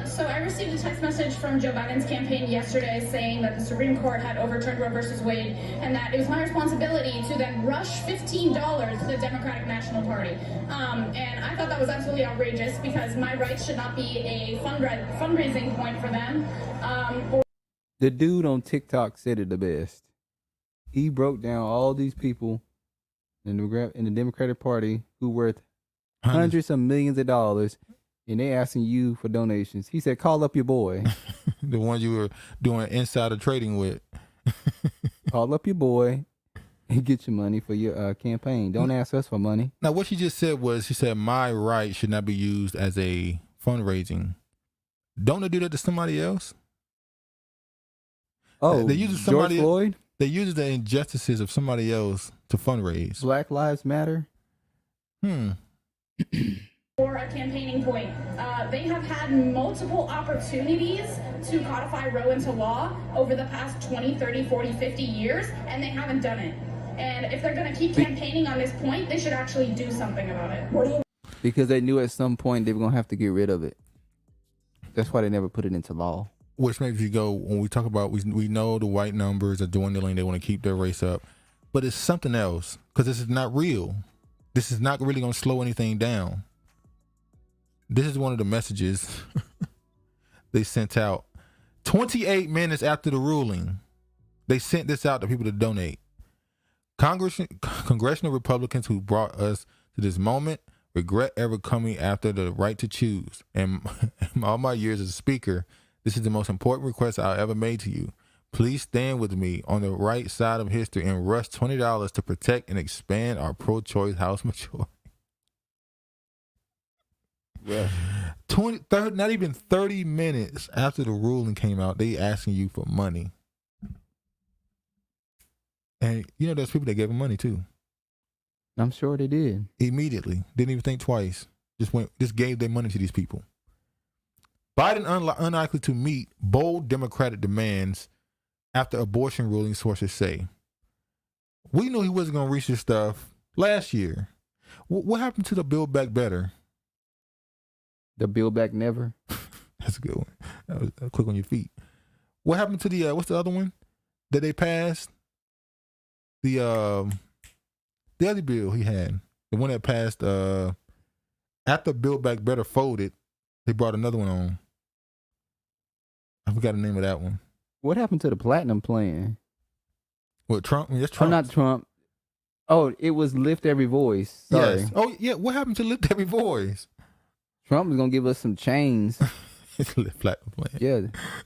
[SPEAKER 19] So I received a text message from Joe Biden's campaign yesterday saying that the Supreme Court had overturned Roe versus Wade and that it was my responsibility to then rush $15 to the Democratic National Party. And I thought that was absolutely outrageous because my rights should not be a fundraising point for them.
[SPEAKER 1] The dude on TikTok said it the best. He broke down all these people in the Democratic Party who worth hundreds of millions of dollars, and they asking you for donations. He said, call up your boy.
[SPEAKER 2] The one you were doing insider trading with.
[SPEAKER 1] Call up your boy and get your money for your campaign. Don't ask us for money.
[SPEAKER 2] Now, what she just said was, she said, my right should not be used as a fundraising. Don't they do that to somebody else?
[SPEAKER 1] Oh,
[SPEAKER 2] they use
[SPEAKER 1] George Floyd?
[SPEAKER 2] They use the injustices of somebody else to fundraise.
[SPEAKER 1] Black Lives Matter?
[SPEAKER 19] For a campaigning point. They have had multiple opportunities to codify Roe into law over the past 20, 30, 40, 50 years, and they haven't done it. And if they're going to keep campaigning on this point, they should actually do something about it.
[SPEAKER 1] Because they knew at some point they were going to have to get rid of it. That's why they never put it into law.
[SPEAKER 2] Which makes you go, when we talk about, we know the white numbers are dwindling, they want to keep their race up, but it's something else, because this is not real. This is not really going to slow anything down. This is one of the messages they sent out. 28 minutes after the ruling, they sent this out to people to donate. Congressional Republicans who brought us to this moment regret ever coming after the right to choose. And in all my years as a speaker, this is the most important request I've ever made to you. Please stand with me on the right side of history and rush $20 to protect and expand our pro-choice House majority.
[SPEAKER 1] Yeah.
[SPEAKER 2] Not even 30 minutes after the ruling came out, they asking you for money. And you know, there's people that gave them money too.
[SPEAKER 1] I'm sure they did.
[SPEAKER 2] Immediately. Didn't even think twice. Just gave their money to these people. Biden unlikely to meet bold Democratic demands after abortion ruling, sources say. We knew he wasn't going to reach this stuff last year. What happened to the Build Back Better?
[SPEAKER 1] The Build Back Never?
[SPEAKER 2] That's a good one. That was quick on your feet. What happened to the, what's the other one? that they passed, the other bill he had, the one that passed after Build Back Better folded, they brought another one on. I forgot the name of that one.
[SPEAKER 1] What happened to the platinum plan?
[SPEAKER 2] What, Trump? Yes, Trump.
[SPEAKER 1] Oh, not Trump. Oh, it was Lift Every Voice. Sorry.
[SPEAKER 2] Yes. Oh, yeah. What happened to Lift Every Voice?
[SPEAKER 1] Trump was gonna give us some chains.
[SPEAKER 2] Platinum plan.
[SPEAKER 1] Yeah,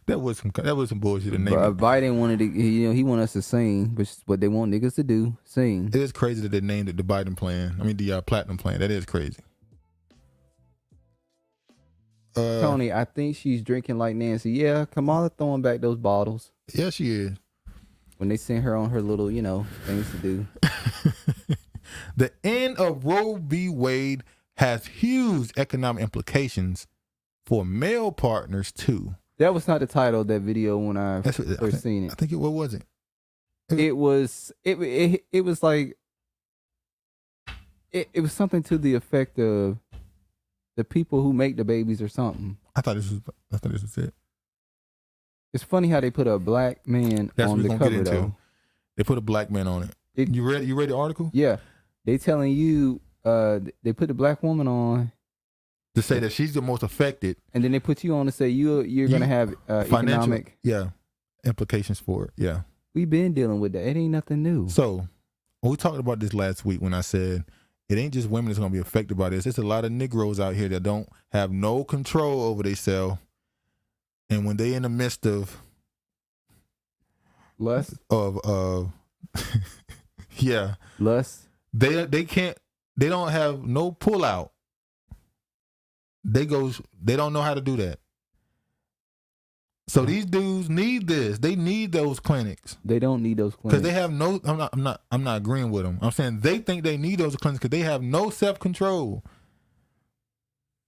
[SPEAKER 2] that was some bullshit.
[SPEAKER 1] Biden wanted to, he wanted us to sing, which is what they want niggas to do, sing.
[SPEAKER 2] It is crazy that they named it the Biden plan. I mean the platinum plan. That is crazy.
[SPEAKER 1] Tony, I think she's drinking like Nancy. Yeah, Kamala throwing back those bottles.
[SPEAKER 2] Yeah, she is.
[SPEAKER 1] When they send her on her little, things to do.
[SPEAKER 2] The end of Roe v. Wade has huge economic implications for male partners too.
[SPEAKER 1] That was not the title of that video when I first seen it.
[SPEAKER 2] I think what was it?
[SPEAKER 1] It was like it was something to the effect of the people who make the babies or something.
[SPEAKER 2] I thought this was it.
[SPEAKER 1] It's funny how they put a black man on the cover though.
[SPEAKER 2] They put a black man on it. You read the article?
[SPEAKER 1] Yeah. They telling you they put the black woman on
[SPEAKER 2] to say that she's the most affected,
[SPEAKER 1] and then they put you on to say you're gonna have economic
[SPEAKER 2] implications for it. Yeah,
[SPEAKER 1] we've been dealing with that. It ain't nothing new.
[SPEAKER 2] So we talked about this last week when I said it ain't just women that's gonna be affected by this. It's a lot of Negroes out here that don't have no control over themselves, and when they in the midst of
[SPEAKER 1] lust lust,
[SPEAKER 2] they don't have no pull out. They don't know how to do that. So these dudes need this. They need those clinics.
[SPEAKER 1] They don't need those clinics
[SPEAKER 2] because they have no. I'm not agreeing with them. I'm saying they think they need those clinics because they have no self control.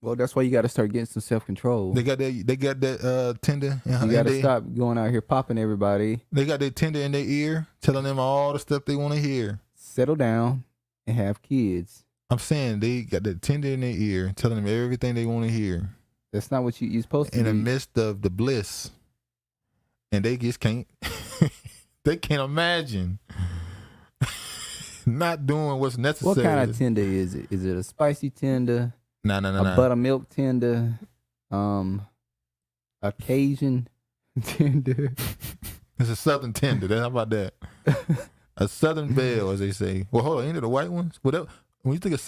[SPEAKER 1] Well, that's why you got to start getting some self control.
[SPEAKER 2] They got that tender.
[SPEAKER 1] You got to stop going out here popping everybody.
[SPEAKER 2] They got that tender in their ear, telling them all the stuff they want to hear.
[SPEAKER 1] Settle down and have kids.
[SPEAKER 2] I'm saying they got that tender in their ear, telling them everything they want to hear.
[SPEAKER 1] That's not what you're supposed to do.
[SPEAKER 2] In the midst of the bliss. And they just can't, they can't imagine not doing what's necessary.
[SPEAKER 1] What kind of tender is it? Is it a spicy tender?
[SPEAKER 2] No.
[SPEAKER 1] A buttermilk tender? A Cajun tender?
[SPEAKER 2] It's a Southern tender. How about that? A Southern Belle, as they say. Well, hold on. Ain't it the white ones? Whatever. When you think of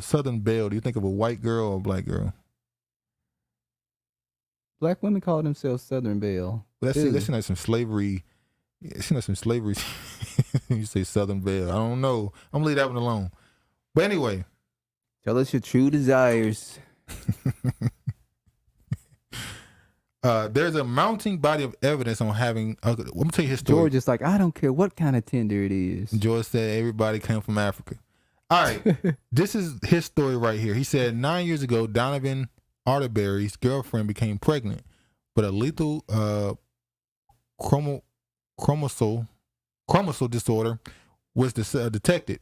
[SPEAKER 2] Southern Belle, do you think of a white girl or a black girl?
[SPEAKER 1] Black women call themselves Southern Belle.
[SPEAKER 2] Well, that's like some slavery. It's like some slavery. You say Southern Belle. I don't know. I'm gonna leave that one alone. But anyway,
[SPEAKER 1] tell us your true desires.
[SPEAKER 2] There's a mounting body of evidence on having. I'm gonna tell you his story.
[SPEAKER 1] George is like, I don't care what kind of tender it is.
[SPEAKER 2] George said everybody came from Africa. All right, this is his story right here. He said 9 years ago, Donovan Arterberry's girlfriend became pregnant, but a lethal chromosome disorder was detected.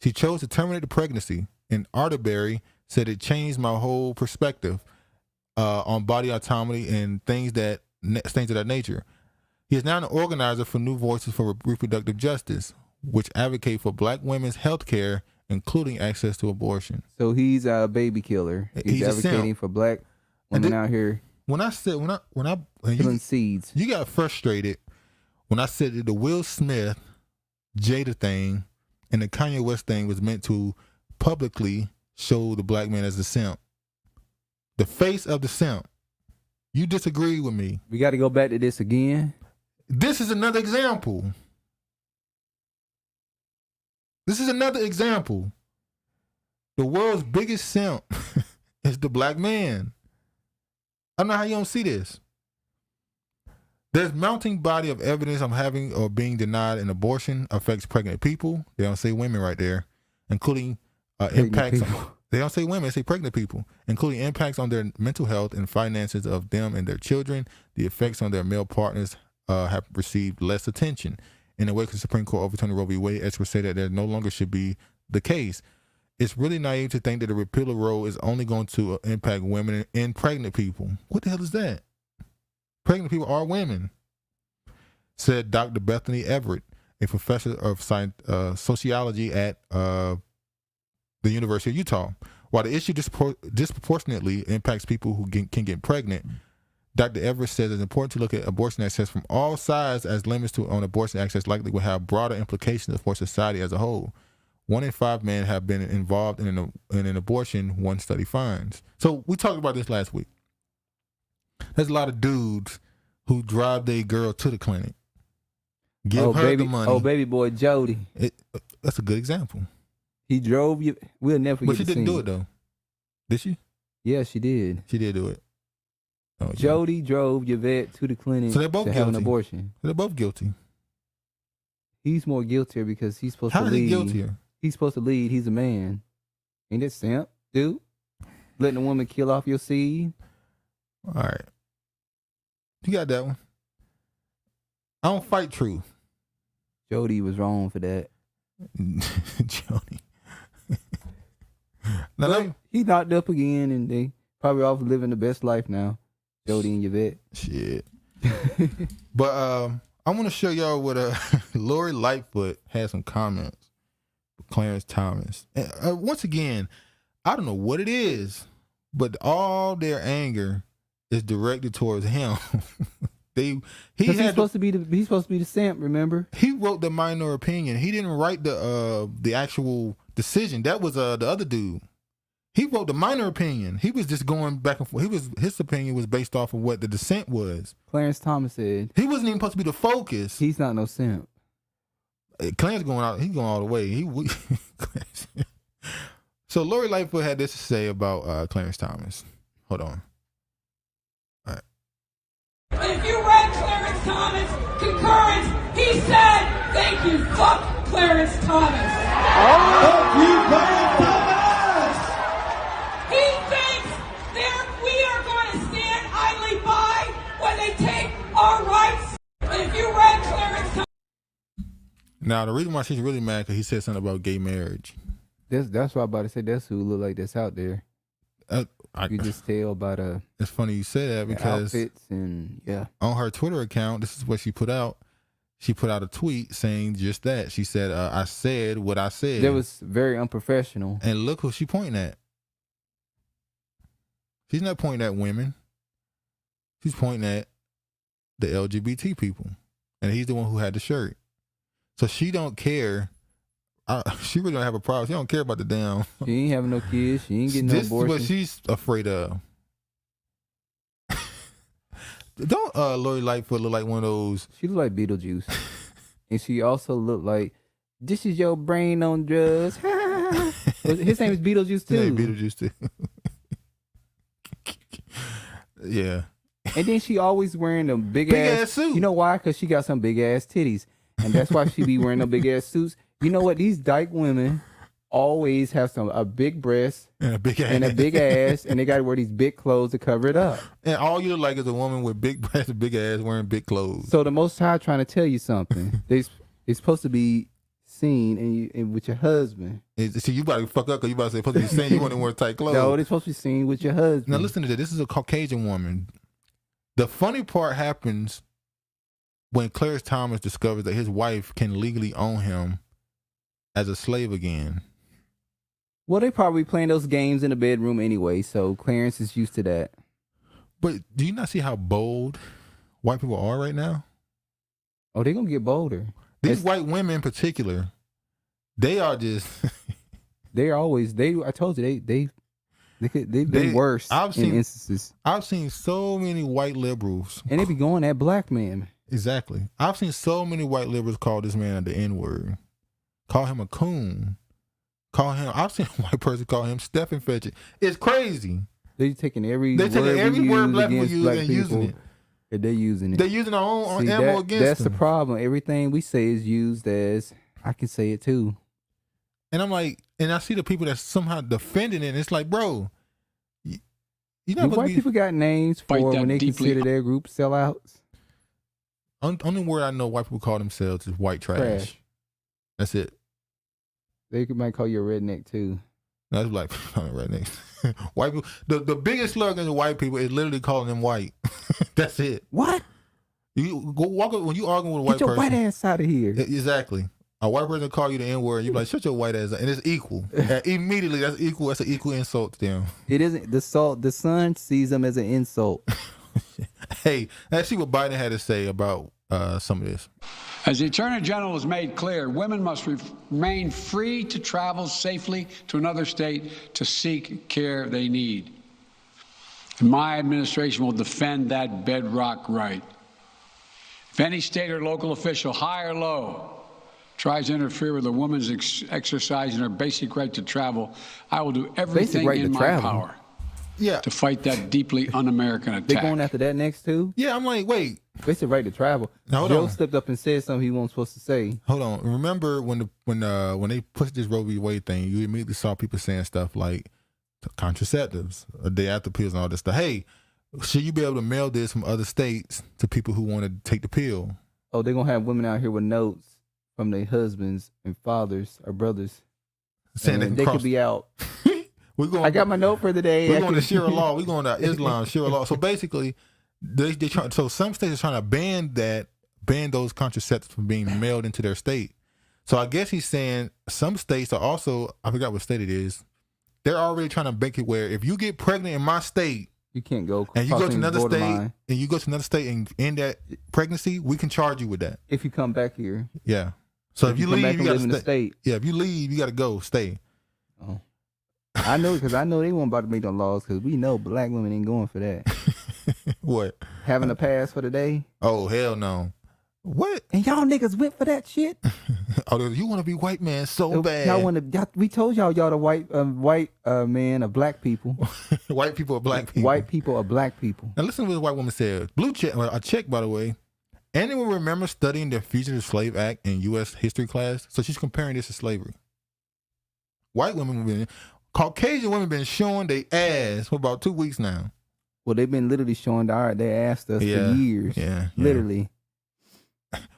[SPEAKER 2] She chose to terminate the pregnancy, and Arterberry said it changed my whole perspective on body autonomy and things of that nature. He is now an organizer for New Voices for Reproductive Justice, which advocate for black women's health care, including access to abortion.
[SPEAKER 1] So he's a baby killer. He's advocating for black women out here.
[SPEAKER 2] When I
[SPEAKER 1] killing seeds.
[SPEAKER 2] You got frustrated when I said that the Will Smith Jada thing and the Kanye West thing was meant to publicly show the black man as a simp. The face of the simp. You disagree with me.
[SPEAKER 1] We got to go back to this again.
[SPEAKER 2] This is another example. This is another example. The world's biggest simp is the black man. I don't know how you don't see this. There's mounting body of evidence on having or being denied an abortion affects pregnant people. They don't say women right there, including impacts. They don't say women, they say pregnant people, including impacts on their mental health and finances of them and their children. The effects on their male partners have received less attention. In the wake of the Supreme Court overturning Roe v. Wade, experts say that there no longer should be the case. It's really naive to think that the repeal of Roe is only going to impact women and pregnant people. What the hell is that? Pregnant people are women. said Dr. Bethany Everett, a professor of sociology at the University of Utah. While the issue disproportionately impacts people who can get pregnant, Dr. Everett says it's important to look at abortion access from all sides, as limits on abortion access likely will have broader implications for society as a whole. 1 in 5 men have been involved in an abortion, one study finds. So we talked about this last week. There's a lot of dudes who drive their girl to the clinic, give her the money.
[SPEAKER 1] Oh, baby boy Jody.
[SPEAKER 2] That's a good example.
[SPEAKER 1] He drove you. We'll never forget.
[SPEAKER 2] But she didn't do it though. Did she?
[SPEAKER 1] Yeah, she did.
[SPEAKER 2] She did do it. Oh,
[SPEAKER 1] Jody drove Yvette to the clinic
[SPEAKER 2] so they're both
[SPEAKER 1] to
[SPEAKER 2] guilty.
[SPEAKER 1] have an abortion.
[SPEAKER 2] They're both guilty.
[SPEAKER 1] He's more guiltier because he's supposed
[SPEAKER 2] How
[SPEAKER 1] to
[SPEAKER 2] is
[SPEAKER 1] lead.
[SPEAKER 2] he guiltier?
[SPEAKER 1] He's supposed to lead. He's a man. Ain't that simp, dude? Letting a woman kill off your seed.
[SPEAKER 2] All right. You got that one. I don't fight truth.
[SPEAKER 1] Jody was wrong for that.
[SPEAKER 2] Jody. Now,
[SPEAKER 1] he knocked up again, and they probably off living the best life now. Jody and Yvette.
[SPEAKER 2] Shit. But I want to show y'all what Lori Lightfoot had some comments with Clarence Thomas. And, once again, I don't know what it is, but all their anger is directed towards him. He's supposed to be the simp, remember? He wrote the minor opinion. He didn't write the actual decision. That was the other dude. He wrote the minor opinion. He was just going back and forth. His opinion was based off of what the dissent was.
[SPEAKER 1] Clarence Thomas said
[SPEAKER 2] he wasn't even supposed to be the focus.
[SPEAKER 1] He's not no simp.
[SPEAKER 2] Clarence going out. He's going all the way. So Lori Lightfoot had this to say about Clarence Thomas. Hold on. All right.
[SPEAKER 20] If you read Clarence Thomas' concurrence, he said, "Thank you, fuck Clarence Thomas."
[SPEAKER 15] Fuck you, Clarence Thomas.
[SPEAKER 20] He thinks that we are going to stand idly by when they take our rights. If you read Clarence Thomas.
[SPEAKER 2] Now, the reason why she's really mad because he said something about gay marriage.
[SPEAKER 1] That's what I'm about to say. That's who look like that's out there. You just tell by the.
[SPEAKER 2] It's funny you say that because
[SPEAKER 1] outfits and
[SPEAKER 2] on her Twitter account, this is what she put out. She put out a tweet saying just that. She said, "I said what I said."
[SPEAKER 1] That was very unprofessional.
[SPEAKER 2] And look who she pointing at. She's not pointing at women. She's pointing at the LGBT people, and he's the one who had the shirt. So she don't care. She really don't have a problem. She don't care about the damn.
[SPEAKER 1] She ain't having no kids. She ain't getting no abortion.
[SPEAKER 2] This is what she's afraid of. Don't Lori Lightfoot look like one of those?
[SPEAKER 1] She look like Beetlejuice. And she also look like, this is your brain on drugs. His name is Beetlejuice too.
[SPEAKER 2] His name Beetlejuice too. Yeah.
[SPEAKER 1] And then she always wearing them big ass
[SPEAKER 2] suit.
[SPEAKER 1] You know why? Because she got some big ass titties. And that's why she be wearing them big ass suits. You know what? These dyke women always have a big breast
[SPEAKER 2] and a big
[SPEAKER 1] ass, and they got to wear these big clothes to cover it up.
[SPEAKER 2] And all you look like is a woman with big breasts and big ass wearing big clothes.
[SPEAKER 1] So the Most High trying to tell you something. It's supposed to be seen and with your husband.
[SPEAKER 2] See, you about to fuck up because you about to say supposed to be seen. You want to wear tight clothes.
[SPEAKER 1] No, they're supposed to be seen with your husband.
[SPEAKER 2] Now listen to this. This is a Caucasian woman. The funny part happens when Clarence Thomas discovers that his wife can legally own him as a slave again.
[SPEAKER 1] Well, they probably playing those games in the bedroom anyway, so Clarence is used to that.
[SPEAKER 2] But do you not see how bold white people are right now?
[SPEAKER 1] Oh, they're going to get bolder.
[SPEAKER 2] These white women in particular, they are just...
[SPEAKER 1] They're always... I told you, they've been worse in instances.
[SPEAKER 2] I've seen so many white liberals...
[SPEAKER 1] And they be going at black men.
[SPEAKER 2] Exactly. I've seen so many white liberals call this man the N-word. Call him a coon. I've seen a white person call him Stephen Fetchit. It's crazy.
[SPEAKER 1] They're taking every word
[SPEAKER 2] black people use and using it.
[SPEAKER 1] They're using it.
[SPEAKER 2] They're using our own ammo against
[SPEAKER 1] That's
[SPEAKER 2] them.
[SPEAKER 1] the problem. Everything we say is used as, I can say it too.
[SPEAKER 2] And I'm like, and I see the people that's somehow defending it, and it's like, bro, you know
[SPEAKER 1] what people got names for when they consider their group sellouts?
[SPEAKER 2] Only word I know white people call themselves is white trash. That's it.
[SPEAKER 1] They might call you a redneck too.
[SPEAKER 2] No, that's black people rednecks. White people. The biggest slogan of white people is literally calling them white. That's it.
[SPEAKER 1] What?
[SPEAKER 2] You go walk up when you arguing with a white
[SPEAKER 1] Get your
[SPEAKER 2] person.
[SPEAKER 1] white ass out of here.
[SPEAKER 2] Exactly. A white person call you the N word, you be like, shut your white ass up. And it's equal. Immediately, that's equal. That's an equal insult to them.
[SPEAKER 1] It isn't the son sees them as an insult.
[SPEAKER 2] Hey, let's see what Biden had to say about some of this.
[SPEAKER 21] As the Attorney General has made clear, women must remain free to travel safely to another state to seek care they need. And my administration will defend that bedrock right. If any state or local official, high or low, tries to interfere with a woman's exercising her basic right to travel, I will do everything in my power to fight that deeply un-American attack.
[SPEAKER 1] They going after that next too?
[SPEAKER 2] Yeah, I'm like, wait.
[SPEAKER 1] Basic right to travel.
[SPEAKER 2] Now, hold
[SPEAKER 1] Joe
[SPEAKER 2] on.
[SPEAKER 1] stepped up and said something he wasn't supposed to say.
[SPEAKER 2] Hold on. Remember when they pushed this Roe v. Wade thing, you immediately saw people saying stuff like contraceptives, a day after pills and all this stuff. Hey, should you be able to mail this from other states to people who want to take the pill?
[SPEAKER 1] Oh, they're gonna have women out here with notes from their husbands and fathers or brothers
[SPEAKER 2] saying
[SPEAKER 1] they could be out. I got my note for the day.
[SPEAKER 2] We're going to Shira law. We're going to Islam, Shira law. So basically, they try. So some states are trying to ban those contraceptives from being mailed into their state. So I guess he's saying some states are also, I forgot what state it is, they're already trying to make it where if you get pregnant in my state,
[SPEAKER 1] you can't go.
[SPEAKER 2] And you go to another state,
[SPEAKER 1] borderline.
[SPEAKER 2] and you go to another state and end that pregnancy, we can charge you with that.
[SPEAKER 1] If you come back here.
[SPEAKER 2] Yeah. So if you
[SPEAKER 1] come
[SPEAKER 2] leave,
[SPEAKER 1] back
[SPEAKER 2] you
[SPEAKER 1] and
[SPEAKER 2] got
[SPEAKER 1] live in
[SPEAKER 2] to
[SPEAKER 1] the
[SPEAKER 2] stay.
[SPEAKER 1] state.
[SPEAKER 2] Yeah, if you leave, you got to go stay.
[SPEAKER 1] Oh. I know because I know they weren't about to make no laws because we know black women ain't going for that.
[SPEAKER 2] What?
[SPEAKER 1] Having a pass for the day?
[SPEAKER 2] Oh, hell no. What?
[SPEAKER 1] And y'all niggas went for that shit?
[SPEAKER 2] Oh, you want to be white man so bad.
[SPEAKER 1] Y'all want to? We told y'all the white man of black people.
[SPEAKER 2] White people are black people.
[SPEAKER 1] White people are black people.
[SPEAKER 2] Now listen to what the white woman said. Blue check, a check by the way. Anyone remember studying the Fugitive Slave Act in U.S. history class? So she's comparing this to slavery. White women, Caucasian women been showing their ass for about 2 weeks now.
[SPEAKER 1] Well, they've been literally showing they asked us for years.
[SPEAKER 2] Yeah.
[SPEAKER 1] Literally.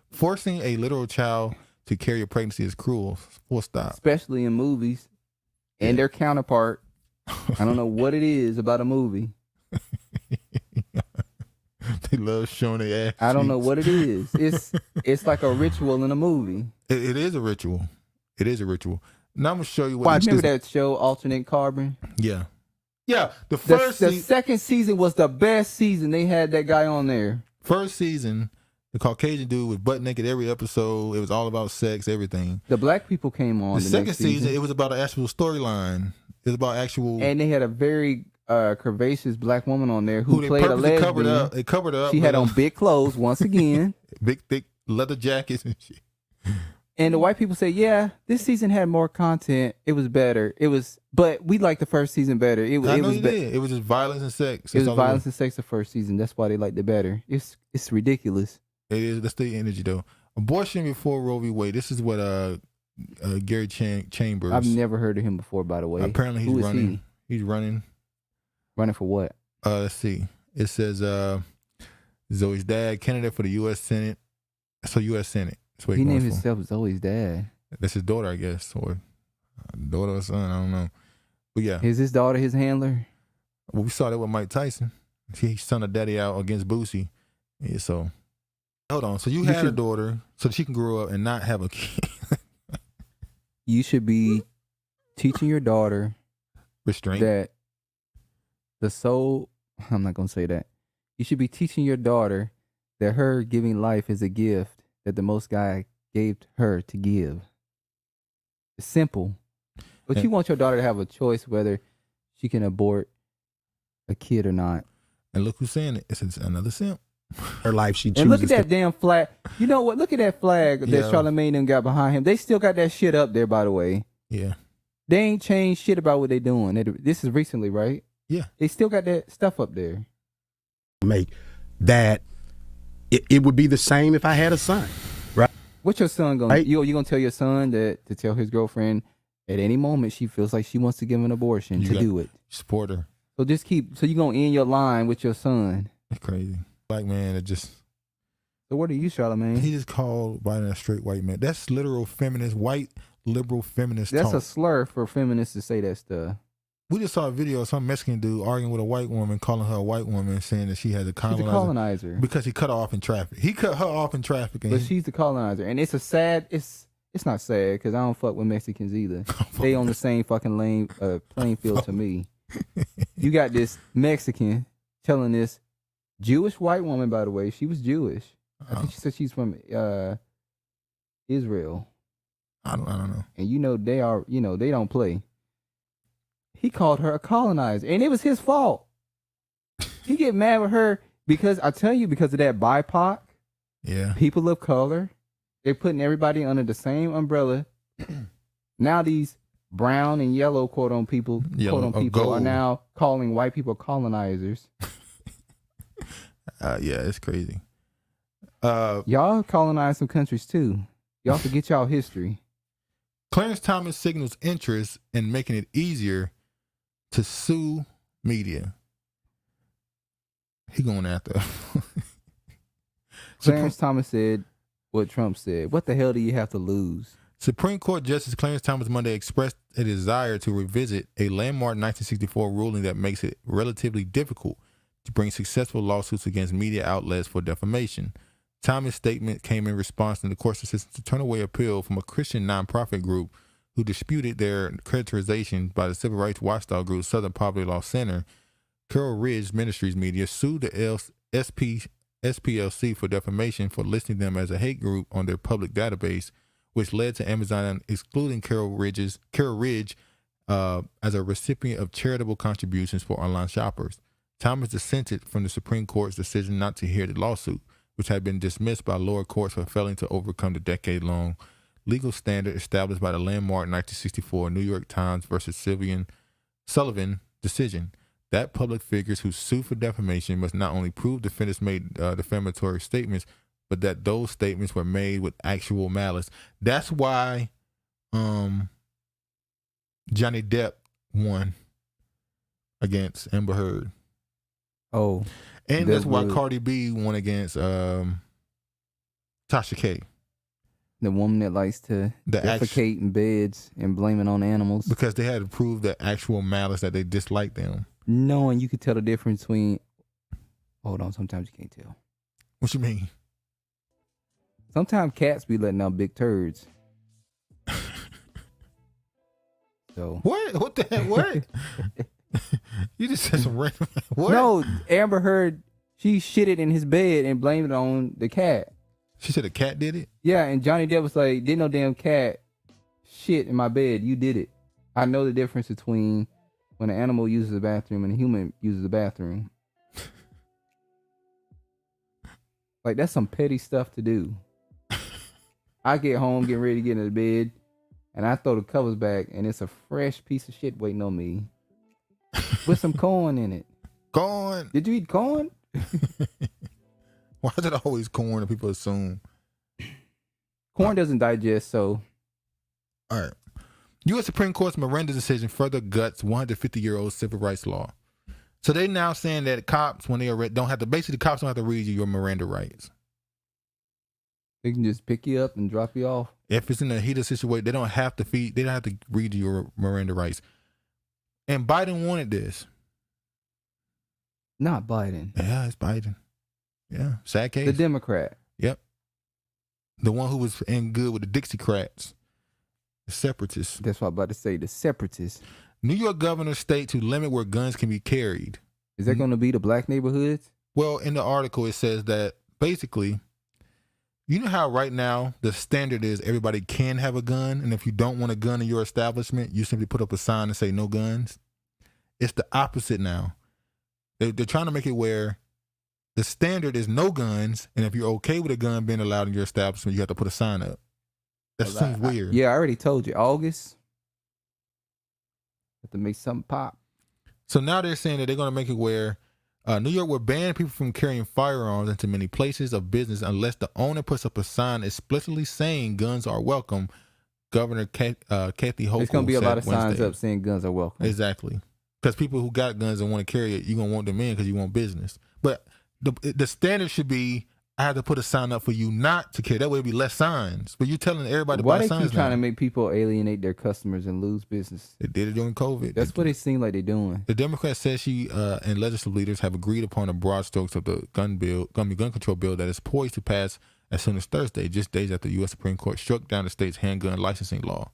[SPEAKER 2] Forcing a literal child to carry a pregnancy is cruel. Full stop.
[SPEAKER 1] Especially in movies. And their counterpart. I don't know what it is about a movie.
[SPEAKER 2] They love showing their ass.
[SPEAKER 1] I don't know what it is. It's like a ritual in a movie.
[SPEAKER 2] It is a ritual. It is a ritual. Now I'm gonna show you what.
[SPEAKER 1] Remember that show, Alternate Carbon?
[SPEAKER 2] Yeah. Yeah. The
[SPEAKER 1] second season was the best season. They had that guy on there.
[SPEAKER 2] First season, the Caucasian dude was butt naked every episode. It was all about sex, everything.
[SPEAKER 1] The black people came on.
[SPEAKER 2] The second season, it was about an actual storyline. It was about actual.
[SPEAKER 1] And they had a very curvaceous black woman on there who played a lesbian.
[SPEAKER 2] Covered up. It covered up.
[SPEAKER 1] She had on big clothes once again.
[SPEAKER 2] Big, thick leather jackets and shit.
[SPEAKER 1] And the white people say, yeah, this season had more content. It was better. But we liked the first season better. It was
[SPEAKER 2] It was just violence and sex.
[SPEAKER 1] It was violence and sex the first season. That's why they liked it better. It's ridiculous.
[SPEAKER 2] It is. That's the energy though. Abortion before Roe v. Wade. This is what Gary Chambers.
[SPEAKER 1] I've never heard of him before, by the way.
[SPEAKER 2] Apparently he's running. He's running.
[SPEAKER 1] Running for what?
[SPEAKER 2] Let's see. It says Zoe's dad, candidate for the U.S. Senate. So U.S. Senate.
[SPEAKER 1] He named himself Zoe's dad.
[SPEAKER 2] That's his daughter, I guess, or daughter or son. I don't know. But yeah,
[SPEAKER 1] is his daughter his handler?
[SPEAKER 2] Well, we saw that with Mike Tyson. He sent a daddy out against Boosie. Yeah, so hold on. So you had a daughter, so she can grow up and not have a kid.
[SPEAKER 1] You should be teaching your daughter
[SPEAKER 2] restraint.
[SPEAKER 1] That the soul. I'm not gonna say that. You should be teaching your daughter that her giving life is a gift that the Most Guy gave her to give. It's simple. But you want your daughter to have a choice whether she can abort a kid or not.
[SPEAKER 2] And look who's saying it. It's another simp.
[SPEAKER 22] Her life, she chooses.
[SPEAKER 1] And look at that damn flag. You know what? Look at that flag that Charlemagne and got behind him. They still got that shit up there, by the way.
[SPEAKER 2] Yeah.
[SPEAKER 1] They ain't changed shit about what they doing. This is recently, right?
[SPEAKER 2] Yeah.
[SPEAKER 1] They still got that stuff up there.
[SPEAKER 22] Make that. It would be the same if I had a son, right?
[SPEAKER 1] What's your son gonna? Right? You gonna tell your son that to tell his girlfriend at any moment she feels like she wants to give an abortion to do it?
[SPEAKER 2] Support her.
[SPEAKER 1] So just keep. So you gonna end your line with your son?
[SPEAKER 2] That's crazy. Black man that just.
[SPEAKER 1] So what are you, Charlemagne?
[SPEAKER 2] He just called Biden a straight white man. That's literal feminist, white liberal feminist.
[SPEAKER 1] That's
[SPEAKER 2] talk.
[SPEAKER 1] a slur for feminists to say that stuff.
[SPEAKER 2] We just saw a video of some Mexican dude arguing with a white woman, calling her a white woman, saying that she has a colonizer.
[SPEAKER 1] She's a colonizer.
[SPEAKER 2] Because he cut her off in traffic. He cut her off in traffic.
[SPEAKER 1] But she's the colonizer. And it's a sad, it's not sad because I don't fuck with Mexicans either. They on the same fucking playing field to me. You got this Mexican telling this Jewish white woman, by the way, she was Jewish. I think she said she's from Israel.
[SPEAKER 2] I don't know.
[SPEAKER 1] And they don't play. He called her a colonizer, and it was his fault. He get mad with her because of that BIPOC.
[SPEAKER 2] Yeah.
[SPEAKER 1] People of color. They're putting everybody under the same umbrella. Now these brown and yellow quote on people are now calling white people colonizers.
[SPEAKER 2] Yeah, it's crazy.
[SPEAKER 1] Y'all colonize some countries too. Y'all forget y'all history.
[SPEAKER 2] Clarence Thomas signals interest in making it easier to sue media. He going after.
[SPEAKER 1] Clarence Thomas said what Trump said. What the hell do you have to lose?
[SPEAKER 2] Supreme Court Justice Clarence Thomas Monday expressed a desire to revisit a landmark 1964 ruling that makes it relatively difficult to bring successful lawsuits against media outlets for defamation. Thomas' statement came in response to the court's decision to turn away appeal from a Christian nonprofit group who disputed their characterization by the civil rights watchdog group Southern Poverty Law Center. Carol Ridge Ministries Media sued the SPLC for defamation for listing them as a hate group on their public database, which led to Amazon excluding Carol Ridge as a recipient of charitable contributions for online shoppers. Thomas dissented from the Supreme Court's decision not to hear the lawsuit, which had been dismissed by lower courts for failing to overcome the decade-long legal standard established by the landmark 1964 New York Times versus Sullivan decision that public figures who sue for defamation must not only prove defendants made defamatory statements, but that those statements were made with actual malice. That's why Johnny Depp won against Amber Heard.
[SPEAKER 1] Oh.
[SPEAKER 2] And that's why Cardi B won against Tasha K.
[SPEAKER 1] The woman that likes to defecate in beds and blame it on animals.
[SPEAKER 2] Because they had to prove the actual malice that they disliked them.
[SPEAKER 1] Knowing you could tell the difference between... Hold on, sometimes you can't tell.
[SPEAKER 2] What you mean?
[SPEAKER 1] Sometimes cats be letting out big turds. So
[SPEAKER 2] What the heck? What? You just said some random... What?
[SPEAKER 1] No, Amber Heard, she shitted in his bed and blamed it on the cat.
[SPEAKER 2] She said a cat did it?
[SPEAKER 1] Yeah, and Johnny Depp was like, didn't no damn cat shit in my bed. You did it. I know the difference between when an animal uses the bathroom and a human uses the bathroom. Like, that's some petty stuff to do. I get home, getting ready to get into bed, and I throw the covers back, and it's a fresh piece of shit waiting on me with some corn in it.
[SPEAKER 2] Corn?
[SPEAKER 1] Did you eat corn?
[SPEAKER 2] Why is it always corn that people assume?
[SPEAKER 1] Corn doesn't digest, so.
[SPEAKER 2] All right. U.S. Supreme Court's Miranda decision further guts 150-year-old civil rights law. So they now saying that cops, when they arrest, basically cops don't have to read you your Miranda rights.
[SPEAKER 1] They can just pick you up and drop you off.
[SPEAKER 2] If it's in a heated situation, they don't have to read you your Miranda rights. And Biden wanted this.
[SPEAKER 1] Not Biden.
[SPEAKER 2] Yeah, it's Biden. Yeah, sad case.
[SPEAKER 1] The Democrat.
[SPEAKER 2] Yep. The one who was in good with the Dixiecrats. The separatists.
[SPEAKER 1] That's what I'm about to say, the separatists.
[SPEAKER 2] New York governor states to limit where guns can be carried.
[SPEAKER 1] Is that going to be the black neighborhoods?
[SPEAKER 2] Well, in the article, it says that basically, you know how right now the standard is everybody can have a gun, and if you don't want a gun in your establishment, you simply put up a sign and say no guns? It's the opposite now. They're trying to make it where the standard is no guns, and if you're okay with a gun being allowed in your establishment, you have to put a sign up. That seems weird.
[SPEAKER 1] Yeah, I already told you. August. Have to make something pop.
[SPEAKER 2] So now they're saying that they're going to make it where New York will ban people from carrying firearms into many places of business unless the owner puts up a sign explicitly saying guns are welcome. Governor Kathy Hochul.
[SPEAKER 1] There's going to be a lot of signs
[SPEAKER 2] Wednesday.
[SPEAKER 1] up saying guns are welcome.
[SPEAKER 2] Exactly. Because people who got guns and want to carry it, you're going to want them in because you want business. But the standard should be, I had to put a sign up for you not to carry. That way it'd be less signs. But you telling everybody to
[SPEAKER 1] Why
[SPEAKER 2] buy
[SPEAKER 1] they
[SPEAKER 2] signs
[SPEAKER 1] keep trying
[SPEAKER 2] now.
[SPEAKER 1] to make people alienate their customers and lose business?
[SPEAKER 2] They did it during COVID.
[SPEAKER 1] That's what it seemed like they're doing.
[SPEAKER 2] The Democrats said she and legislative leaders have agreed upon the broad strokes of the gun control bill that is poised to pass as soon as Thursday, just days after the U.S. Supreme Court struck down the state's handgun licensing law.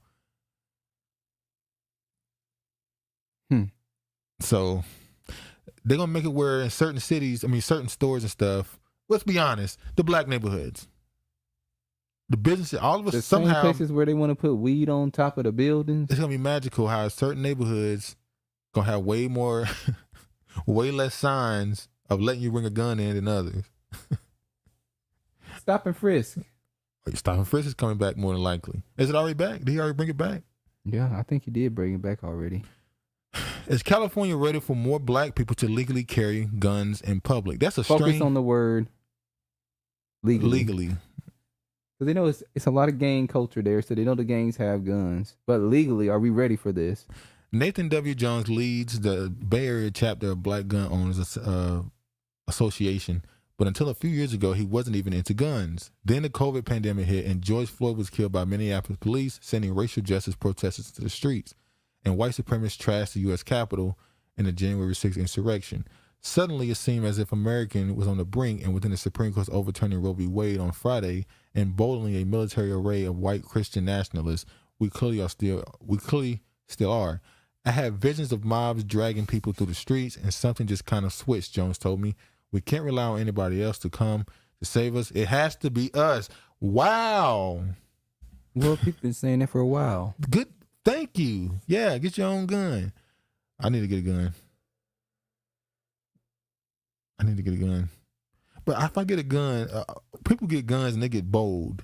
[SPEAKER 2] So they're going to make it where in certain cities, certain stores and stuff, let's be honest, the black neighborhoods, the businesses, all of us
[SPEAKER 1] The
[SPEAKER 2] somehow.
[SPEAKER 1] same places where they want to put weed on top of the buildings.
[SPEAKER 2] It's going to be magical how certain neighborhoods going to have way more, way less signs of letting you bring a gun in than others.
[SPEAKER 1] Stop and frisk.
[SPEAKER 2] Stop and frisk is coming back more than likely. Is it already back? Did he already bring it back?
[SPEAKER 1] Yeah, I think he did bring it back already.
[SPEAKER 2] Is California ready for more black people to legally carry guns in public? That's a
[SPEAKER 1] Focus on the word legally.
[SPEAKER 2] Legally.
[SPEAKER 1] Because they know it's a lot of gang culture there, so they know the gangs have guns. But legally, are we ready for this?
[SPEAKER 2] Nathan W. Jones leads the Bay Area chapter of Black Gun Owners Association, but until a few years ago, he wasn't even into guns. Then the COVID pandemic hit, and George Floyd was killed by Minneapolis police, sending racial justice protesters to the streets. And white supremacists trashed the U.S. Capitol in the January 6th insurrection. Suddenly, it seemed as if America was on the brink, and within the Supreme Court's overturning Roe v. Wade on Friday, emboldening a military array of white Christian nationalists, we clearly still are. I had visions of mobs dragging people through the streets, and something just kind of switched, Jones told me. We can't rely on anybody else to come to save us. It has to be us. Wow.
[SPEAKER 1] Well, people been saying that for a while.
[SPEAKER 2] Good. Thank you. Yeah, get your own gun. I need to get a gun. But if I get a gun, people get guns and they get bold.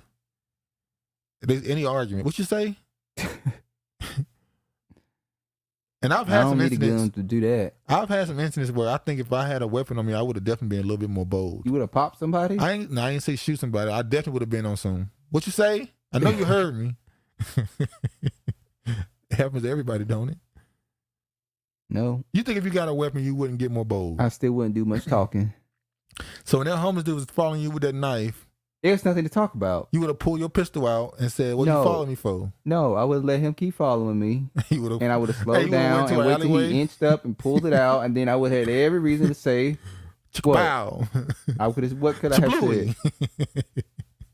[SPEAKER 2] If there's any argument, what you say? And I've had some incidents
[SPEAKER 1] to do that.
[SPEAKER 2] I've had some incidents where I think if I had a weapon on me, I would have definitely been a little bit more bold.
[SPEAKER 1] You would have popped somebody?
[SPEAKER 2] I ain't say shoot somebody. I definitely would have been on some. What you say? I know you heard me. It happens to everybody, don't it?
[SPEAKER 1] No.
[SPEAKER 2] You think if you got a weapon, you wouldn't get more bold?
[SPEAKER 1] I still wouldn't do much talking.
[SPEAKER 2] So when that homeless dude was following you with that knife,
[SPEAKER 1] there's nothing to talk about.
[SPEAKER 2] You would have pulled your pistol out and said, "What you following me for?"
[SPEAKER 1] No, I would have let him keep following me, and I would have slowed
[SPEAKER 2] you
[SPEAKER 1] down and wait till
[SPEAKER 2] alleyway?
[SPEAKER 1] he inched up and pulled it out, and then I would have had every reason to say, "What?" What could I have said?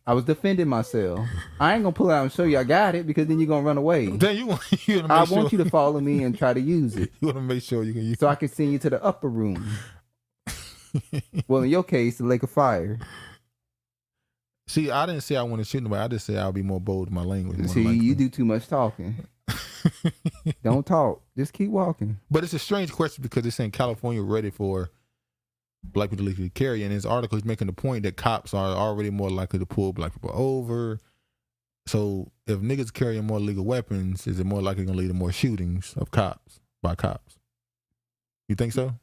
[SPEAKER 1] I was defending myself. I ain't gonna pull it out and show you I got it because then you're gonna run away.
[SPEAKER 2] Then you want
[SPEAKER 1] I want you to follow me and try to use it.
[SPEAKER 2] You want to make sure you can use
[SPEAKER 1] so I can send you to the upper room. Well, in your case, the lake of fire.
[SPEAKER 2] See, I didn't say I want to shoot nobody. I just said I'll be more bold in my language.
[SPEAKER 1] See, you do too much talking. Don't talk. Just keep walking.
[SPEAKER 2] But it's a strange question because it's saying California ready for black people to legally carry. And in his article, he's making the point that cops are already more likely to pull black people over. So if niggas carrying more legal weapons, is it more likely going to lead to more shootings of cops by cops? You think so?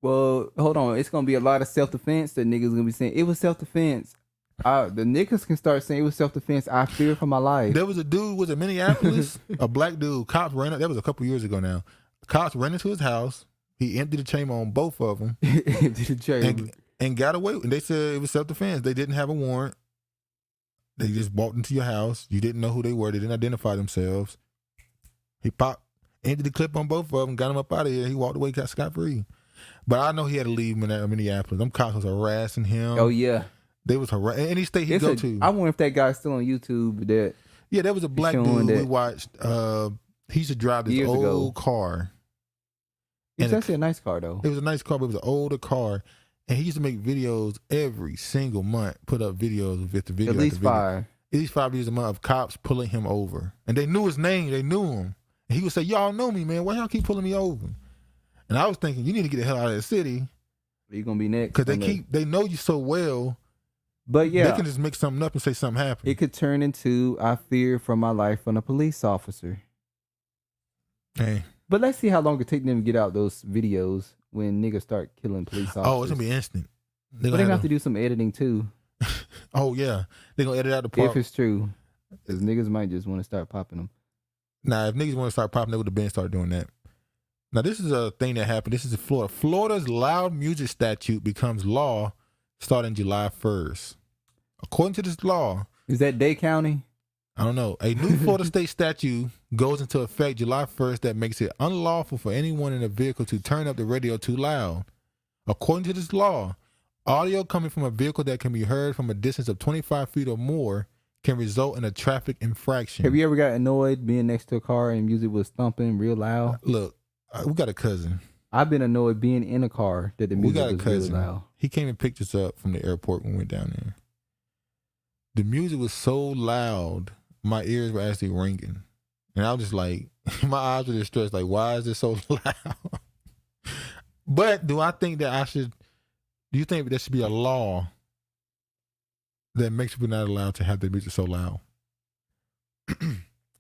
[SPEAKER 1] Well, hold on. It's going to be a lot of self-defense that niggas going to be saying. It was self-defense. The niggas can start saying it was self-defense. I fear for my life.
[SPEAKER 2] There was a dude, was it Minneapolis? A black dude. Cops ran up. That was a couple years ago now. Cops ran into his house. He emptied the chamber on both of them.
[SPEAKER 1] Emptied the chamber.
[SPEAKER 2] And got away. And they said it was self-defense. They didn't have a warrant. They just walked into your house. You didn't know who they were. They didn't identify themselves. He popped, emptied the clip on both of them, got him up out of here. He walked away, got scot-free. But I know he had to leave Minneapolis. Them cops was harassing him.
[SPEAKER 1] Oh, yeah.
[SPEAKER 2] They was harassing. Any state he go to.
[SPEAKER 1] I wonder if that guy's still on YouTube.
[SPEAKER 2] Yeah, there was a black dude we watched. He used to drive this old car.
[SPEAKER 1] It's actually a nice car, though.
[SPEAKER 2] It was a nice car, but it was an older car. And he used to make videos every single month, put up videos with the video.
[SPEAKER 1] At least 5.
[SPEAKER 2] At least 5 videos a month of cops pulling him over. And they knew his name. They knew him. And he would say, y'all know me, man. Why y'all keep pulling me over? And I was thinking, you need to get the hell out of the city.
[SPEAKER 1] You're going to be next.
[SPEAKER 2] Because they know you so well.
[SPEAKER 1] But yeah.
[SPEAKER 2] They can just make something up and say something happened.
[SPEAKER 1] It could turn into, I fear for my life from a police officer.
[SPEAKER 2] Hey.
[SPEAKER 1] But let's see how long it takes them to get out those videos when niggas start killing police officers.
[SPEAKER 2] Oh, it's going to be instant.
[SPEAKER 1] They're going to have to do some editing too.
[SPEAKER 2] Oh, yeah. They're going to edit out the part.
[SPEAKER 1] If it's true. Because niggas might just want to start popping them.
[SPEAKER 2] Nah, if niggas want to start popping, they would have been start doing that. Now, this is a thing that happened. This is in Florida. Florida's loud music statute becomes law starting July 1st. According to this law,
[SPEAKER 1] is that Dade County?
[SPEAKER 2] I don't know. A new Florida state statute goes into effect July 1st that makes it unlawful for anyone in a vehicle to turn up the radio too loud. According to this law, audio coming from a vehicle that can be heard from a distance of 25 feet or more can result in a traffic infraction.
[SPEAKER 1] Have you ever got annoyed being next to a car and music was thumping real loud?
[SPEAKER 2] Look, we got a cousin.
[SPEAKER 1] I've been annoyed being in a car that the music was really loud.
[SPEAKER 2] He came and picked us up from the airport when we went down there. The music was so loud, my ears were actually ringing. And I was just like, my eyes were distressed, like, why is this so loud? But do I think that do you think there should be a law that makes people not allowed to have their music so loud?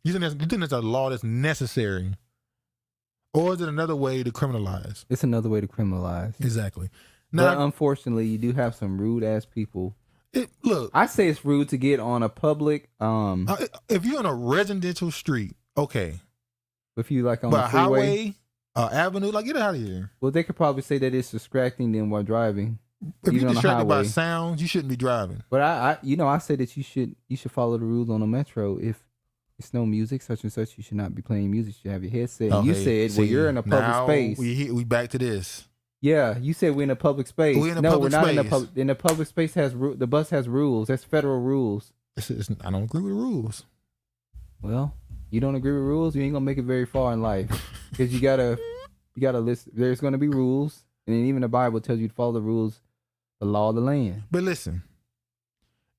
[SPEAKER 2] You think there's a law that's necessary? Or is it another way to criminalize?
[SPEAKER 1] It's another way to criminalize.
[SPEAKER 2] Exactly.
[SPEAKER 1] Now, but unfortunately, you do have some rude ass people.
[SPEAKER 2] Look,
[SPEAKER 1] I say it's rude to get on a public.
[SPEAKER 2] If you're on a residential street, okay.
[SPEAKER 1] If you like on
[SPEAKER 2] but
[SPEAKER 1] a freeway,
[SPEAKER 2] highway, avenue, like get out of here.
[SPEAKER 1] Well, they could probably say that it's distracting them while driving.
[SPEAKER 2] If you're distracted by sounds, you shouldn't be driving.
[SPEAKER 1] But I say that you should follow the rules on the metro. If it's no music, such and such, you should not be playing music. You should have your headset.
[SPEAKER 2] Okay,
[SPEAKER 1] You said, well, you're in a public space.
[SPEAKER 2] We back to this.
[SPEAKER 1] Yeah, you said we're in a public space.
[SPEAKER 2] We're in a public
[SPEAKER 1] we're not
[SPEAKER 2] space.
[SPEAKER 1] in a public space. The bus has rules. That's federal rules.
[SPEAKER 2] I don't agree with the rules.
[SPEAKER 1] Well, you don't agree with rules, you ain't gonna make it very far in life because you gotta listen. There's gonna be rules, and then even the Bible tells you to follow the rules, the law of the land.
[SPEAKER 2] But listen,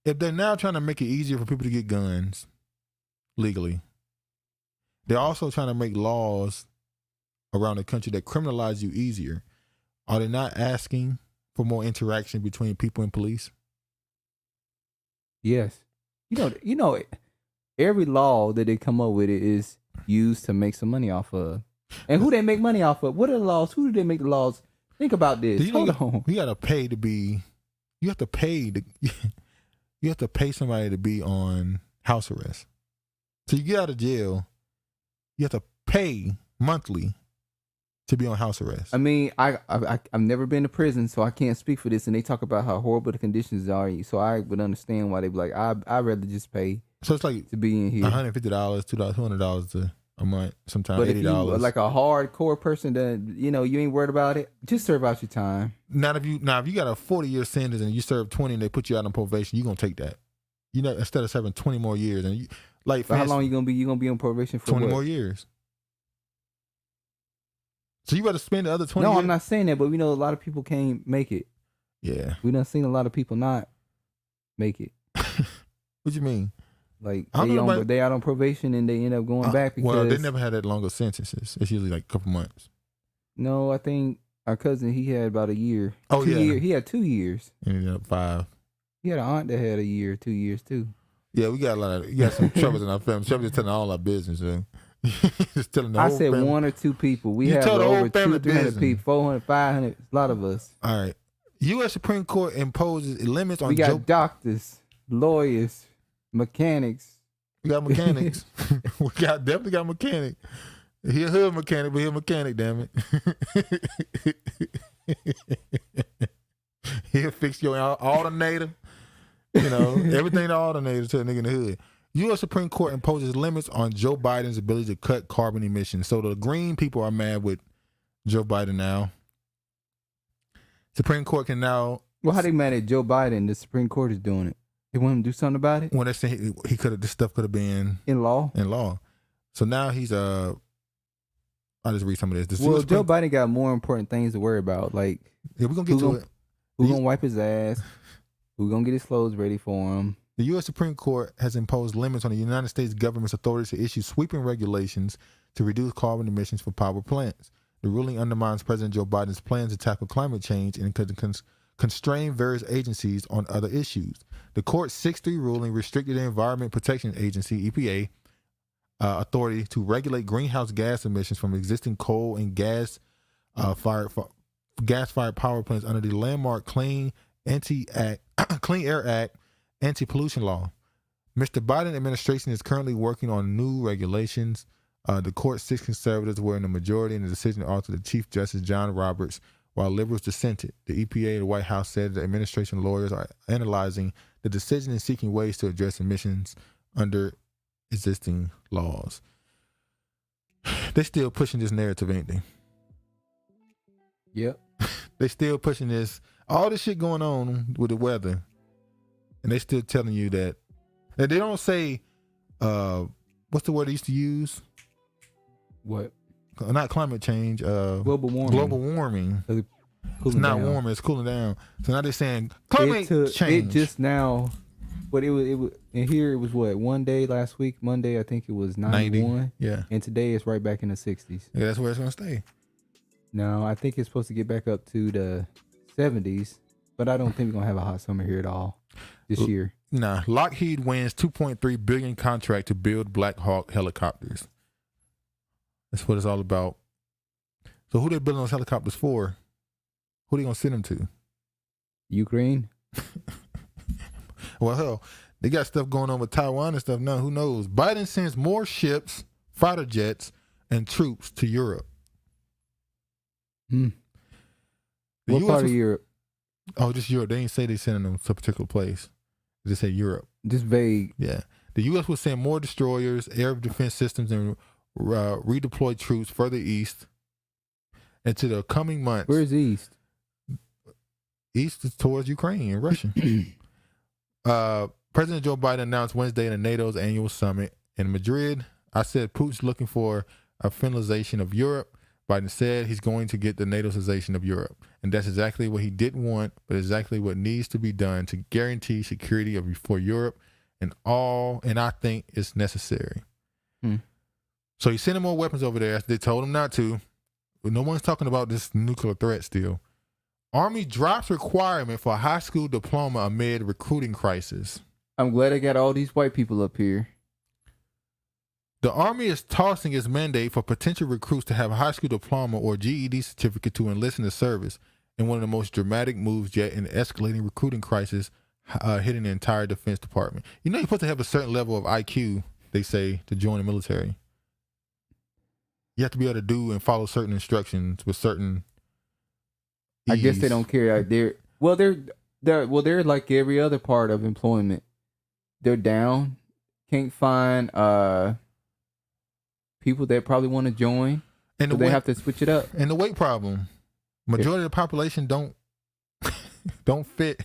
[SPEAKER 2] if they're now trying to make it easier for people to get guns legally, they're also trying to make laws around the country that criminalize you easier. Are they not asking for more interaction between people and police?
[SPEAKER 1] Yes. You know, every law that they come up with is used to make some money off of. And who they make money off of? What are the laws? Who do they make the laws? Think about this. Hold on.
[SPEAKER 2] You gotta pay to be. You have to pay to. You have to pay somebody to be on house arrest. So you get out of jail, you have to pay monthly to be on house arrest.
[SPEAKER 1] I mean, I've never been to prison, so I can't speak for this. And they talk about how horrible the conditions are. So I would understand why they'd be like, I'd rather just pay.
[SPEAKER 2] So it's like
[SPEAKER 1] to be in here.
[SPEAKER 2] $150, $200 a month, sometimes $80.
[SPEAKER 1] But if you like a hardcore person that you ain't worried about it, just serve out your time.
[SPEAKER 2] Now if you got a 40-year sentence and you serve 20 and they put you out on probation, you're gonna take that. Instead of serving 20 more years, and you like
[SPEAKER 1] how long you gonna be? You gonna be on probation for
[SPEAKER 2] 20 more years. So you got to spend the other 20 years?
[SPEAKER 1] No, I'm not saying that, but we know a lot of people can't make it.
[SPEAKER 2] Yeah.
[SPEAKER 1] We done seen a lot of people not make it.
[SPEAKER 2] What you mean?
[SPEAKER 1] Like they out on probation and they end up going back because...
[SPEAKER 2] Well, they never had that longer sentences. It's usually like a couple months.
[SPEAKER 1] No, I think our cousin, he had about a year.
[SPEAKER 2] Oh, yeah.
[SPEAKER 1] He had 2 years.
[SPEAKER 2] And ended up 5.
[SPEAKER 1] He had an aunt that had a year, 2 years too.
[SPEAKER 2] Yeah, we got some troubles in our family. Trouble just telling all our business, just telling the whole
[SPEAKER 1] I said
[SPEAKER 2] family.
[SPEAKER 1] 1 or 2 people. We
[SPEAKER 2] You
[SPEAKER 1] have
[SPEAKER 2] told the whole
[SPEAKER 1] over
[SPEAKER 2] family
[SPEAKER 1] 200-300 people, 400, 500, a lot of us.
[SPEAKER 2] All right. U.S. Supreme Court imposes limits on...
[SPEAKER 1] We got doctors, lawyers, mechanics.
[SPEAKER 2] We got mechanics. We definitely got mechanic. He a hood mechanic, but he a mechanic, damn it. He'll fix your alternator. Everything the alternator to a nigga in the hood. U.S. Supreme Court imposes limits on Joe Biden's ability to cut carbon emissions. So the green people are mad with Joe Biden now. Supreme Court can now...
[SPEAKER 1] Well, how they mad at Joe Biden? The Supreme Court is doing it. They want him to do something about it?
[SPEAKER 2] When they say this stuff could have been...
[SPEAKER 1] In law?
[SPEAKER 2] In law. So now he's... I'll just read some of this.
[SPEAKER 1] Well, Joe Biden got more important things to worry about. Like...
[SPEAKER 2] Yeah, we're going to get to it.
[SPEAKER 1] Who's going to wipe his ass? Who's going to get his clothes ready for him?
[SPEAKER 2] The U.S. Supreme Court has imposed limits on the United States government's authority to issue sweeping regulations to reduce carbon emissions for power plants. The ruling undermines President Joe Biden's plans to tackle climate change and constrain various agencies on other issues. The court's 6-3 ruling restricted the Environment Protection Agency, EPA, authority to regulate greenhouse gas emissions from existing coal and gas-fired power plants under the landmark Clean Air Act anti-pollution law. Mr. Biden administration is currently working on new regulations. The court's 6 conservatives were in the majority in the decision to alter the Chief Justice John Roberts' while liberals dissented. The EPA and the White House said the administration lawyers are analyzing the decision and seeking ways to address emissions under existing laws. They still pushing this narrative, ain't they?
[SPEAKER 1] Yep.
[SPEAKER 2] They still pushing this, all this shit going on with the weather, and they still telling you that. And they don't say, what's the word they used to use?
[SPEAKER 1] What?
[SPEAKER 2] Not climate change.
[SPEAKER 1] Global warming.
[SPEAKER 2] Global warming. It's not warming. It's cooling down. So now they're saying climate change.
[SPEAKER 1] It just now, but it was, and here it was what, one day last week, Monday, I think it was 91.
[SPEAKER 2] Yeah.
[SPEAKER 1] And today it's right back in the 60s.
[SPEAKER 2] Yeah, that's where it's gonna stay.
[SPEAKER 1] No, I think it's supposed to get back up to the 70s, but I don't think we're gonna have a hot summer here at all this year.
[SPEAKER 2] Nah, Lockheed wins $2.3 billion contract to build Black Hawk helicopters. That's what it's all about. So who they building those helicopters for? Who they gonna send them to?
[SPEAKER 1] Ukraine.
[SPEAKER 2] Well, hell, they got stuff going on with Taiwan and stuff now. Who knows? Biden sends more ships, fighter jets, and troops to Europe.
[SPEAKER 1] What part of Europe?
[SPEAKER 2] Oh, just Europe. They ain't say they sending them to a particular place. They just say Europe.
[SPEAKER 1] Just vague.
[SPEAKER 2] Yeah. The U.S. will send more destroyers, air defense systems, and redeploy troops further east into the coming months.
[SPEAKER 1] Where's east?
[SPEAKER 2] East is towards Ukraine and Russia. President Joe Biden announced Wednesday in NATO's annual summit in Madrid. I said Putin's looking for a finalization of Europe. Biden said he's going to get the NATOization of Europe. And that's exactly what he didn't want, but exactly what needs to be done to guarantee security for Europe and I think it's necessary. So he's sending more weapons over there. They told him not to. But no one's talking about this nuclear threat still. Army drops requirement for a high school diploma amid recruiting crisis.
[SPEAKER 1] I'm glad I got all these white people up here.
[SPEAKER 2] The Army is tossing its mandate for potential recruits to have a high school diploma or GED certificate to enlist in the service in one of the most dramatic moves yet in the escalating recruiting crisis hitting the entire Defense Department. You know you're supposed to have a certain level of IQ, they say, to join the military. You have to be able to do and follow certain instructions with certain ease.
[SPEAKER 1] I guess they don't care. They're like every other part of employment. They're down. Can't find people that probably want to join.
[SPEAKER 2] And
[SPEAKER 1] so they have to switch it up.
[SPEAKER 2] And the weight problem. Majority of the population don't fit.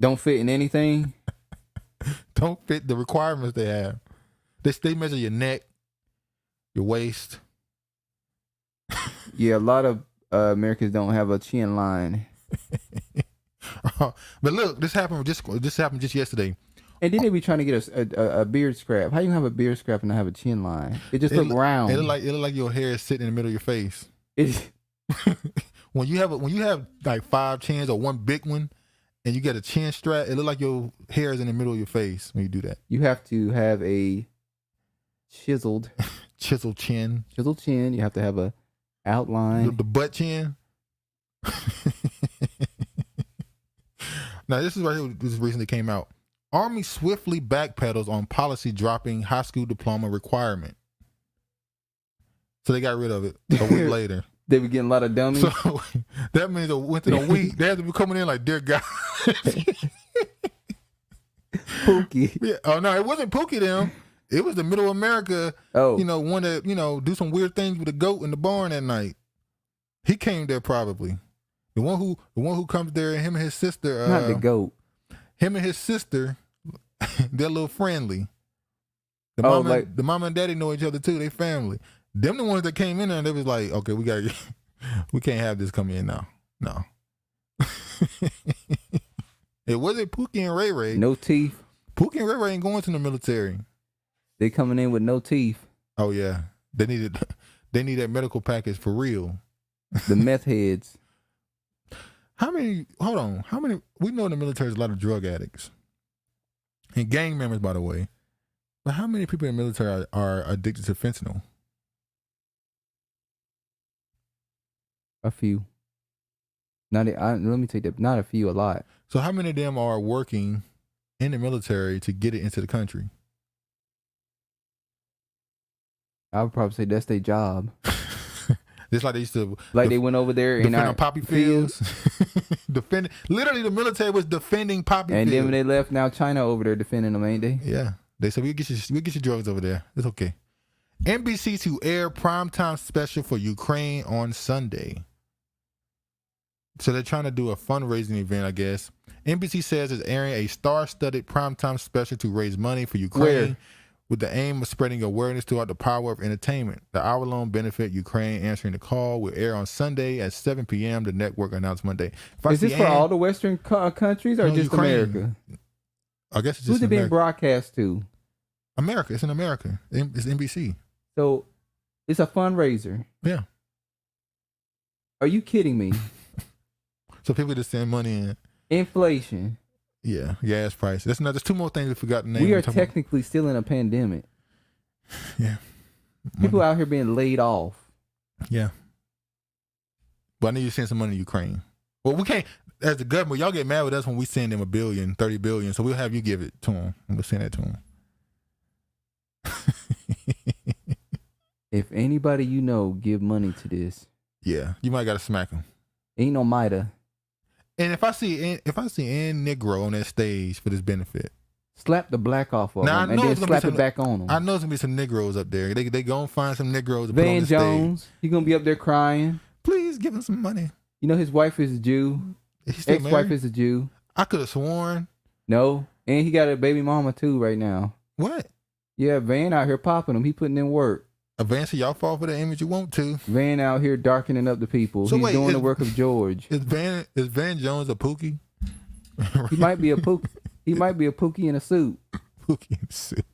[SPEAKER 1] Don't fit in anything.
[SPEAKER 2] Don't fit the requirements they have. They measure your neck, your waist.
[SPEAKER 1] Yeah, a lot of Americans don't have a chin line.
[SPEAKER 2] But look, this happened just yesterday.
[SPEAKER 1] And then they be trying to get a beard scrap. How you have a beard scrap and not have a chin line? It just look round.
[SPEAKER 2] It look like your hair is sitting in the middle of your face. When you have like 5 chins or one big one, and you get a chin strap, it look like your hair is in the middle of your face when you do that.
[SPEAKER 1] You have to have a chiseled
[SPEAKER 2] chin.
[SPEAKER 1] Chiseled chin. You have to have a outline.
[SPEAKER 2] The butt chin. Now this is right here. This recently came out. Army swiftly backpedals on policy dropping high school diploma requirement. So they got rid of it a week later.
[SPEAKER 1] They were getting a lot of dummies.
[SPEAKER 2] So that means within a week, they had to be coming in like, dear God.
[SPEAKER 1] Pookie.
[SPEAKER 2] Yeah. Oh, no, it wasn't Pookie them. It was the middle America, one that, do some weird things with the goat in the barn at night. He came there probably. The one who comes there, him and his sister.
[SPEAKER 1] Not the goat.
[SPEAKER 2] Him and his sister, they're a little friendly. The mom and daddy know each other too. They family. Them the ones that came in there and they was like, okay, we can't have this come in now. No. It wasn't Pookie and Ray Ray.
[SPEAKER 1] No teeth.
[SPEAKER 2] Pookie and Ray Ray ain't going to the military.
[SPEAKER 1] They coming in with no teeth.
[SPEAKER 2] Oh yeah. They need that medical package for real.
[SPEAKER 1] The meth heads.
[SPEAKER 2] How many we know in the military is a lot of drug addicts. And gang members, by the way. But how many people in the military are addicted to fentanyl?
[SPEAKER 1] A few. Let me take that. Not a few, a lot.
[SPEAKER 2] So how many of them are working in the military to get it into the country?
[SPEAKER 1] I would probably say that's their job.
[SPEAKER 2] Just like they used to,
[SPEAKER 1] they went over there and
[SPEAKER 2] defending poppy fields. Literally, the military was defending poppy fields.
[SPEAKER 1] And then when they left, now China over there defending them, ain't they?
[SPEAKER 2] Yeah, they said we'll get your drugs over there. It's okay. NBC to air primetime special for Ukraine on Sunday. So they're trying to do a fundraising event, I guess. NBC says it's airing a star-studded primetime special to raise money for Ukraine with the aim of spreading awareness throughout the power of entertainment. The hour-long benefit, Ukraine Answering the Call, will air on Sunday at 7 p.m., the network announced Monday.
[SPEAKER 1] Is this for all the Western countries or just
[SPEAKER 2] Ukraine.
[SPEAKER 1] America?
[SPEAKER 2] I guess it's just
[SPEAKER 1] Who's it being
[SPEAKER 2] America.
[SPEAKER 1] broadcast to?
[SPEAKER 2] America. It's in America. It's NBC.
[SPEAKER 1] So it's a fundraiser.
[SPEAKER 2] Yeah.
[SPEAKER 1] Are you kidding me?
[SPEAKER 2] So people just send money in.
[SPEAKER 1] Inflation.
[SPEAKER 2] Yeah, gas price. There's two more things we forgot to name.
[SPEAKER 1] We are technically still in a pandemic.
[SPEAKER 2] Yeah.
[SPEAKER 1] People out here being laid off.
[SPEAKER 2] Yeah. But I need you to send some money to Ukraine. Well, we can't, as the government, y'all get mad with us when we send them $1 billion, $30 billion, so we'll have you give it to them. We'll send that to them.
[SPEAKER 1] If anybody you know give money to this.
[SPEAKER 2] Yeah, you might got to smack them.
[SPEAKER 1] Ain't no Mida.
[SPEAKER 2] And if I see any Negro on that stage for this benefit,
[SPEAKER 1] slap the black off of them and then slap it back on them.
[SPEAKER 2] I know there's gonna be some Negroes up there. They gonna find some Negroes to
[SPEAKER 1] Van
[SPEAKER 2] put on the
[SPEAKER 1] Jones,
[SPEAKER 2] stage.
[SPEAKER 1] he gonna be up there crying.
[SPEAKER 2] Please give him some money.
[SPEAKER 1] You know his wife is a Jew. Ex-wife is a Jew.
[SPEAKER 2] I could have sworn.
[SPEAKER 1] No, and he got a baby mama too right now.
[SPEAKER 2] What?
[SPEAKER 1] Yeah, Van out here popping him. He putting in work.
[SPEAKER 2] Van, so y'all fall for the image you want to.
[SPEAKER 1] Van out here darkening up the people.
[SPEAKER 2] So
[SPEAKER 1] He's
[SPEAKER 2] wait,
[SPEAKER 1] doing the work of George.
[SPEAKER 2] Is Van Jones a Pookie?
[SPEAKER 1] He might be a Pookie. He might be a Pookie in a suit.
[SPEAKER 2] Pookie in a suit.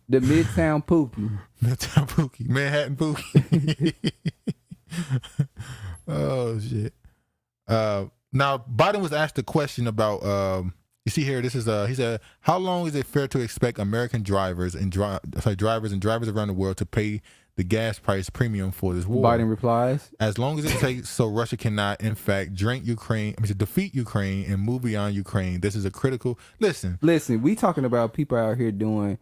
[SPEAKER 1] The Midtown Pookie.
[SPEAKER 2] Midtown Pookie. Manhattan Pookie. Oh shit. Now Biden was asked a question about you see here, this is he said, how long is it fair to expect American drivers and drivers around the world to pay the gas price premium for this war?
[SPEAKER 1] Biden replies,
[SPEAKER 2] as long as it takes so Russia cannot, in fact, defeat Ukraine and move beyond Ukraine. This is a critical Listen,
[SPEAKER 1] we talking about people out here doing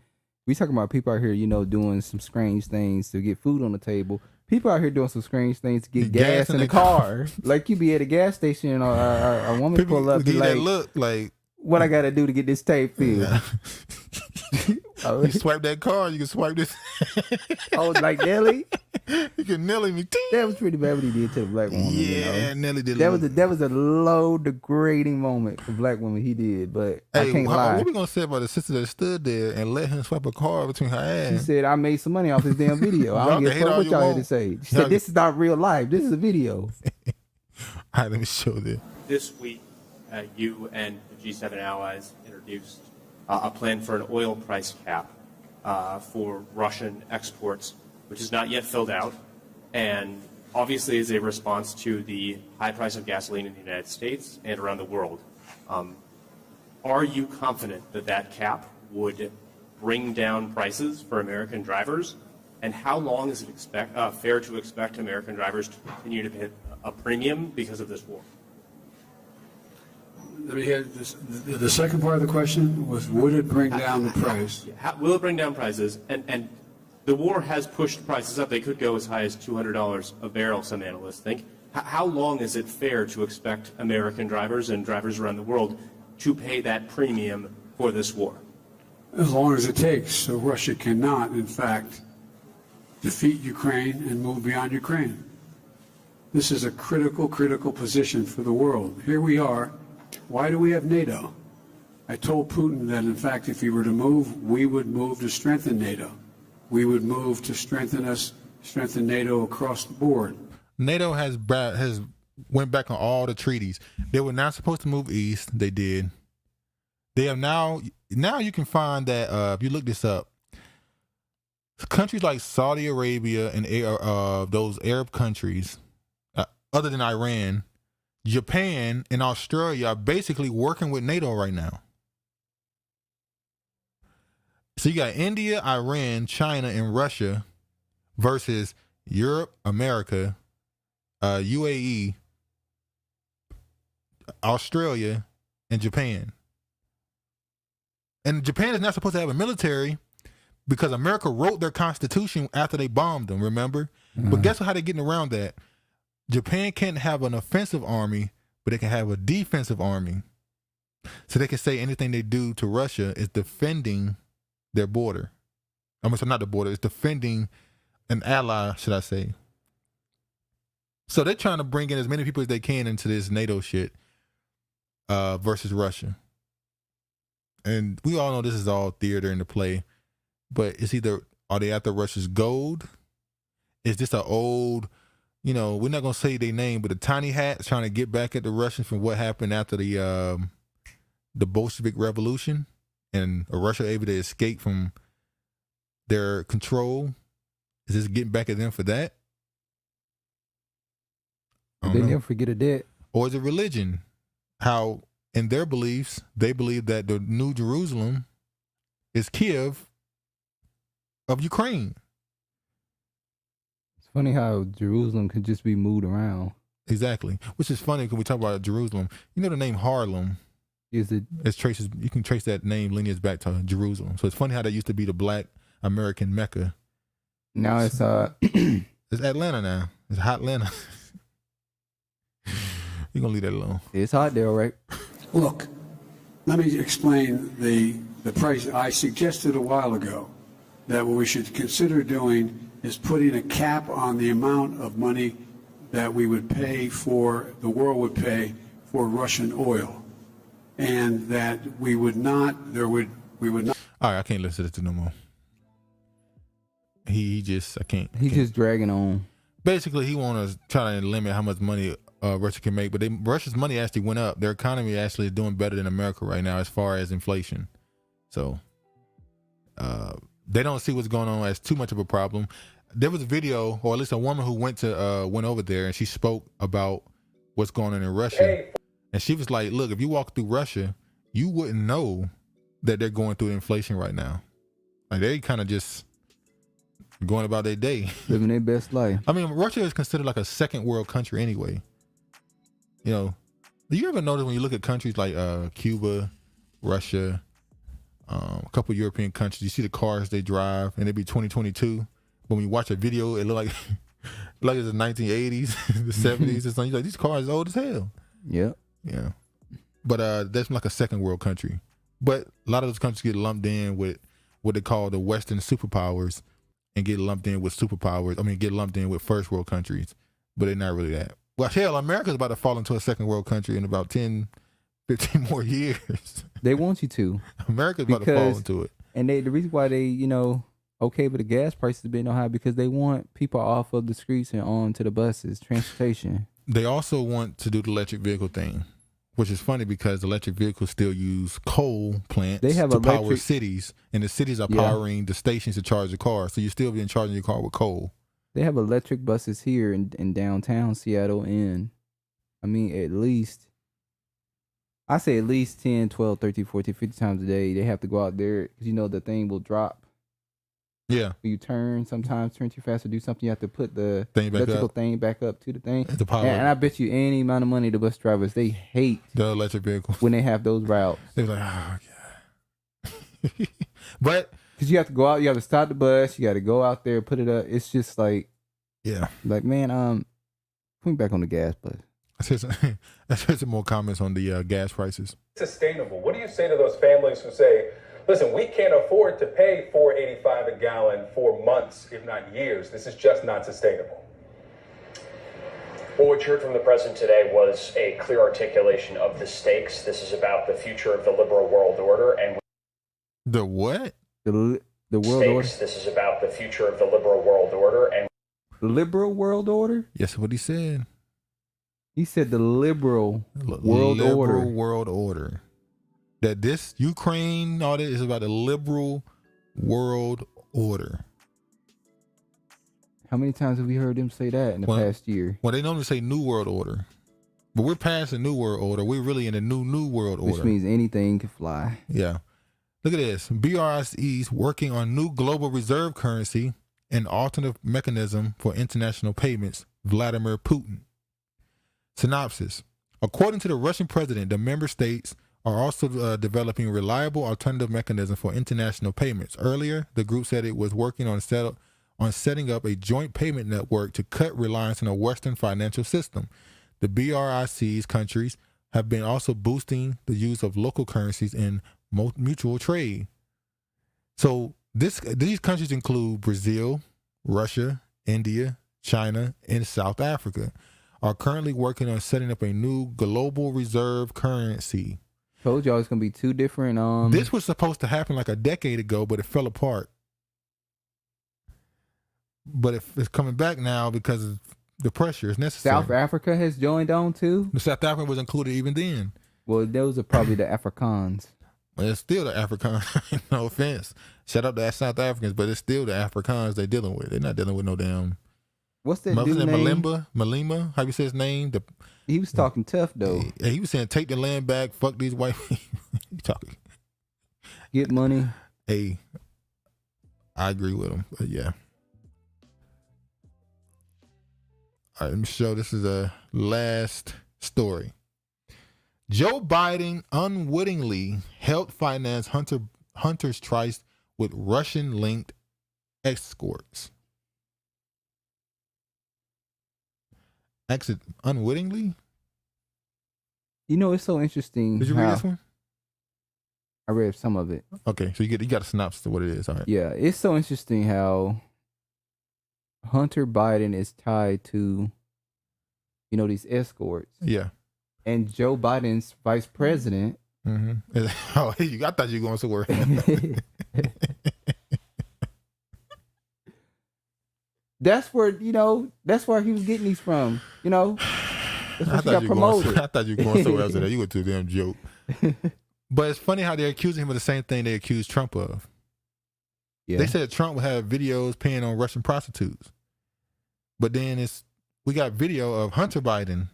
[SPEAKER 1] some strange things to get food on the table. People out here doing some strange things to get gas in the car. Like you be at a gas station and a woman
[SPEAKER 2] people
[SPEAKER 1] pull up
[SPEAKER 2] give
[SPEAKER 1] and
[SPEAKER 2] you
[SPEAKER 1] like,
[SPEAKER 2] that look like,
[SPEAKER 1] what I gotta do to get this tape filled?
[SPEAKER 2] Yeah. You swipe that card, you can swipe this.
[SPEAKER 1] I was like, Nelly?
[SPEAKER 2] You can Nelly me.
[SPEAKER 1] That was pretty bad what he did to the black woman.
[SPEAKER 2] Yeah,
[SPEAKER 1] you know?
[SPEAKER 2] Nelly did.
[SPEAKER 1] That was a low degrading moment for black women. He did, but I can't lie.
[SPEAKER 2] What we gonna say about the sister that stood there and let him swipe a card between her ass?
[SPEAKER 1] She said, I made some money off this damn video. I don't give a fuck what y'all had to say. She said, this is not real life. This is a video.
[SPEAKER 2] All right, let me show this.
[SPEAKER 3] This week, you and the G7 allies introduced a plan for an oil price cap for Russian exports, which is not yet filled out, and obviously is a response to the high price of gasoline in the United States and around the world. Are you confident that that cap would bring down prices for American drivers? And how long is it fair to expect American drivers to continue to pay a premium because of this war?
[SPEAKER 4] Let me hear this. The second part of the question was, would it bring down the price?
[SPEAKER 3] Will it bring down prices? And the war has pushed prices up. They could go as high as $200 a barrel, some analysts think. How long is it fair to expect American drivers and drivers around the world to pay that premium for this war?
[SPEAKER 4] As long as it takes, so Russia cannot, in fact, defeat Ukraine and move beyond Ukraine. This is a critical position for the world. Here we are. Why do we have NATO? I told Putin that, in fact, if he were to move, we would move to strengthen NATO. We would move to strengthen NATO across the board.
[SPEAKER 2] NATO has went back on all the treaties. They were not supposed to move east. They did. They have now you can find that if you look this up, countries like Saudi Arabia and those Arab countries, other than Iran, Japan and Australia are basically working with NATO right now. So you got India, Iran, China, and Russia versus Europe, America, UAE, Australia, and Japan. And Japan is not supposed to have a military because America wrote their constitution after they bombed them, remember? But guess how they're getting around that? Japan can't have an offensive army, but they can have a defensive army. So they can say anything they do to Russia is defending their border. I mean, so not the border, it's defending an ally, should I say. So they're trying to bring in as many people as they can into this NATO shit versus Russia. And we all know this is all theater in the play, but it's either, are they after Russia's gold? Is this an old, we're not going to say their name, but the tiny hats trying to get back at the Russians from what happened after the Bolshevik Revolution and Russia able to escape from their control? Is this getting back at them for that?
[SPEAKER 1] They never forget a debt.
[SPEAKER 2] Or is it religion? How, in their beliefs, they believe that the New Jerusalem is Kiev of Ukraine.
[SPEAKER 1] It's funny how Jerusalem could just be moved around.
[SPEAKER 2] Exactly. Which is funny because we talk about Jerusalem. You know the name Harlem?
[SPEAKER 1] Is it?
[SPEAKER 2] It's traces. You can trace that name lineage back to Jerusalem. So it's funny how that used to be the Black American Mecca.
[SPEAKER 1] Now it's
[SPEAKER 2] it's Atlanta now. It's hot Atlanta. You're gonna leave that alone.
[SPEAKER 1] It's hot there, right?
[SPEAKER 4] Look, let me explain the price. I suggested a while ago that what we should consider doing is putting a cap on the amount of money that we would pay for, the world would pay for Russian oil. And that we would not. All right,
[SPEAKER 2] I can't listen to this no more. He's just
[SPEAKER 1] dragging on.
[SPEAKER 2] Basically, he want to try to limit how much money Russia can make, but Russia's money actually went up. Their economy actually is doing better than America right now as far as inflation. So they don't see what's going on as too much of a problem. There was a video, or at least a woman who went over there, and she spoke about what's going on in Russia. And she was like, look, if you walk through Russia, you wouldn't know that they're going through inflation right now. Like, they kind of just going about their day.
[SPEAKER 1] Living their best life.
[SPEAKER 2] I mean, Russia is considered like a second world country anyway. Do you ever notice when you look at countries like Cuba, Russia, a couple European countries, you see the cars they drive and they be 2022. But when you watch a video, it look like it's the 1980s, the 70s, or something. You're like, these cars are old as hell.
[SPEAKER 1] Yep.
[SPEAKER 2] Yeah. But that's like a second world country. But a lot of those countries get lumped in with what they call the Western superpowers and get lumped in with get lumped in with first world countries. But they're not really that. Well, hell, America's about to fall into a second world country in about 10, 15 more years.
[SPEAKER 1] They want you to.
[SPEAKER 2] America's about to fall into it.
[SPEAKER 1] And the reason why they, okay with the gas prices being high, because they want people off of the streets and on to the buses, transportation.
[SPEAKER 2] They also want to do the electric vehicle thing, which is funny because electric vehicles still use coal plants to power cities, and the cities are powering the stations to charge the cars. So you're still being charging your car with coal.
[SPEAKER 1] They have electric buses here in downtown Seattle, and I mean, at least 10, 12, 13, 14, 50 times a day. They have to go out there because the thing will drop.
[SPEAKER 2] Yeah.
[SPEAKER 1] When you turn too fast to do something, you have to put the electrical thing back up to the thing.
[SPEAKER 2] The power.
[SPEAKER 1] And I bet you any amount of money the bus drivers, they hate
[SPEAKER 2] the electric vehicles
[SPEAKER 1] when they have those routes.
[SPEAKER 2] They're like, oh, God. But
[SPEAKER 1] because you have to go out, you have to stop the bus, you got to go out there, put it up. It's just like,
[SPEAKER 2] yeah,
[SPEAKER 1] like, man, put me back on the gas bus.
[SPEAKER 2] Let's hear some more comments on the gas prices.
[SPEAKER 5] Sustainable. What do you say to those families who say, listen, we can't afford to pay $4.85 a gallon for months, if not years. This is just not sustainable.
[SPEAKER 6] Well, what you heard from the president today was a clear articulation of the stakes. This is about the future of the liberal world order. And
[SPEAKER 2] the what?
[SPEAKER 1] The world
[SPEAKER 6] stakes.
[SPEAKER 1] order?
[SPEAKER 6] This is about the future of the liberal world order. And
[SPEAKER 1] liberal world order?
[SPEAKER 2] Yes, what he said.
[SPEAKER 1] He said the liberal world order.
[SPEAKER 2] Liberal world order. That this Ukraine audit is about the liberal world order.
[SPEAKER 1] How many times have we heard them say that in the past year?
[SPEAKER 2] Well, they normally say new world order. But we're past the new world order. We're really in the new world order.
[SPEAKER 1] Which means anything can fly.
[SPEAKER 2] Yeah. Look at this. BRIC's working on new global reserve currency and alternative mechanism for international payments. Vladimir Putin. Synopsis. According to the Russian president, the member states are also developing reliable alternative mechanism for international payments. Earlier, the group said it was working on on setting up a joint payment network to cut reliance on a Western financial system. The BRIC's countries have been also boosting the use of local currencies in mutual trade. So these countries include Brazil, Russia, India, China, and South Africa, are currently working on setting up a new global reserve currency.
[SPEAKER 1] Told y'all it's gonna be two different.
[SPEAKER 2] This was supposed to happen like a decade ago, but it fell apart. But it's coming back now because of the pressure is necessary.
[SPEAKER 1] South Africa has joined on too.
[SPEAKER 2] The South Africa was included even then.
[SPEAKER 1] Well, those are probably the Afrikaans.
[SPEAKER 2] Well, it's still the Afrikaans. No offense. Shout out to South Africans, but it's still the Afrikaans they're dealing with. They're not dealing with no damn.
[SPEAKER 1] What's that dude's name?
[SPEAKER 2] Malema? How you say his name?
[SPEAKER 1] He was talking tough though.
[SPEAKER 2] He was saying, "Take the land back. Fuck these white people." He talking.
[SPEAKER 1] Get money.
[SPEAKER 2] Hey, I agree with him. But yeah. All right, let me show. This is a last story. Joe Biden unwittingly helped finance Hunter's tryst with Russian-linked escorts. Unwittingly?
[SPEAKER 1] You know, it's so interesting.
[SPEAKER 2] Did you read this one?
[SPEAKER 1] I read some of it.
[SPEAKER 2] Okay, so you got a synopsis of what it is. All right.
[SPEAKER 1] Yeah, it's so interesting how Hunter Biden is tied to, these escorts.
[SPEAKER 2] Yeah.
[SPEAKER 1] And Joe Biden's vice president.
[SPEAKER 2] Mm-hmm. Oh, I thought you were going somewhere.
[SPEAKER 1] That's where he was getting these from. That's what got promoted.
[SPEAKER 2] I thought you were going somewhere else. You were too damn joke. But it's funny how they're accusing him of the same thing they accused Trump of. Yeah. They said Trump would have videos paying on Russian prostitutes. But then we got video of Hunter Biden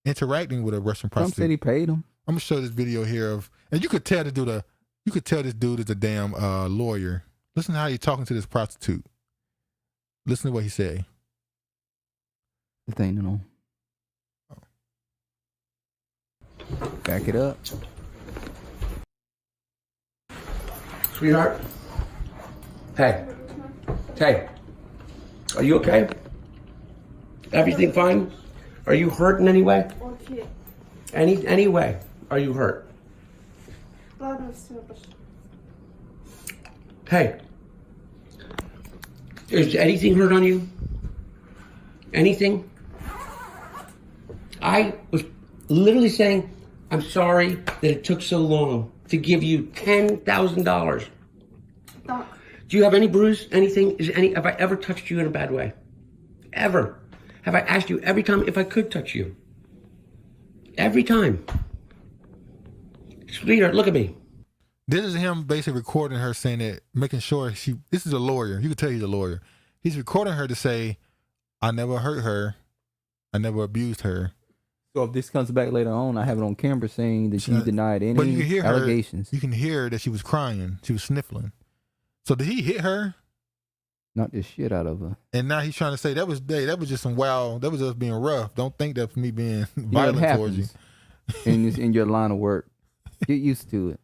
[SPEAKER 2] interacting with a Russian prostitute.
[SPEAKER 1] Trump said he paid him.
[SPEAKER 2] I'm gonna show this video here and you could tell this dude is a damn lawyer. Listen to how he's talking to this prostitute. Listen to what he said.
[SPEAKER 1] The thing, Back it up.
[SPEAKER 7] Sweetheart. Hey. Are you okay? Everything fine? Are you hurt in any way?
[SPEAKER 13] Okay.
[SPEAKER 7] Any way? Are you hurt? Hey. Is anything hurt on you? Anything? I was literally saying, I'm sorry that it took so long to give you $10,000. Do you have any bruise? Anything? Have I ever touched you in a bad way? Ever? Have I asked you every time if I could touch you? Every time. Sweetheart, look at me.
[SPEAKER 2] This is him basically recording her saying that, making sure this is a lawyer. You can tell he's a lawyer. He's recording her to say, I never hurt her. I never abused her.
[SPEAKER 1] So if this comes back later on, I have it on camera saying that she denied any allegations.
[SPEAKER 2] You can hear that she was crying. She was sniffling. So did he hit her?
[SPEAKER 1] Knocked the shit out of her.
[SPEAKER 2] And now he's trying to say that was just some wild. That was just being rough. Don't think that for me being violent towards you.
[SPEAKER 1] in your line of work, get used to it.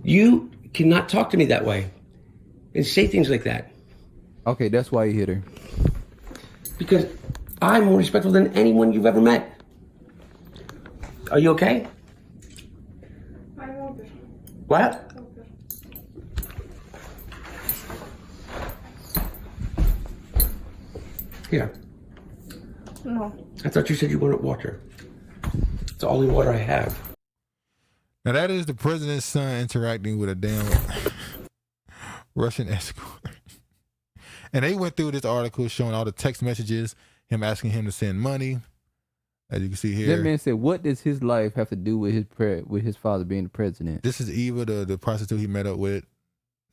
[SPEAKER 7] You cannot talk to me that way and say things like that.
[SPEAKER 1] Okay, that's why you hit her.
[SPEAKER 7] Because I'm more respectful than anyone you've ever met. Are you okay? What? Here.
[SPEAKER 13] No.
[SPEAKER 7] I thought you said you wanted water. It's the only water I have.
[SPEAKER 2] Now that is the president's son interacting with a damn Russian escort. And they went through this article showing all the text messages, him asking him to send money. As you can see here.
[SPEAKER 1] That man said, what does his life have to do with his father being the president?
[SPEAKER 2] This is Eva, the prostitute he met up with.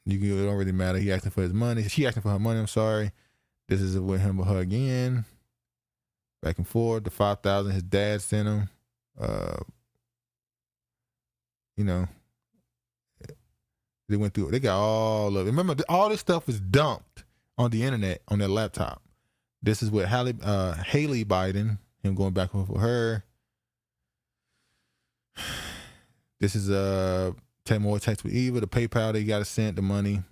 [SPEAKER 2] It don't really matter. He asking for his money. She asking for her money, I'm sorry. This is with him with her again. Back and forth. The $5,000 his dad sent him. They went through it. They got all of it. Remember, all this stuff was dumped on the internet on their laptop. This is what Haley Biden, him going back and forth with her. This is 10 more texts with Eva, the PayPal they got to send the money.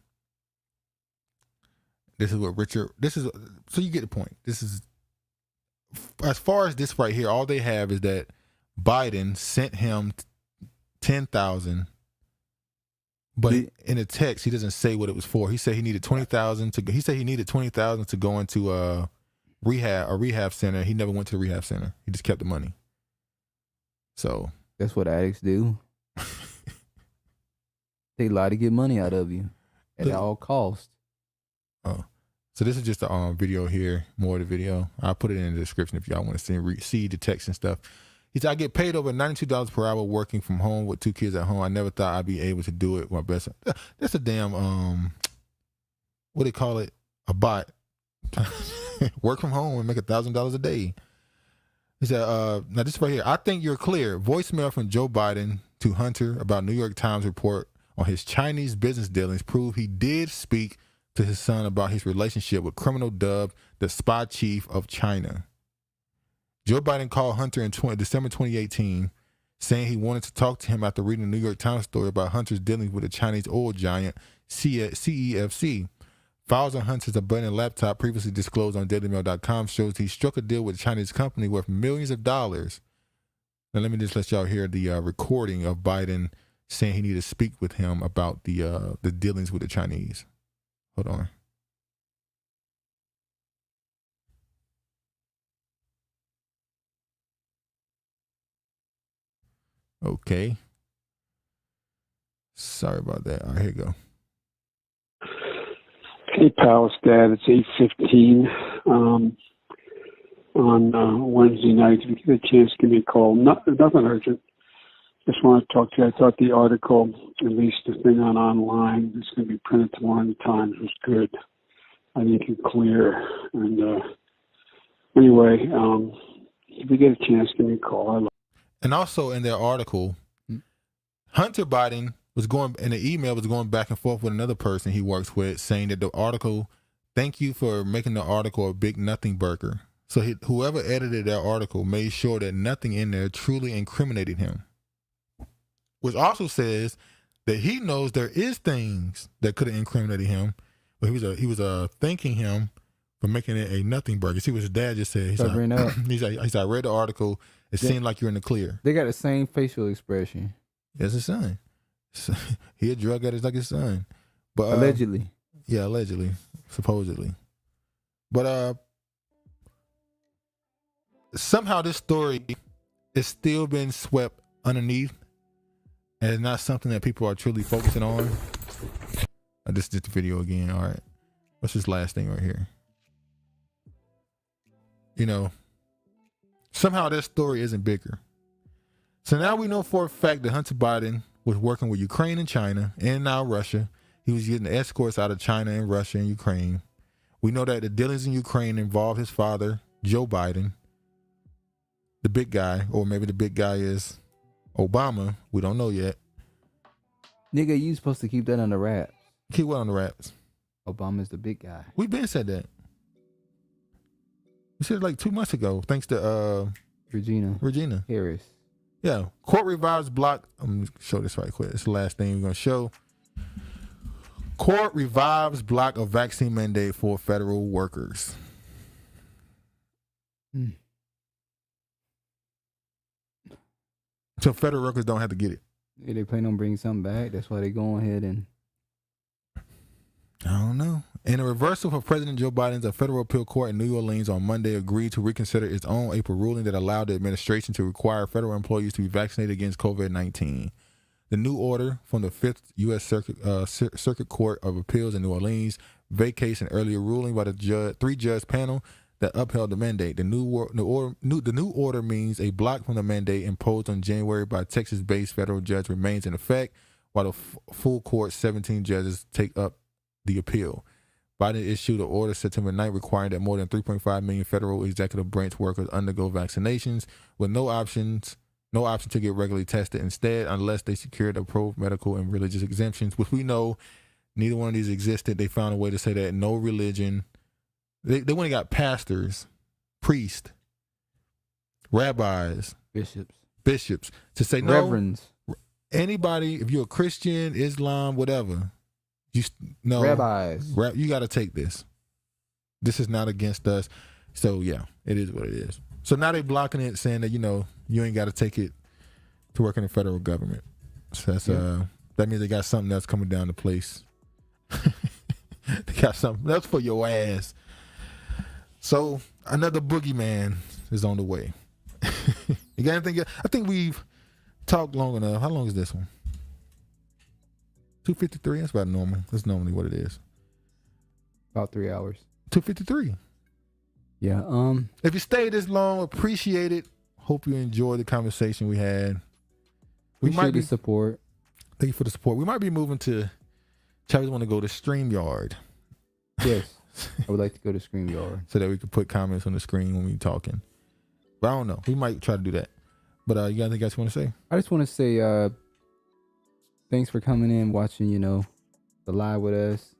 [SPEAKER 2] This is what Richard. This is so you get the point. This is as far as this right here. All they have is that Biden sent him 10,000, but in a text he doesn't say what it was for. He said he needed 20,000 to. He said he needed 20,000 to go into a rehab center. He never went to the rehab center. He just kept the money. So
[SPEAKER 1] that's what addicts do. They lie to get money out of you at all costs.
[SPEAKER 2] Oh, so this is just a video here. More of the video. I'll put it in the description if y'all want to see the text and stuff. He said, I get paid over $92 per hour working from home with 2 kids at home. I never thought I'd be able to do it with my best. That's a damn, what do they call it? A bot. Work from home and make $1,000 a day. He said, now this right here. I think you're clear. Voicemail from Joe Biden to Hunter about New York Times report on his Chinese business dealings prove he did speak to his son about his relationship with criminal dubbed the spy chief of China. Joe Biden called Hunter in December 2018, saying he wanted to talk to him after reading the New York Times story about Hunter's dealings with the Chinese oil giant CEFC. Files on Hunter's abandoned laptop previously disclosed on DailyMail.com shows he struck a deal with a Chinese company worth millions of dollars. Now let me just let y'all hear the recording of Biden saying he needed to speak with him about the dealings with the Chinese. Hold on. Okay. Sorry about that. All right, here you go.
[SPEAKER 9] Hey, Palace Dad, it's 8:15 on Wednesday night. If you get a chance, give me a call. Nothing urgent. Just want to talk to you. I thought the article, at least the thing online, it's going to be printed tomorrow in the Times, was good. I think it's clear. And anyway, if you get a chance, give me a call.
[SPEAKER 2] And also in their article, Hunter Biden was going, in the email was going back and forth with another person he works with, saying that the article, thank you for making the article a big nothing burger. So whoever edited that article made sure that nothing in there truly incriminated him. Which also says that he knows there is things that could have incriminated him, but he was thanking him for making it a nothing burger. See what his dad just said. He's like, I read the article. It seemed like you're in the clear.
[SPEAKER 1] They got the same facial expression.
[SPEAKER 2] That's his son. He a drug addict like his son. But
[SPEAKER 1] allegedly.
[SPEAKER 2] Yeah, allegedly. Supposedly. But somehow this story is still being swept underneath. And it's not something that people are truly focusing on. This is the video again. All right. What's this last thing right here? You know, somehow this story isn't bigger. So now we know for a fact that Hunter Biden was working with Ukraine and China and now Russia. He was getting escorts out of China and Russia and Ukraine. We know that the dealings in Ukraine involved his father, Joe Biden, the big guy, or maybe the big guy is Obama. We don't know yet.
[SPEAKER 1] Nigga, you supposed to keep that on the wraps.
[SPEAKER 2] Keep what on the wraps?
[SPEAKER 1] Obama's the big guy.
[SPEAKER 2] We been said that. We said it like 2 months ago, thanks to Regina
[SPEAKER 1] Harris.
[SPEAKER 2] Yeah. Court revives block. I'm going to show this right quick. It's the last thing we're going to show. Court revives block of vaccine mandate for federal workers. So federal workers don't have to get it.
[SPEAKER 1] Yeah, they plan on bringing something back. That's why they go ahead and...
[SPEAKER 2] I don't know. In a reversal for President Joe Biden, a federal appeal court in New Orleans on Monday agreed to reconsider its own April ruling that allowed the administration to require federal employees to be vaccinated against COVID-19. The new order from the 5th U.S. Circuit Court of Appeals in New Orleans vacates an earlier ruling by the three-judge panel that upheld the mandate. The new order means a block from the mandate imposed on January by Texas-based federal judge remains in effect, while the full court, 17 judges, take up the appeal. Biden issued an order September 9th requiring that more than 3.5 million federal executive branch workers undergo vaccinations with no option to get regularly tested instead, unless they secured approved medical and religious exemptions, which we know neither one of these existed. They found a way to say that no religion. They went and got pastors, priests, rabbis, bishops to say no.
[SPEAKER 1] Reverends.
[SPEAKER 2] Anybody, if you're a Christian, Islam, whatever, rabbis, you got to take this. This is not against us. So yeah, it is what it is. So now they blocking it, saying that, you know, you ain't got to take it to work in the federal government. So that's that means they got something else coming down to place. They got something else for your ass. So another boogeyman is on the way. You got anything? I think we've talked long enough. How long is this one? 2:53. That's about normal. That's normally what it is.
[SPEAKER 1] About 3 hours.
[SPEAKER 2] 2:53.
[SPEAKER 1] Yeah.
[SPEAKER 2] If you stayed this long, appreciate it. Hope you enjoyed the conversation we had. We might be
[SPEAKER 1] support.
[SPEAKER 2] Thank you for the support. We might be moving to. Travis want to go to StreamYard.
[SPEAKER 1] Yes, I would like to go to StreamYard
[SPEAKER 2] so that we could put comments on the screen when we talking. But I don't know. We might try to do that. But you got anything else you want to say?
[SPEAKER 1] I just want to say thanks for coming in, watching, you know, the live with us.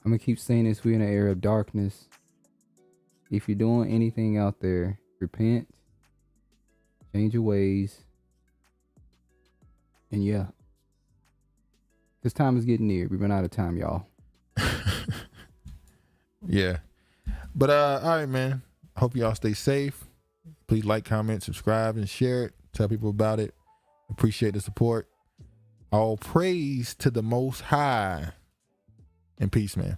[SPEAKER 1] I'm going to keep saying this. We're in an era of darkness. If you're doing anything out there, repent, change your ways. And yeah, this time is getting near. We run out of time, y'all.
[SPEAKER 2] Yeah. But all right, man. Hope y'all stay safe. Please like, comment, subscribe, and share it. Tell people about it. Appreciate the support. All praise to the Most High. And peace, man.